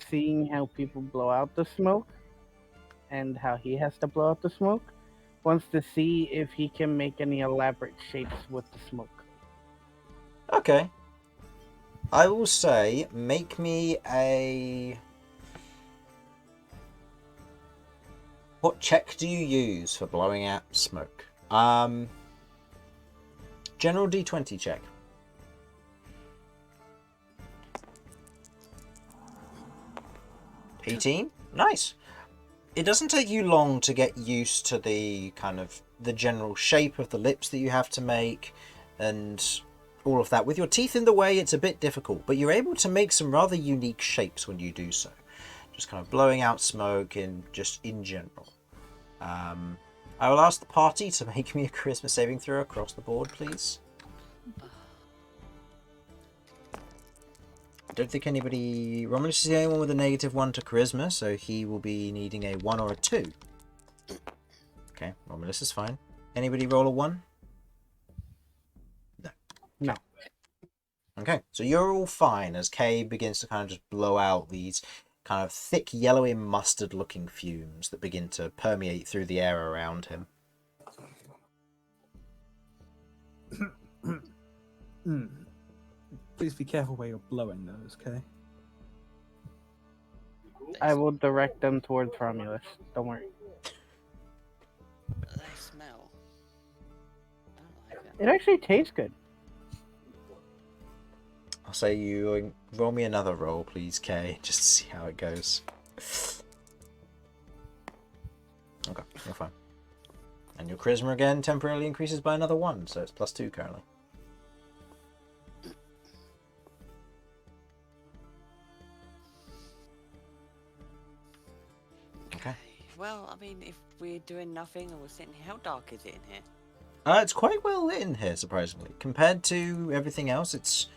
seeing how people blow out the smoke and how he has to blow out the smoke. Wants to see if he can make any elaborate shapes with the smoke. Okay. I will say, make me a... What check do you use for blowing out smoke? General D20 check. 18? Nice. It doesn't take you long to get used to the kind of the general shape of the lips that you have to make and all of that. With your teeth in the way, it's a bit difficult, but you're able to make some rather unique shapes when you do so. Just kind of blowing out smoke in general. I will ask the party to make me a charisma saving throw across the board, please. I don't think anybody... Romulus is the only one with a -1 to charisma, so he will be needing a 1 or a 2. Okay, Romulus is fine. Anybody roll a 1? No. No. Okay, so you're all fine as Kay begins to kind of just blow out these kind of thick, yellowy, mustard-looking fumes that begin to permeate through the air around him. Please be careful where you're blowing those, okay? I will direct them towards Romulus. Don't worry. They smell. I don't like it. It actually tastes good. I'll say you roll me another roll, please, Kay, just to see how it goes. Okay, you're fine. And your charisma again temporarily increases by another 1, so it's +2 currently. Okay. Well, I mean, if we're doing nothing and we're sitting here, how dark is it in here? It's quite well lit in here, surprisingly. Compared to everything else, it's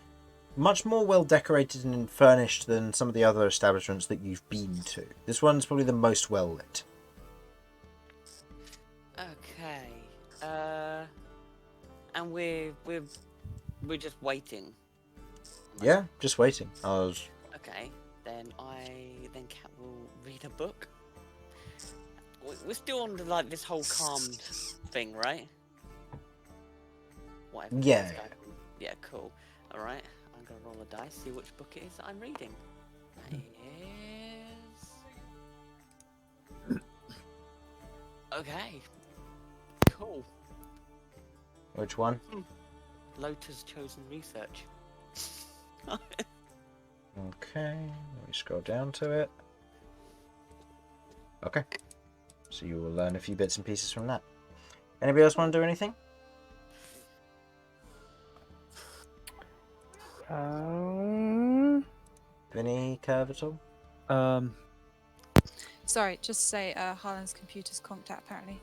much more well decorated and furnished than some of the other establishments that you've been to. This one's probably the most well lit. Okay. And we're just waiting. Yeah, just waiting. Okay. Then Cat will read a book. We're still on like this whole calmed thing, right? Whatever. Yeah. Yeah. Cool. All right. I'm gonna roll a dice, see which book it is that I'm reading. That is. Okay. Cool. Which one? Lota's chosen research. Okay, let me scroll down to it. Okay. So you will learn a few bits and pieces from that. Anybody else want to do anything? Vinny, Kirv at all? Sorry, just to say Harlan's computer's conked out apparently.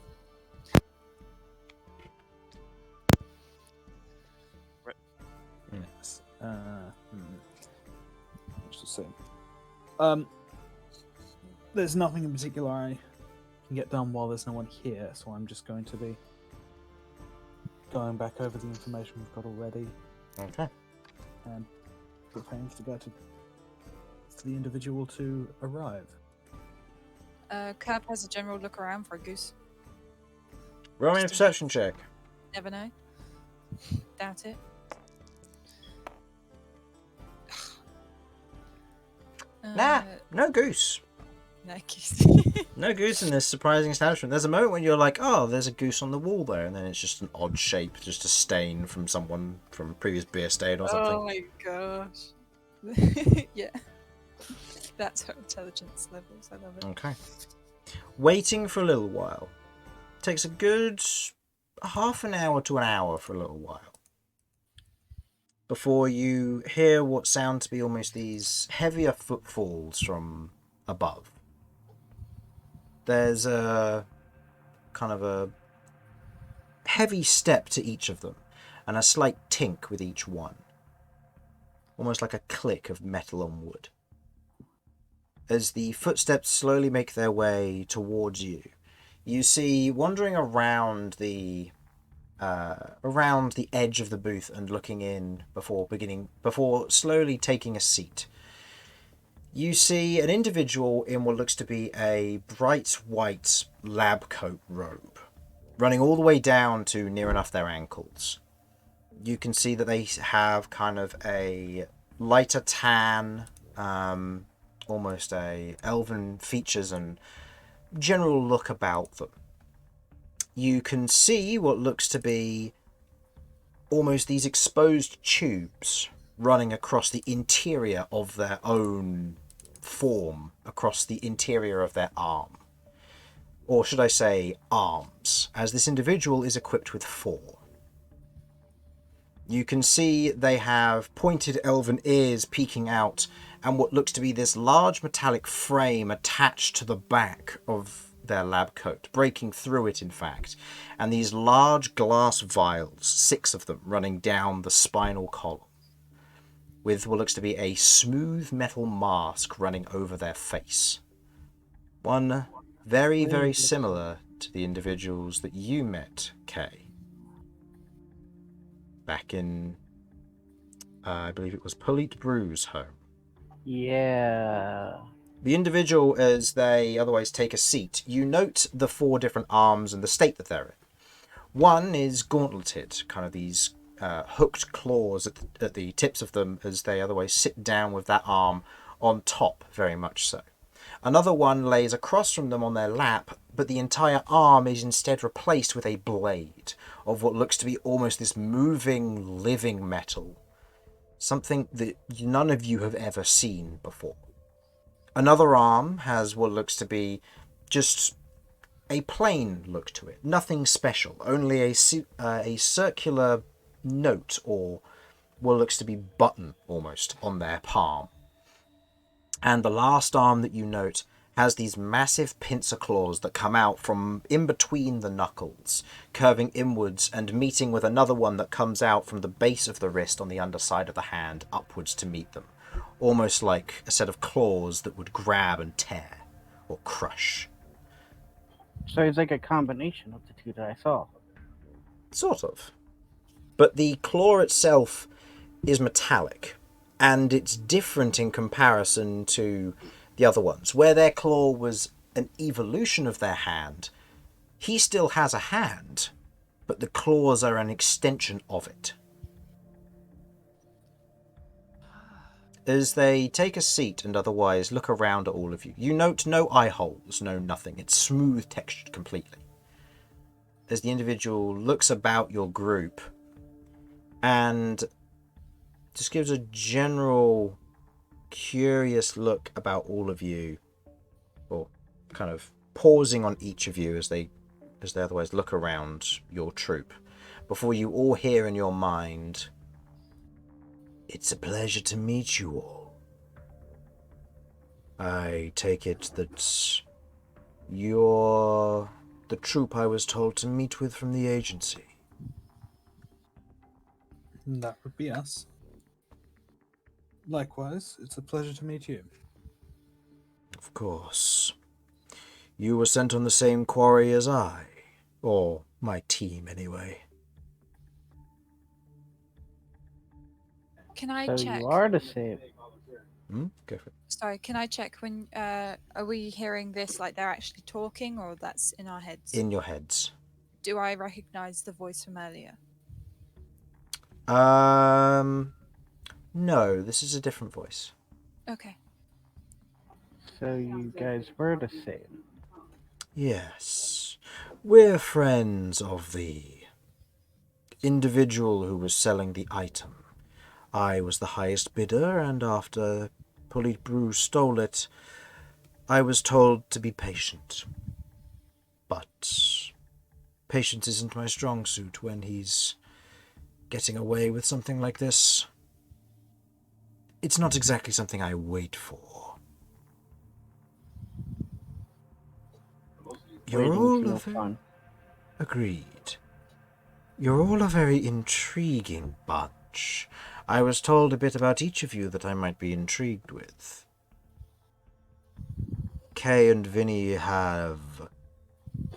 Yes. What's the same? There's nothing in particular I can get done while there's no one here, so I'm just going to be going back over the information we've got already Okay. and preparing to go to the individual to arrive. Kirv has a general look around for a goose. Roll me a perception check. Never know. Doubt it. Nah, no goose. No goose. No goose in this surprising establishment. There's a moment when you're like, oh, there's a goose on the wall there, and then it's just an odd shape, just a stain from someone from a previous beer stain or something. Oh my gosh. Yeah. That's her intelligence levels. I love it. Okay. Waiting for a little while. Takes a good half an hour to an hour for a little while. Before you hear what sound to be almost these heavier footfalls from above. There's a kind of a heavy step to each of them, and a slight tink with each one. Almost like a click of metal on wood. As the footsteps slowly make their way towards you, you see wandering around the edge of the booth and looking in before slowly taking a seat. You see an individual in what looks to be a bright white lab coat robe, running all the way down to near enough their ankles. You can see that they have kind of a lighter tan, almost a elven features and general look about them. You can see what looks to be almost these exposed tubes running across the interior of their own form, across the interior of their arm. Or should I say arms, as this individual is equipped with 4. You can see they have pointed elven ears peeking out and what looks to be this large metallic frame attached to the back of their lab coat, breaking through it in fact, and these large glass vials, 6 of them, running down the spinal column, with what looks to be a smooth metal mask running over their face. One very, very similar to the individuals that you met, Kay. Back in, I believe it was Polite Brew's home. Yeah. The individual, as they otherwise take a seat, you note the 4 different arms and the state that they're in. One is gauntleted, kind of these hooked claws at the tips of them as they otherwise sit down with that arm on top, very much so. Another one lays across from them on their lap, but the entire arm is instead replaced with a blade of what looks to be almost this moving, living metal. Something that none of you have ever seen before. Another arm has what looks to be just a plain look to it. Nothing special, only a circular note or what looks to be button almost on their palm. And the last arm that you note has these massive pincer claws that come out from in between the knuckles, curving inwards and meeting with another one that comes out from the base of the wrist on the underside of the hand upwards to meet them. Almost like a set of claws that would grab and tear or crush. So it's like a combination of the 2 that I saw. Sort of. But the claw itself is metallic, and it's different in comparison to the other ones. Where their claw was an evolution of their hand, he still has a hand, but the claws are an extension of it. As they take a seat and otherwise look around at all of you, you note no eye holes, no nothing. It's smooth textured completely. As the individual looks about your group, and just gives a general curious look about all of you, or kind of pausing on each of you as they otherwise look around your troop, before you all hear in your mind, "It's a pleasure to meet you all. I take it that you're the troop I was told to meet with from the agency." That would be us. Likewise, it's a pleasure to meet you. Of course. You were sent on the same quarry as I. Or my team, anyway. Can I So check? you are the same. Go for it. Sorry, can I check when are we hearing this like they're actually talking, or that's in our heads? In your heads. Do I recognize the voice from earlier? No, this is a different voice. Okay. So you guys were the same. Yes. We're friends of the individual who was selling the item. I was the highest bidder, and after Polybrew stole it, I was told to be patient. But patience isn't my strong suit when he's getting away with something like this. It's not exactly something I wait for. You're all no fun. Agreed. You're all a very intriguing bunch. I was told a bit about each of you that I might be intrigued with. Kay and Vinny have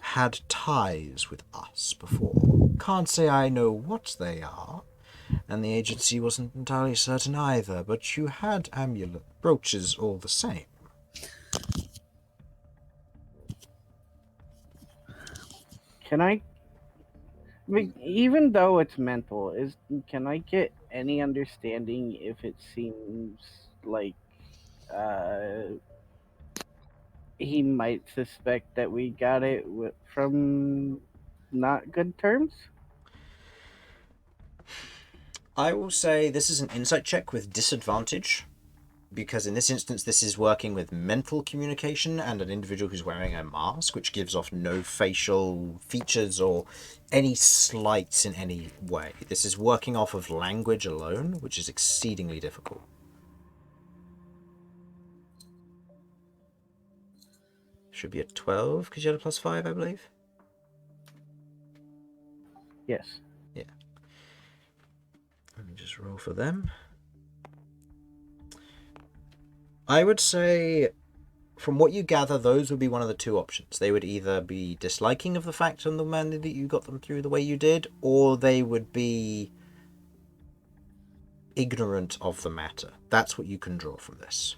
had ties with us before. Can't say I know what they are, and the agency wasn't entirely certain either, but you had amulet brooches all the same. Can I mean, even though it's mental, can I get any understanding if it seems like he might suspect that we got it from not good terms? I will say this is an insight check with disadvantage, because in this instance this is working with mental communication and an individual who's wearing a mask, which gives off no facial features or any slights in any way. This is working off of language alone, which is exceedingly difficult. Should be a 12, because you had a +5, I believe? Yes. Yeah. Let me just roll for them. I would say, from what you gather, those would be one of the two options. They would either be disliking of the fact and the manner that you got them through the way you did, or they would be ignorant of the matter. That's what you can draw from this.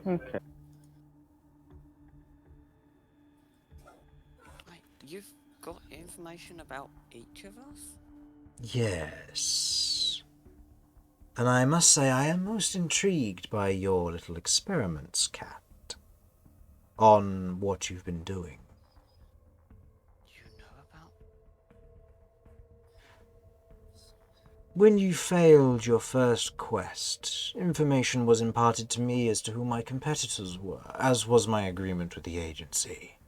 Okay. Right, you've got information about each of us? Yes. And I must say I am most intrigued by your little experiments, Cat, on what you've been doing. You know about? When you failed your first quest, information was imparted to me as to who my competitors were, as was my agreement with the agency.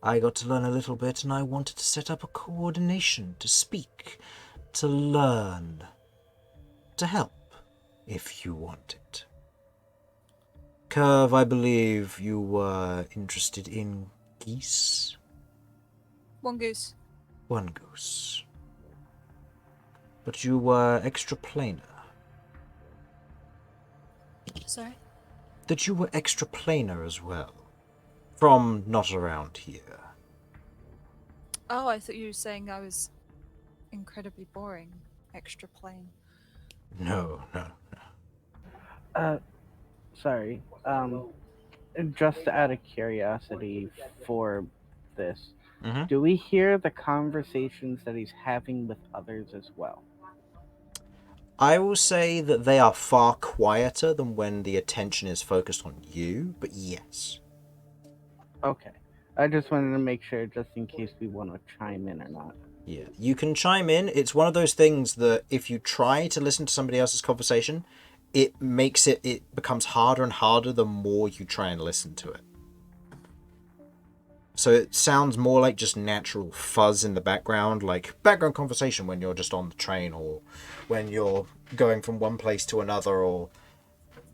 I got to learn a little bit, and I wanted to set up a coordination to speak, to learn, to help, if you want it. Kirv, I believe you were interested in geese? One goose. One goose. But you were extraplanar. Sorry? That you were extraplanar as well. From not around here. Oh, I thought you were saying I was incredibly boring. Extra plain. No. Sorry. Just out of curiosity for this, Mm-hmm. do we hear the conversations that he's having with others as well? I will say that they are far quieter than when the attention is focused on you, but yes. Okay. I just wanted to make sure, just in case we want to chime in or not. Yeah, you can chime in. It's one of those things that if you try to listen to somebody else's conversation, it becomes harder and harder the more you try and listen to it. So it sounds more like just natural fuzz in the background, like background conversation when you're just on the train or when you're going from one place to another or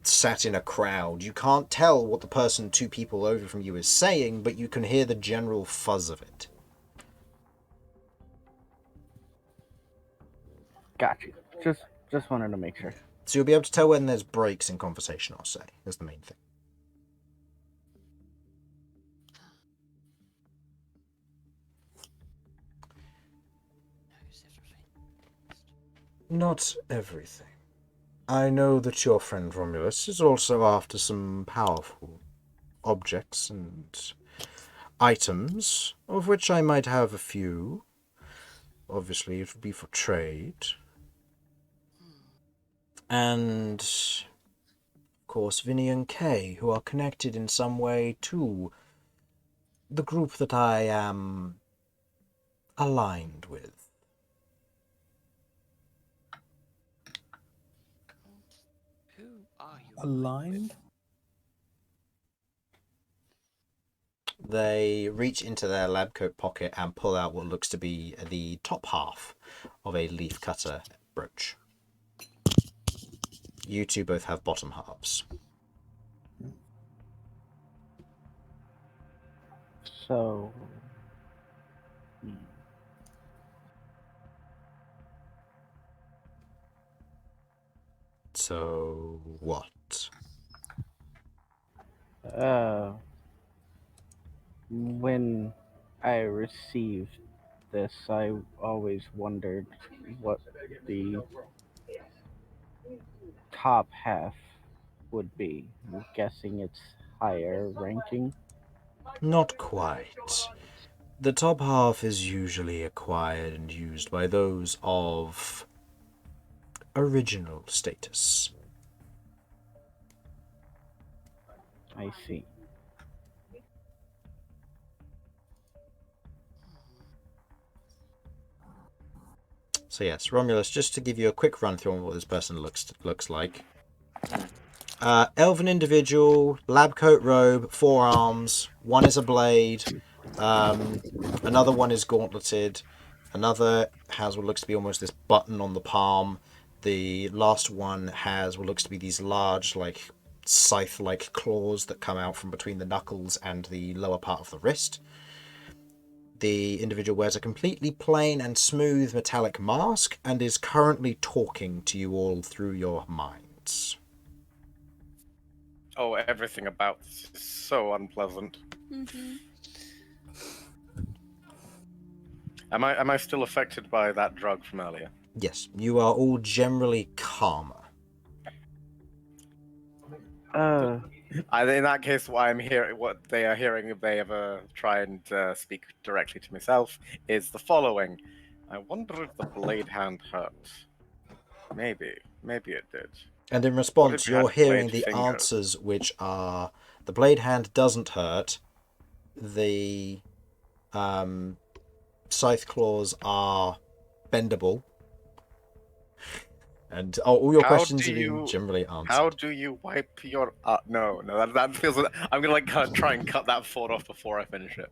sat in a crowd. You can't tell what the person 2 people over from you is saying, but you can hear the general fuzz of it. Got you. Just wanted to make sure. So you'll be able to tell when there's breaks in conversation, I'll say. That's the main thing. Knows everything. Not everything. I know that your friend Romulus is also after some powerful objects and items, of which I might have a few. Obviously, it would be for trade. And, of course, Vinny and Kay, who are connected in some way to the group that I am aligned with. Who are you? Aligned? They reach into their lab coat pocket and pull out what looks to be the top half of a leaf cutter brooch. You two both have bottom halves. So, So, what? when I received this, I always wondered what the top half would be. I'm guessing it's higher ranking. Not quite. The top half is usually acquired and used by those of original status. I see. So yes, Romulus, just to give you a quick run through on what this person looks like. Elven individual, lab coat robe, 4 arms. One is a blade. Another one is gauntleted. Another has what looks to be almost this button on the palm. The last one has what looks to be these large, like, scythe-like claws that come out from between the knuckles and the lower part of the wrist. The individual wears a completely plain and smooth metallic mask and is currently talking to you all through your minds. Oh, everything about this is so unpleasant. Mm-hmm. Am I still affected by that drug from earlier? Yes, you are all generally calmer. In that case, what they are hearing, if they ever try and speak directly to myself, is the following. I wonder if the blade hand hurt. Maybe it did. And in What response, if you had you're hearing blade the fingers? answers, which are the blade hand doesn't hurt, the scythe claws are bendable, and all your questions have been generally answered. How do you wipe your? No, that feels. I'm gonna try and cut that thought off before I finish it.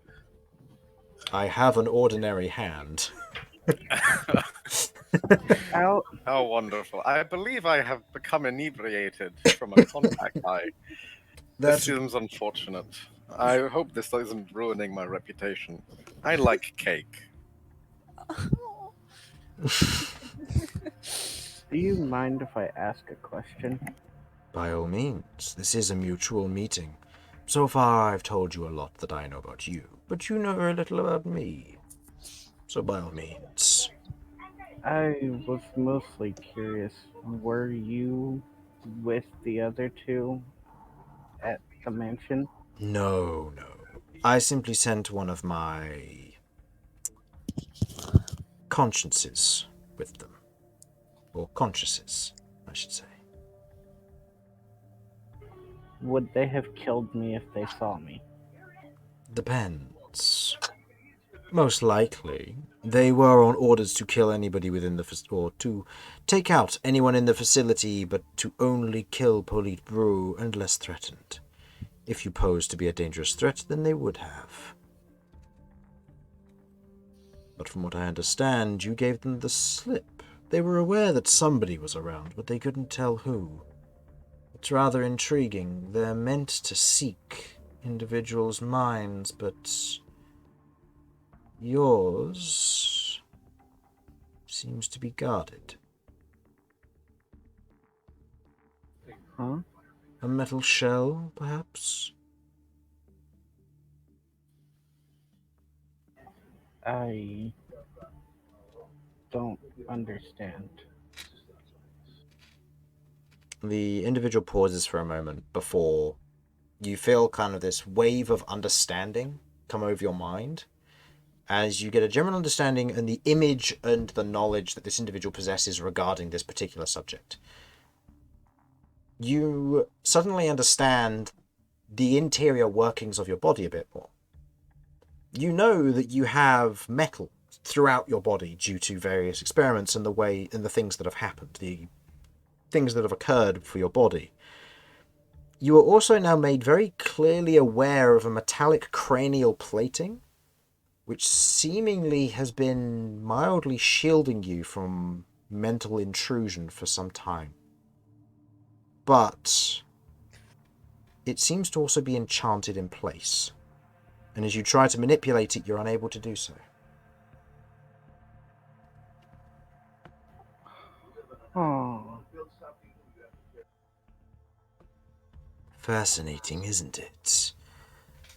I have an ordinary hand. How How wonderful! I believe I have become inebriated from a contact high. This seems unfortunate. I hope this isn't ruining my reputation. I like cake. do you mind if I ask a question? By all means, this is a mutual meeting. So far, I've told you a lot that I know about you, but you know very little about me. So by all means. I was mostly curious. Were you with the other two at the mansion? No. I simply sent one of my consciences with them. Or consciences, I should say. Would they have killed me if they saw me? Depends. Most likely. They were on orders to kill anybody within the or to take out anyone in the facility, but to only kill Polite Brew unless threatened. If you posed to be a dangerous threat, then they would have. But from what I understand, you gave them the slip. They were aware that somebody was around, but they couldn't tell who. It's rather intriguing. They're meant to seek individuals' minds, but yours seems to be guarded. Huh? A metal shell, perhaps? I don't understand. The individual pauses for a moment before you feel kind of this wave of understanding come over your mind as you get a general understanding and the image and the knowledge that this individual possesses regarding this particular subject. You suddenly understand the interior workings of your body a bit more. You know that you have metal throughout your body due to various experiments and the things that have happened, the things that have occurred for your body. You are also now made very clearly aware of a metallic cranial plating, which seemingly has been mildly shielding you from mental intrusion for some time. But it seems to also be enchanted in place, and as you try to manipulate it, you're unable to do so. Oh, Fascinating, isn't it?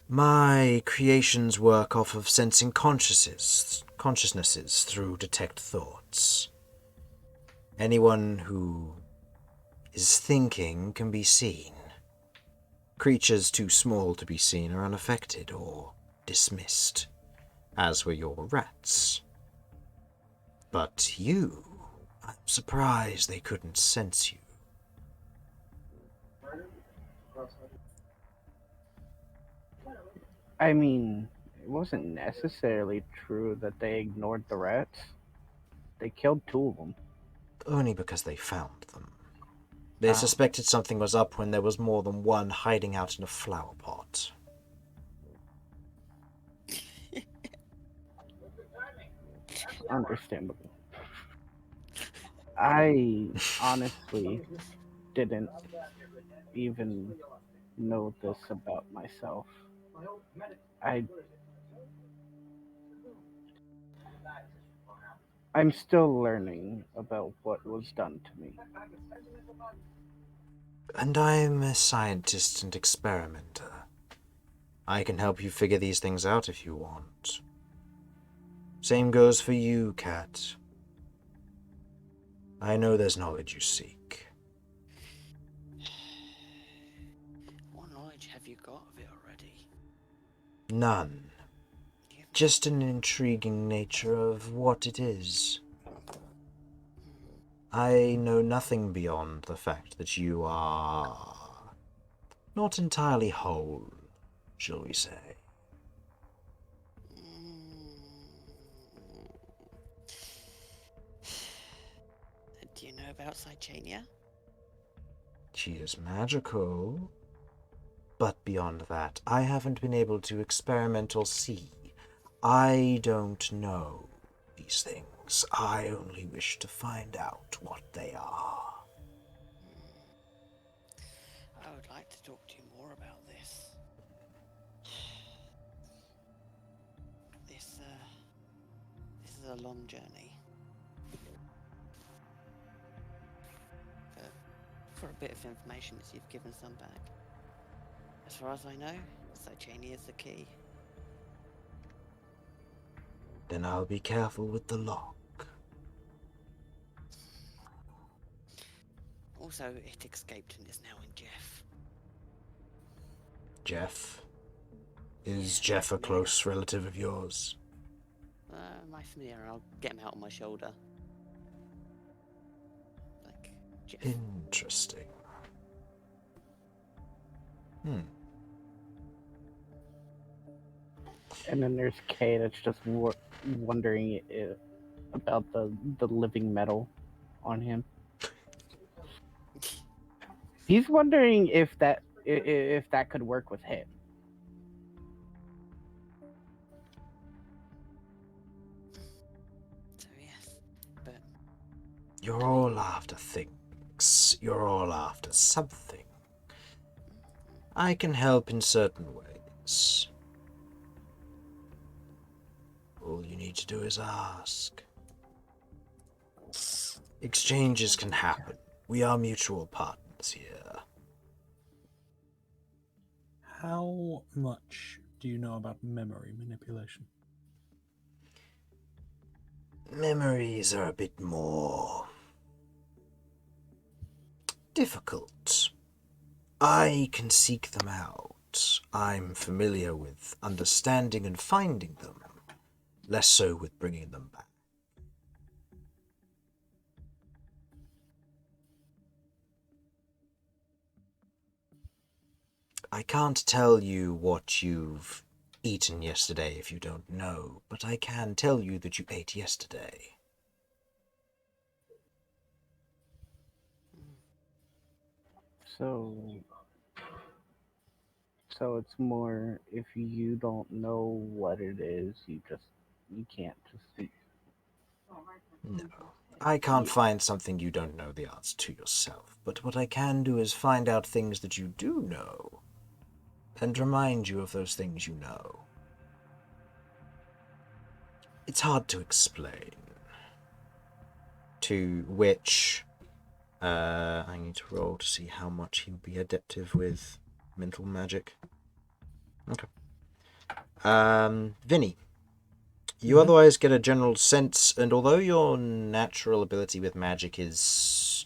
My creations work off of sensing consciousnesses through detect thoughts. Anyone who is thinking can be seen. Creatures too small to be seen are unaffected or dismissed, as were your rats. But you, I'm surprised they couldn't sense you. I mean, it wasn't necessarily true that they ignored the rats. They killed 2 of them. Only because they found them. They Ah. suspected something was up when there was more than one hiding out in a flower pot. Understandable. I honestly didn't even know this about myself. I'm still learning about what was done to me. And I'm a scientist and experimenter. I can help you figure these things out if you want. Same goes for you, Cat. I know there's knowledge you seek. What knowledge have you got of it already? None. Just an intriguing nature of what it is. I know nothing beyond the fact that you are not entirely whole, shall we say. Do you know about Cychania? She is magical. But beyond that, I haven't been able to experiment or see. I don't know these things. I only wish to find out what they are. I would like to talk to you more about this. This is a long journey. For a bit of information as you've given some back. As far as I know, Cychania is the key. Then I'll be careful with the lock. Also, it escaped and is now in Jeff. Jeff? Is Yeah, Jeff a familiar. close relative of yours? My familiar, I'll get him out on my shoulder. Like, Jeff. Interesting. And then there's Kay that's just wondering about the living metal on him. He's wondering if that could work with him. So yes, but You're all after things. You're all after something. I can help in certain ways. All you need to do is ask. Exchanges can happen. We are mutual partners here. How much do you know about memory manipulation? Memories are a bit more difficult. I can seek them out. I'm familiar with understanding and finding them, less so with bringing them back. I can't tell you what you've eaten yesterday if you don't know, but I can tell you that you ate yesterday. So it's more if you don't know what it is, you can't just see. No. I can't find something you don't know the answer to yourself, but what I can do is find out things that you do know, and remind you of those things you know. It's hard to explain. To which, I need to roll to see how much he would be adaptive with mental magic. Okay. Vinny. You otherwise get a general sense, and although your natural ability with magic is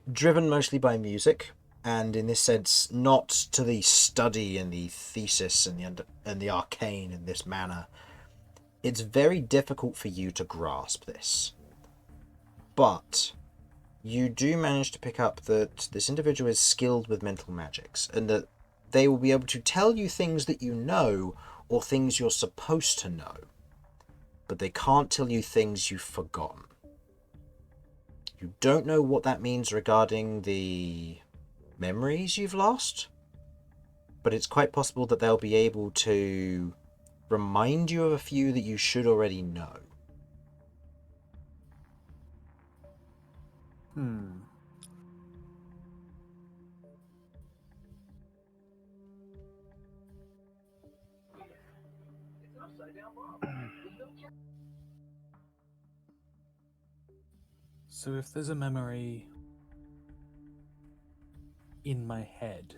driven mostly by music, and in this sense not to the study and the thesis and the arcane in this manner, it's very difficult for you to grasp this. But you do manage to pick up that this individual is skilled with mental magics, and that they will be able to tell you things that you know, or things you're supposed to know, but they can't tell you things you've forgotten. You don't know what that means regarding the memories you've lost, but it's quite possible that they'll be able to remind you of a few that you should already know. So if there's a memory in my head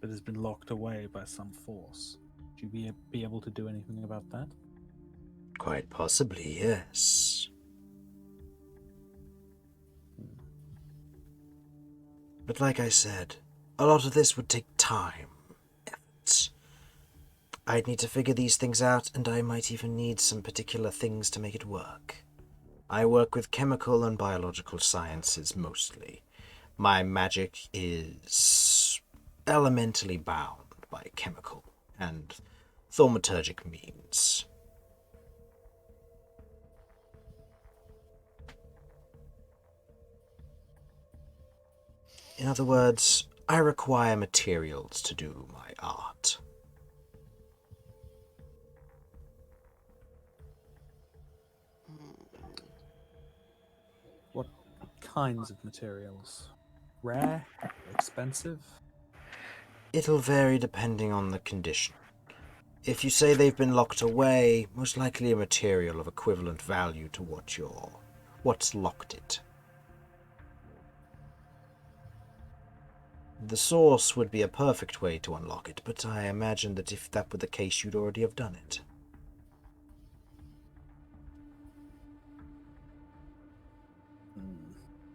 that has been locked away by some force, would you be able to do anything about that? Quite possibly, yes. But like I said, a lot of this would take time, effort. I'd need to figure these things out, and I might even need some particular things to make it work. I work with chemical and biological sciences mostly. My magic is elementally bound by chemical and thaumaturgic means. In other words, I require materials to do my art. What kinds of materials? Rare? Expensive? It'll vary depending on the condition. If you say they've been locked away, most likely a material of equivalent value to what's locked it. The source would be a perfect way to unlock it, but I imagine that if that were the case, you'd already have done it.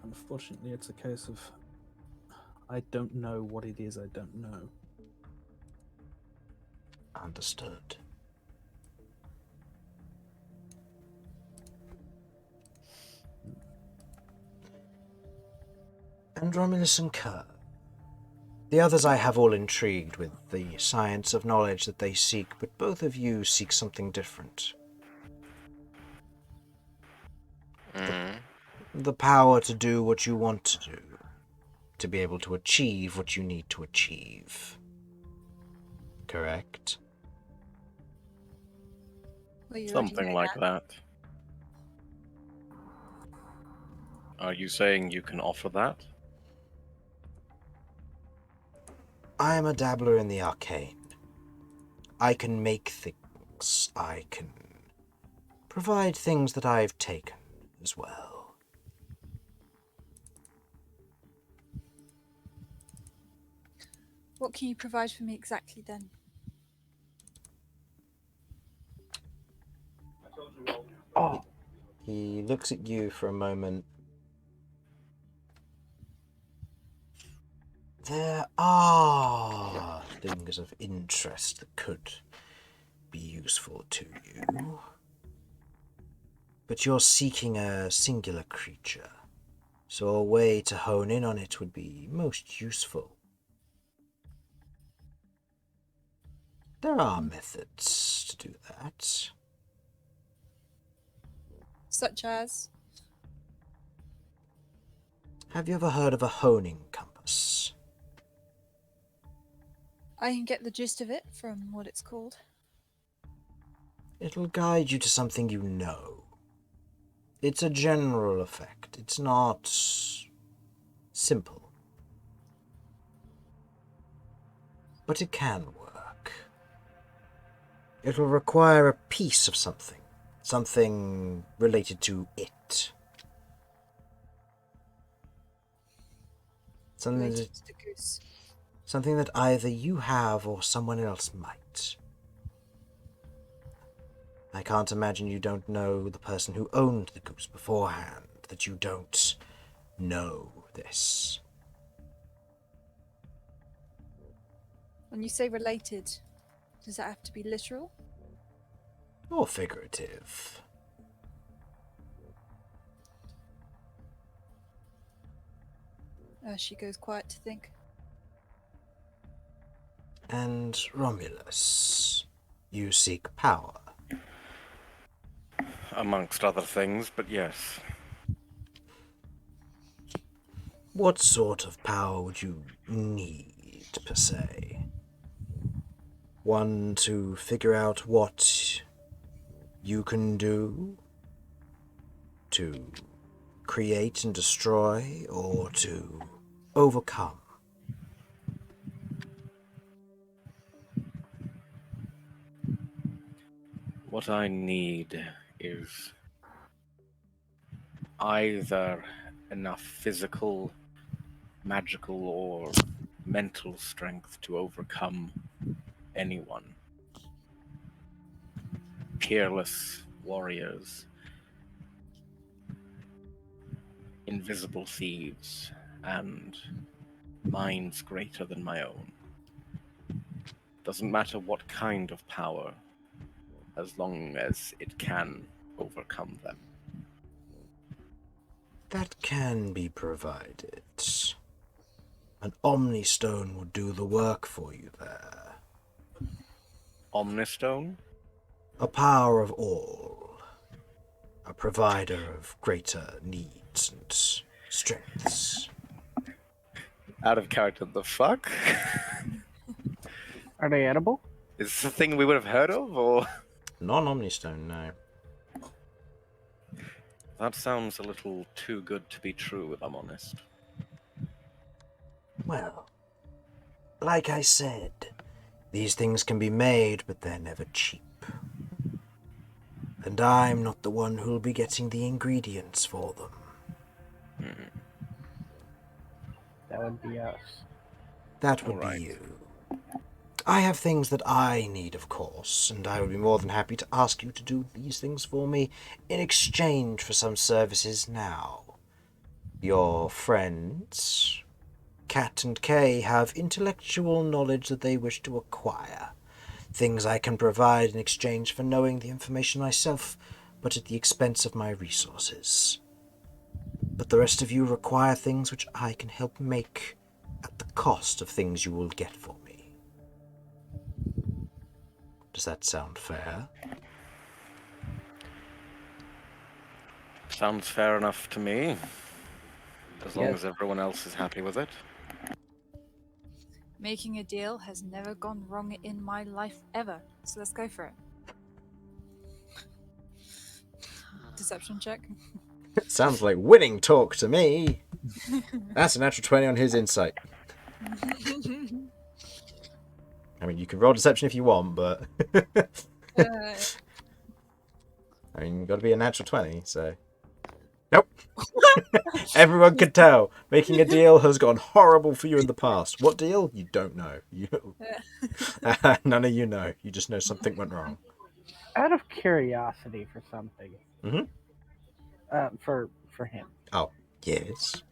Unfortunately, it's a case of I don't know what it is I don't know. Understood. And Romulus and Kirv, The others I have all intrigued with the science of knowledge that they seek, but both of you seek something different. The power to do what you want to do, to be able to achieve what you need to achieve. Correct? Well, you already Something know like that. that. Are you saying you can offer that? I am a dabbler in the arcane. I can make things. I can provide things that I've taken as well. What can you provide for me exactly then? Oh, He looks at you for a moment. There are things of interest that could be useful to you. But you're seeking a singular creature, so a way to hone in on it would be most useful. There are methods to do that. Such as? Have you ever heard of a honing compass? I can get the gist of it from what it's called. It'll guide you to something you know. It's a general effect. It's not simple. But it can work. It'll require a piece of something. Something related to it. Something Related that, to the goose. something that either you have or someone else might. I can't imagine you don't know the person who owned the goose beforehand, that you don't know this. When you say related, does that have to be literal? Or figurative. She goes quiet to think. And Romulus, you seek power. Amongst other things, but yes. What sort of power would you need, per se? One to figure out what you can do? To create and destroy, or to overcome? What I need is either enough physical, magical, or mental strength to overcome anyone. Peerless warriors, invisible thieves, and minds greater than my own. Doesn't matter what kind of power, as long as it can overcome them. That can be provided. An Omnistone would do the work for you there. Omnistone? A power of all. A provider of greater needs and strengths. Out of character, the fuck? are they edible? Is this a thing we would have heard of, or...? Non-Omnistone, no. That sounds a little too good to be true, if I'm honest. Well, like I said, these things can be made, but they're never cheap. And I'm not the one who'll be getting the ingredients for them. That would be us. That would Alright. be you. I have things that I need, of course, and I would be more than happy to ask you to do these things for me in exchange for some services now. Your friends, Cat and Kay, have intellectual knowledge that they wish to acquire. Things I can provide in exchange for knowing the information myself, but at the expense of my resources. But the rest of you require things which I can help make at the cost of things you will get for me. Does that sound fair? Sounds fair enough to me. As long Yes. as everyone else is happy with it. Making a deal has never gone wrong in my life ever. So let's go for it. Deception check. Sounds like winning talk to me. That's a natural 20 on his insight. I mean, you can roll deception if you want, but I mean, you've got to be a natural 20, so. Nope. Everyone could tell. Making a deal has gone horrible for you in the past. What deal? You don't know. None of you know. You just know something went wrong. Out of curiosity for something. Mhm. For him. Oh, yes.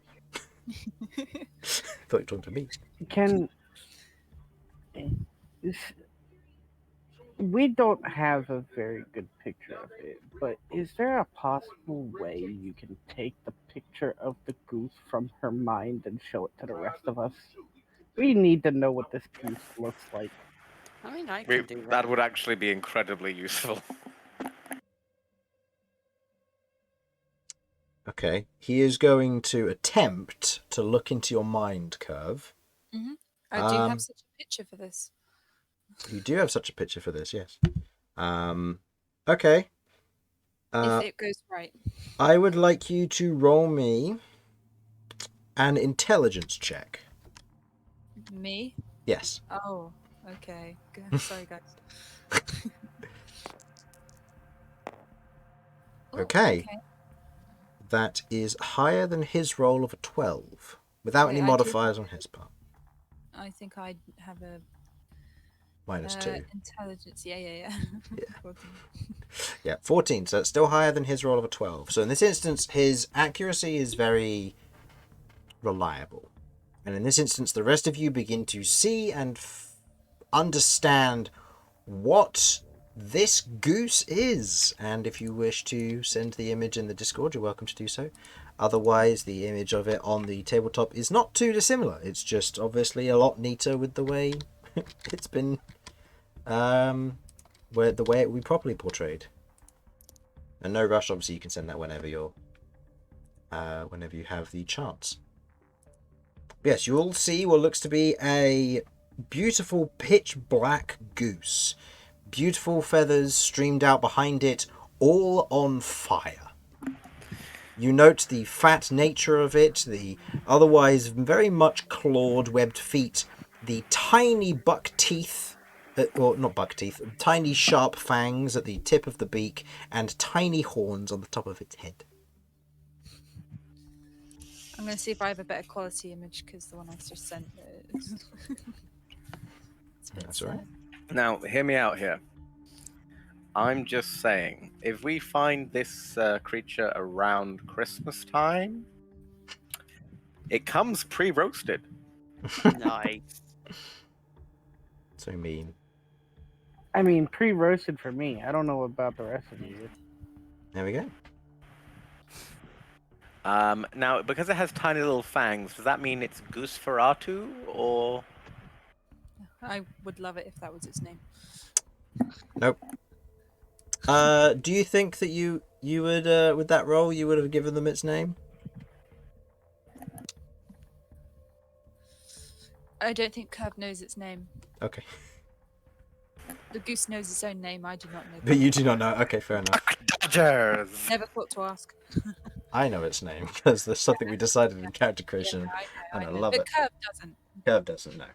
Thought you were talking to me. We don't have a very good picture of it, but is there a possible way you can take the picture of the goose from her mind and show it to the rest of us? We need to know what this goose looks like. I mean, I can do that. That would actually be incredibly useful. Okay. He is going to attempt to look into your mind, Kirv. I do have such a picture for this. You do have such a picture for this, yes. Okay. If it goes right. I would like you to roll me an intelligence check. Me? Yes. Oh, okay. Sorry, guys. Ooh, Okay. That is higher than his roll of a 12, without Wait, any I do- modifiers on his part. I think I have a -2. intelligence. Yeah. Yeah. 14. Yeah, 14. So it's still higher than his roll of a 12. So in this instance, his accuracy is very reliable. And in this instance, the rest of you begin to see and understand what this goose is. And if you wish to send the image in the Discord, you're welcome to do so. Otherwise, the image of it on the tabletop is not too dissimilar. It's just obviously a lot neater with the way it's been, where the way it will be properly portrayed. And no rush. Obviously, you can send that whenever you have the chance. Yes, you'll see what looks to be a beautiful pitch black goose. Beautiful feathers streamed out behind it, all on fire. You note the fat nature of it, the otherwise very much clawed, webbed feet, the tiny buck teeth, or not buck teeth, tiny sharp fangs at the tip of the beak, and tiny horns on the top of its head. I'm going to see if I have a better quality image because the one I just sent. That's all right. Now, hear me out here. I'm just saying, if we find this creature around Christmas time, it comes pre-roasted. Nice. So mean. I mean, pre-roasted for me. I don't know about the rest of you. There we go. Now, because it has tiny little fangs, does that mean it's Goosferatu, or...? I would love it if that was its name. Nope. Do you think that you would, with that roll, you would have given them its name? I don't think Kirv knows its name. Okay. The goose knows its own name. I do not know. But you do not know. Okay, fair enough. Dodgers! Never thought to ask. I know its name because there's something we decided in character creation, and I love but it. Kirv doesn't. Kirv doesn't know.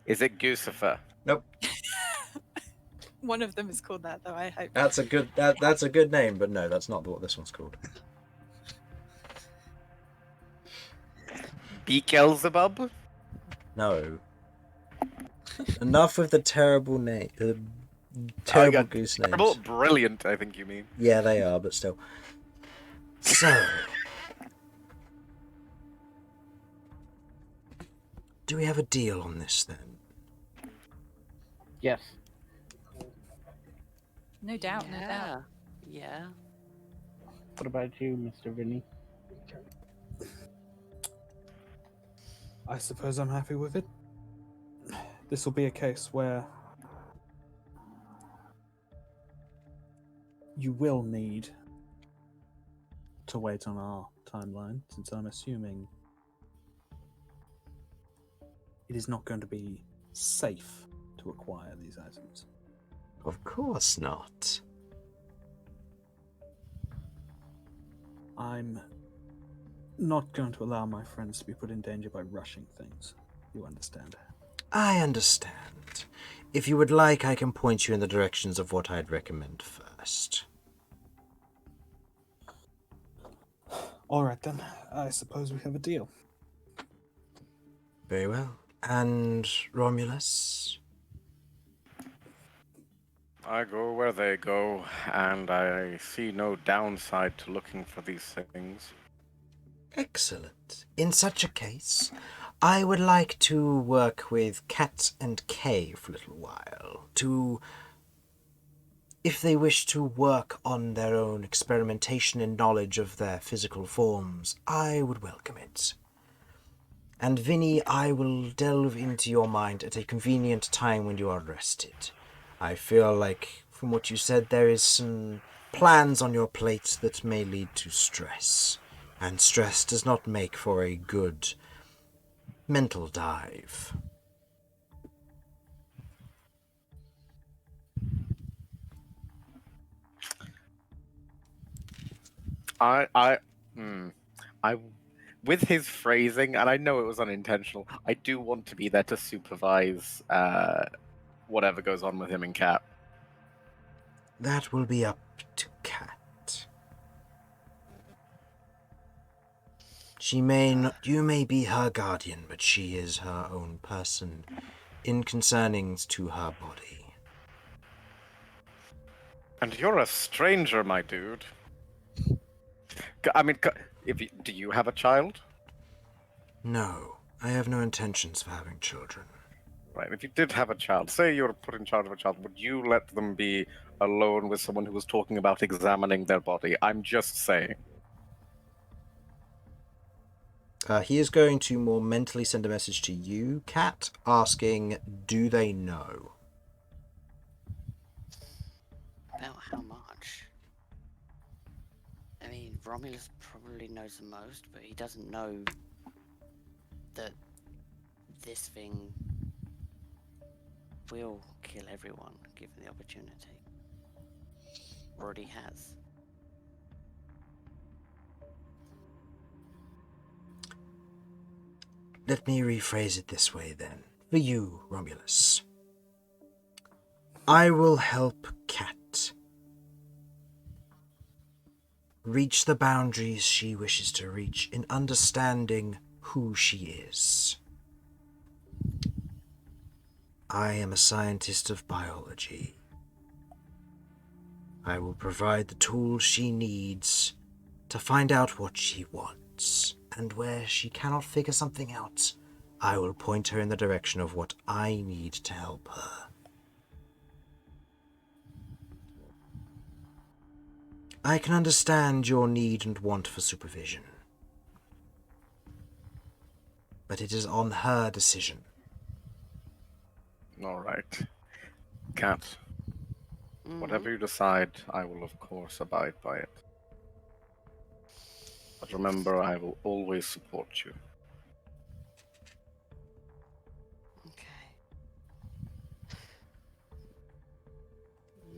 Is it Goosifer? Nope. One of them is called that, though. I hope. That's a good. That's a good name, but no, that's not what this one's called. Beelzebub? No. Enough with the terrible name. The terrible goose names. Terrible, brilliant, I think you mean. Yeah, they are, but still. So, do we have a deal on this then? Yes. No doubt, no doubt. Yeah. What about you, Mr. Vinny? I suppose I'm happy with it. This will be a case where you will need to wait on our timeline, since I'm assuming it is not going to be safe to acquire these items. Of course not. I'm not going to allow my friends to be put in danger by rushing things. You understand? I understand. If you would like, I can point you in the directions of what I'd recommend first. All right then. I suppose we have a deal. Very well. And Romulus? I go where they go, and I see no downside to looking for these things. Excellent. In such a case, I would like to work with Cat and Kay for a little while, if they wish to work on their own experimentation and knowledge of their physical forms, I would welcome it. And Vinny, I will delve into your mind at a convenient time when you are rested. I feel like, from what you said, there is some plans on your plate that may lead to stress. And stress does not make for a good mental dive. I, with his phrasing, and I know it was unintentional, I do want to be there to supervise whatever goes on with him and Cat. That will be up to Cat. She may not, you may be her guardian, but she is her own person in concernings to her body. And you're a stranger, my dude. I mean, do you have a child? No, I have no intentions of having children. Right, if you did have a child, say you were put in charge of a child, would you let them be alone with someone who was talking about examining their body? I'm just saying. He is going to more mentally send a message to you, Cat, asking, do they know? About how much? I mean, Romulus probably knows the most, but he doesn't know that this thing will kill everyone given the opportunity. Already has. Let me rephrase it this way then. For you, Romulus. I will help Cat reach the boundaries she wishes to reach in understanding who she is. I am a scientist of biology. I will provide the tools she needs to find out what she wants, and where she cannot figure something out, I will point her in the direction of what I need to help her. I can understand your need and want for supervision, but it is on her decision. All right. Cat, whatever you decide, I will of course abide by it. But remember, I will always support you. Okay.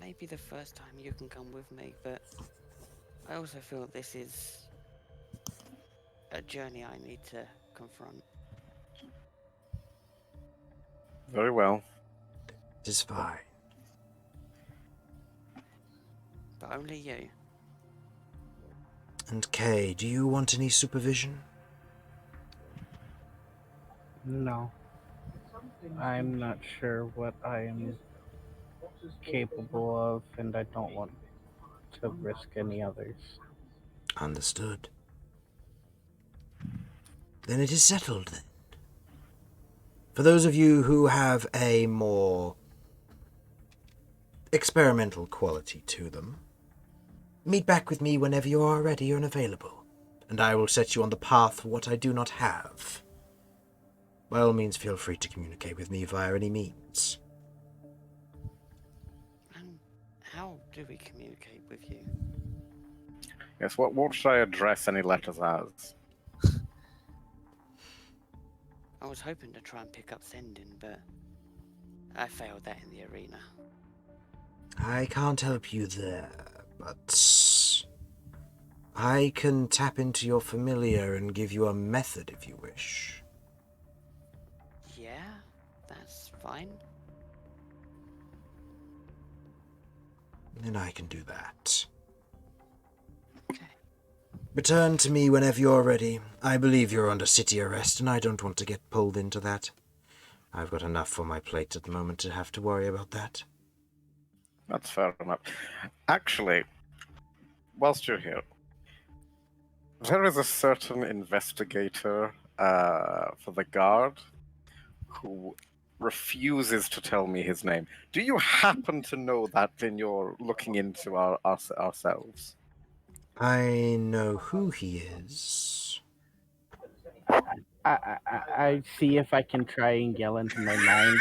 Maybe the first time you can come with me, but I also feel this is a journey I need to confront. Very well. It is fine. But only you. And Kay, do you want any supervision? No. I'm not sure what I am capable of, and I don't want to risk any others. Understood. Then it is settled then. For those of you who have a more experimental quality to them, meet back with me whenever you are ready and available, and I will set you on the path for what I do not have. by all means feel free to communicate with me via any means. And how do we communicate with you? Yes, what should I address any letters as? I was hoping to try and pick up sending, but I failed that in the arena. I can't help you there, but I can tap into your familiar and give you a method if you wish. Yeah, that's fine. Then I can do that. Okay. Return to me whenever you're ready. I believe you're under city arrest, and I don't want to get pulled into that. I've got enough on my plate at the moment to have to worry about that. That's fair enough. Actually, whilst you're here, there is a certain investigator for the guard who refuses to tell me his name. Do you happen to know that when you're looking into ourselves? I know who he is. I see if I can try and yell into my mind.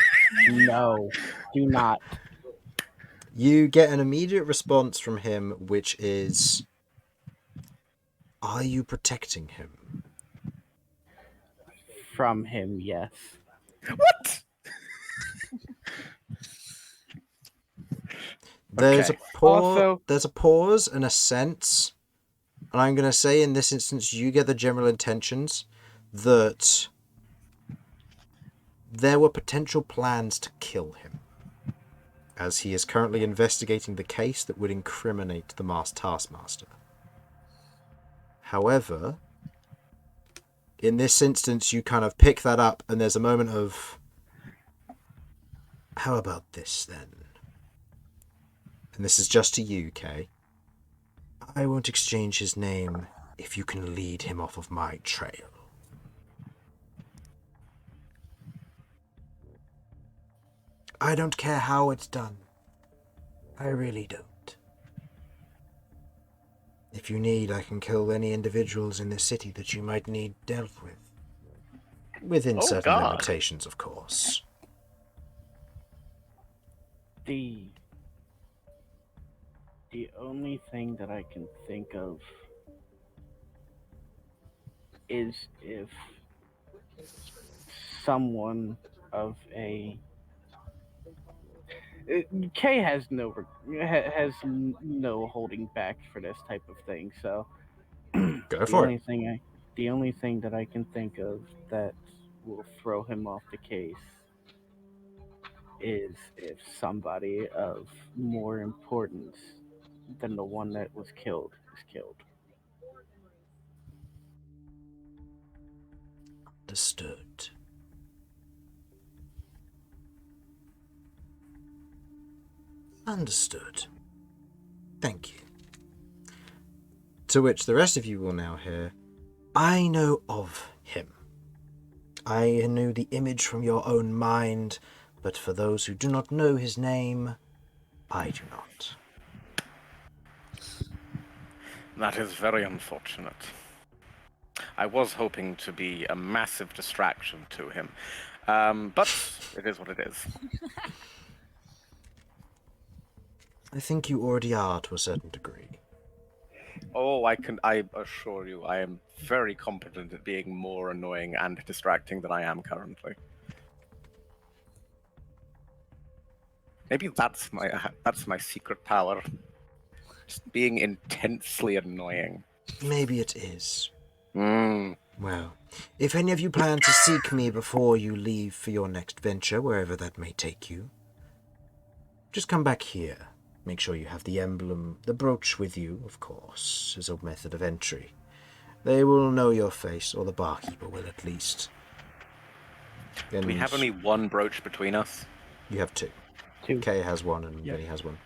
No, do not. You get an immediate response from him, which is, are you protecting him? From him, yes. What? There's Okay. a pause. Also- There's a pause and a sense, and I'm going to say in this instance, you get the general intentions that there were potential plans to kill him, as he is currently investigating the case that would incriminate the Masked Taskmaster. However, in this instance, you kind of pick that up, and there's a moment of, how about this then? And this is just to you, Kay. I won't exchange his name if you can lead him off of my trail. I don't care how it's done. I really don't. If you need, I can kill any individuals in the city that you might need dealt with. Within Oh, certain God. limitations, of course. The only thing that I can think of is if someone of a Kay has no holding back for this type of thing. So Go for it. The only thing that I can think of that will throw him off the case is if somebody of more importance than the one that was killed is killed. Understood. Understood. Thank you. To which the rest of you will now hear, I know of him. I knew the image from your own mind, but for those who do not know his name, I do not. That is very unfortunate. I was hoping to be a massive distraction to him, but it is what it is. I think you already are to a certain degree. Oh, I assure you, I am very competent at being more annoying and distracting than I am currently. Maybe that's my secret power. Just being intensely annoying. Maybe it is. Mm. Well, if any of you plan to seek me before you leave for your next venture, wherever that may take you, just come back here. Make sure you have the emblem, the brooch with you, of course, as a method of entry. They will know your face, or the barkeeper will at least. Do we have only one brooch between us? You have two. Two. Kay has one and Yeah. Vinny has one.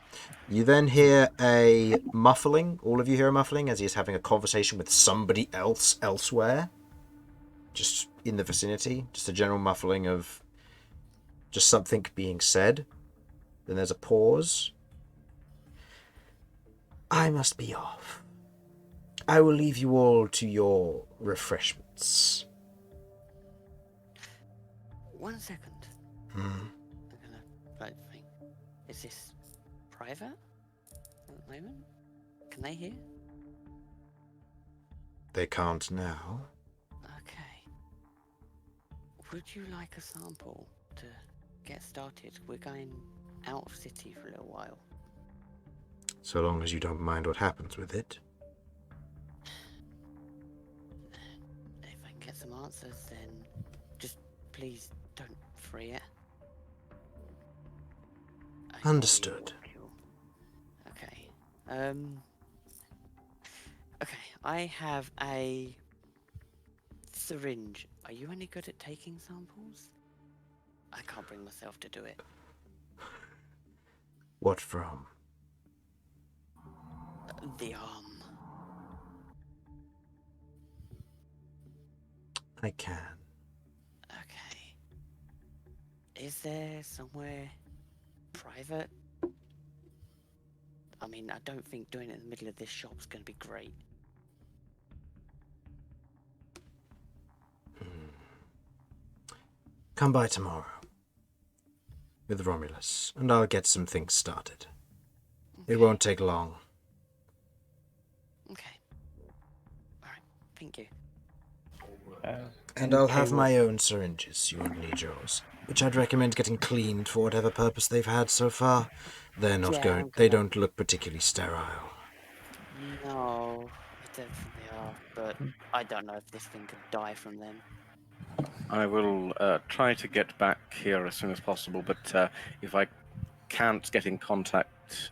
You then hear a muffling. All of you hear a muffling as he is having a conversation with somebody else elsewhere. Just in the vicinity. Just a general muffling of just something being said. Then there's a pause. I must be off. I will leave you all to your refreshments. 1 second. Hmm. I'm gonna like think. Is this private at the moment? Can they hear? They can't now. Okay. Would you like a sample to get started? We're going out of city for a little while. So long as you don't mind what happens with it. If I can get some answers, then just please don't free it. I know you Understood. want to kill. Okay. Okay, I have a syringe. Are you any good at taking samples? I can't bring myself to do it. What from? The arm. I can. Okay. Is there somewhere private? I mean, I don't think doing it in the middle of this shop's going to be great. Come by tomorrow. With Romulus, and I'll get some things started. Okay. It won't take long. Okay. Alright, thank you. And I'll have my own syringes. You won't need yours. Which I'd recommend getting cleaned for whatever purpose they've had so far. They're not Yeah, going. I'm They gonna- don't look particularly sterile. No, I don't think they are, but I don't know if this thing could die from them. I will try to get back here as soon as possible, but if I can't get in contact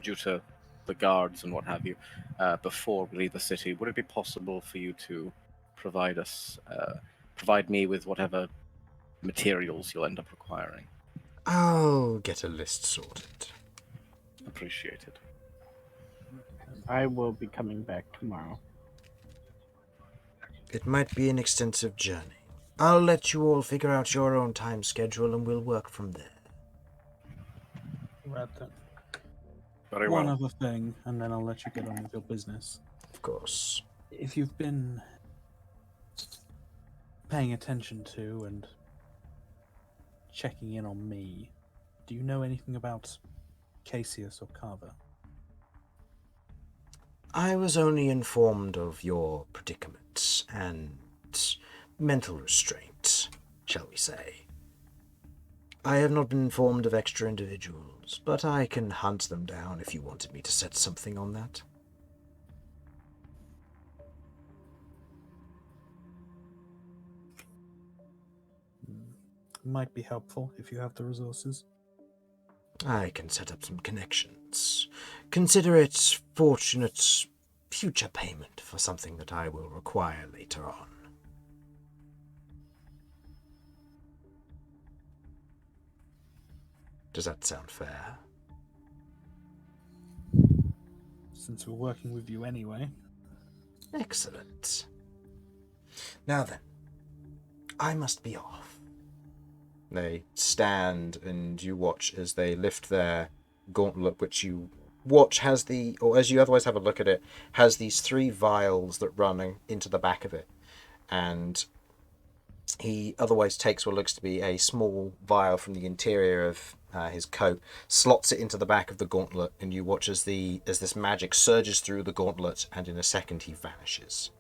due to the guards and what have you before we leave the city, would it be possible for you to provide me with whatever materials you'll end up requiring? I'll get a list sorted. Appreciated. I will be coming back tomorrow. It might be an extensive journey. I'll let you all figure out your own time schedule and we'll work from there. Right then. Very One well. other thing, and then I'll let you get on with your business. Of course. If you've been paying attention to and checking in on me, do you know anything about Cassius or Carver? I was only informed of your predicament and mental restraint, shall we say. I have not been informed of extra individuals, but I can hunt them down if you wanted me to set something on that. Might be helpful if you have the resources. I can set up some connections. Consider it fortunate future payment for something that I will require later on. Does that sound fair? Since we're working with you anyway. Excellent. Now then, I must be off. They stand and you watch as they lift their gauntlet, which you watch has the, or as you otherwise have a look at it, has these 3 vials that run into the back of it. And he otherwise takes what looks to be a small vial from the interior of his coat, slots it into the back of the gauntlet, and you watch as this magic surges through the gauntlet, and in a second he vanishes.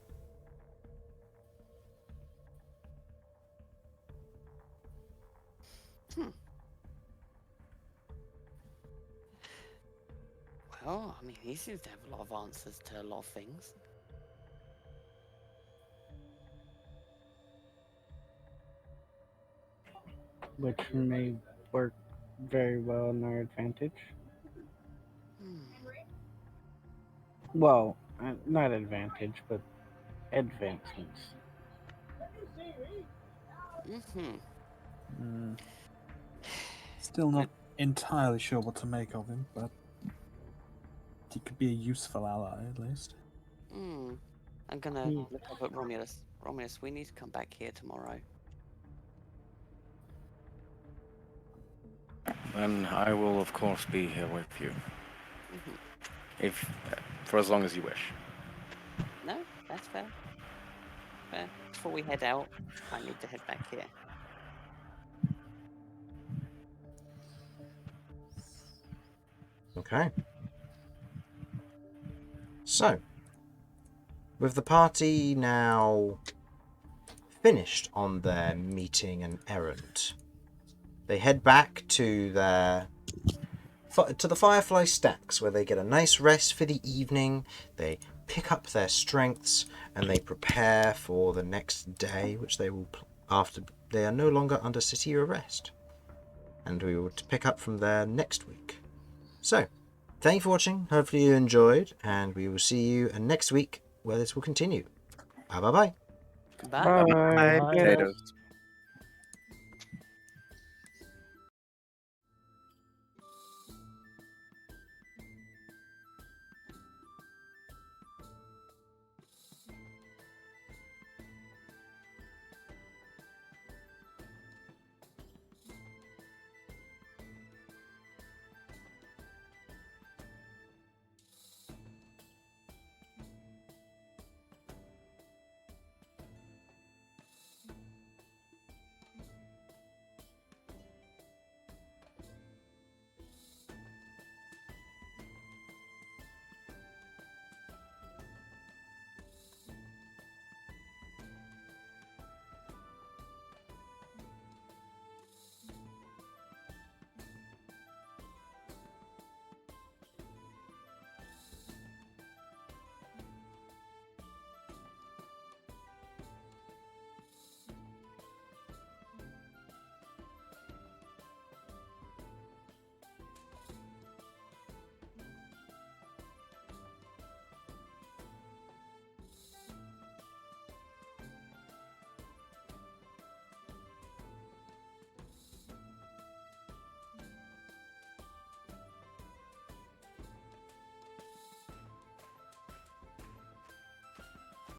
Well, I mean, he seems to have a lot of answers to a lot of things. Which may work very well in our advantage. Hmm. Well, not advantage, but advancements. Mm-hmm. Still not entirely sure what to make of him, but he could be a useful ally at least. I'm gonna look up at Romulus. Romulus, we need to come back here tomorrow. Then I will, of course, be here with you, Mm-hmm. if for as long as you wish. No, that's fair. Fair. Before we head out, I need to head back here. Okay. So, with the party now finished on their meeting and errand, they head back to the Firefly Stacks, where they get a nice rest for the evening. They pick up their strengths and they prepare for the next day, which they will after they are no longer under city arrest. And we will pick up from there next week. So, thank you for watching. Hopefully you enjoyed, and we will see you next week where this will continue. Bye bye bye. Bye. Bye. Potatoes.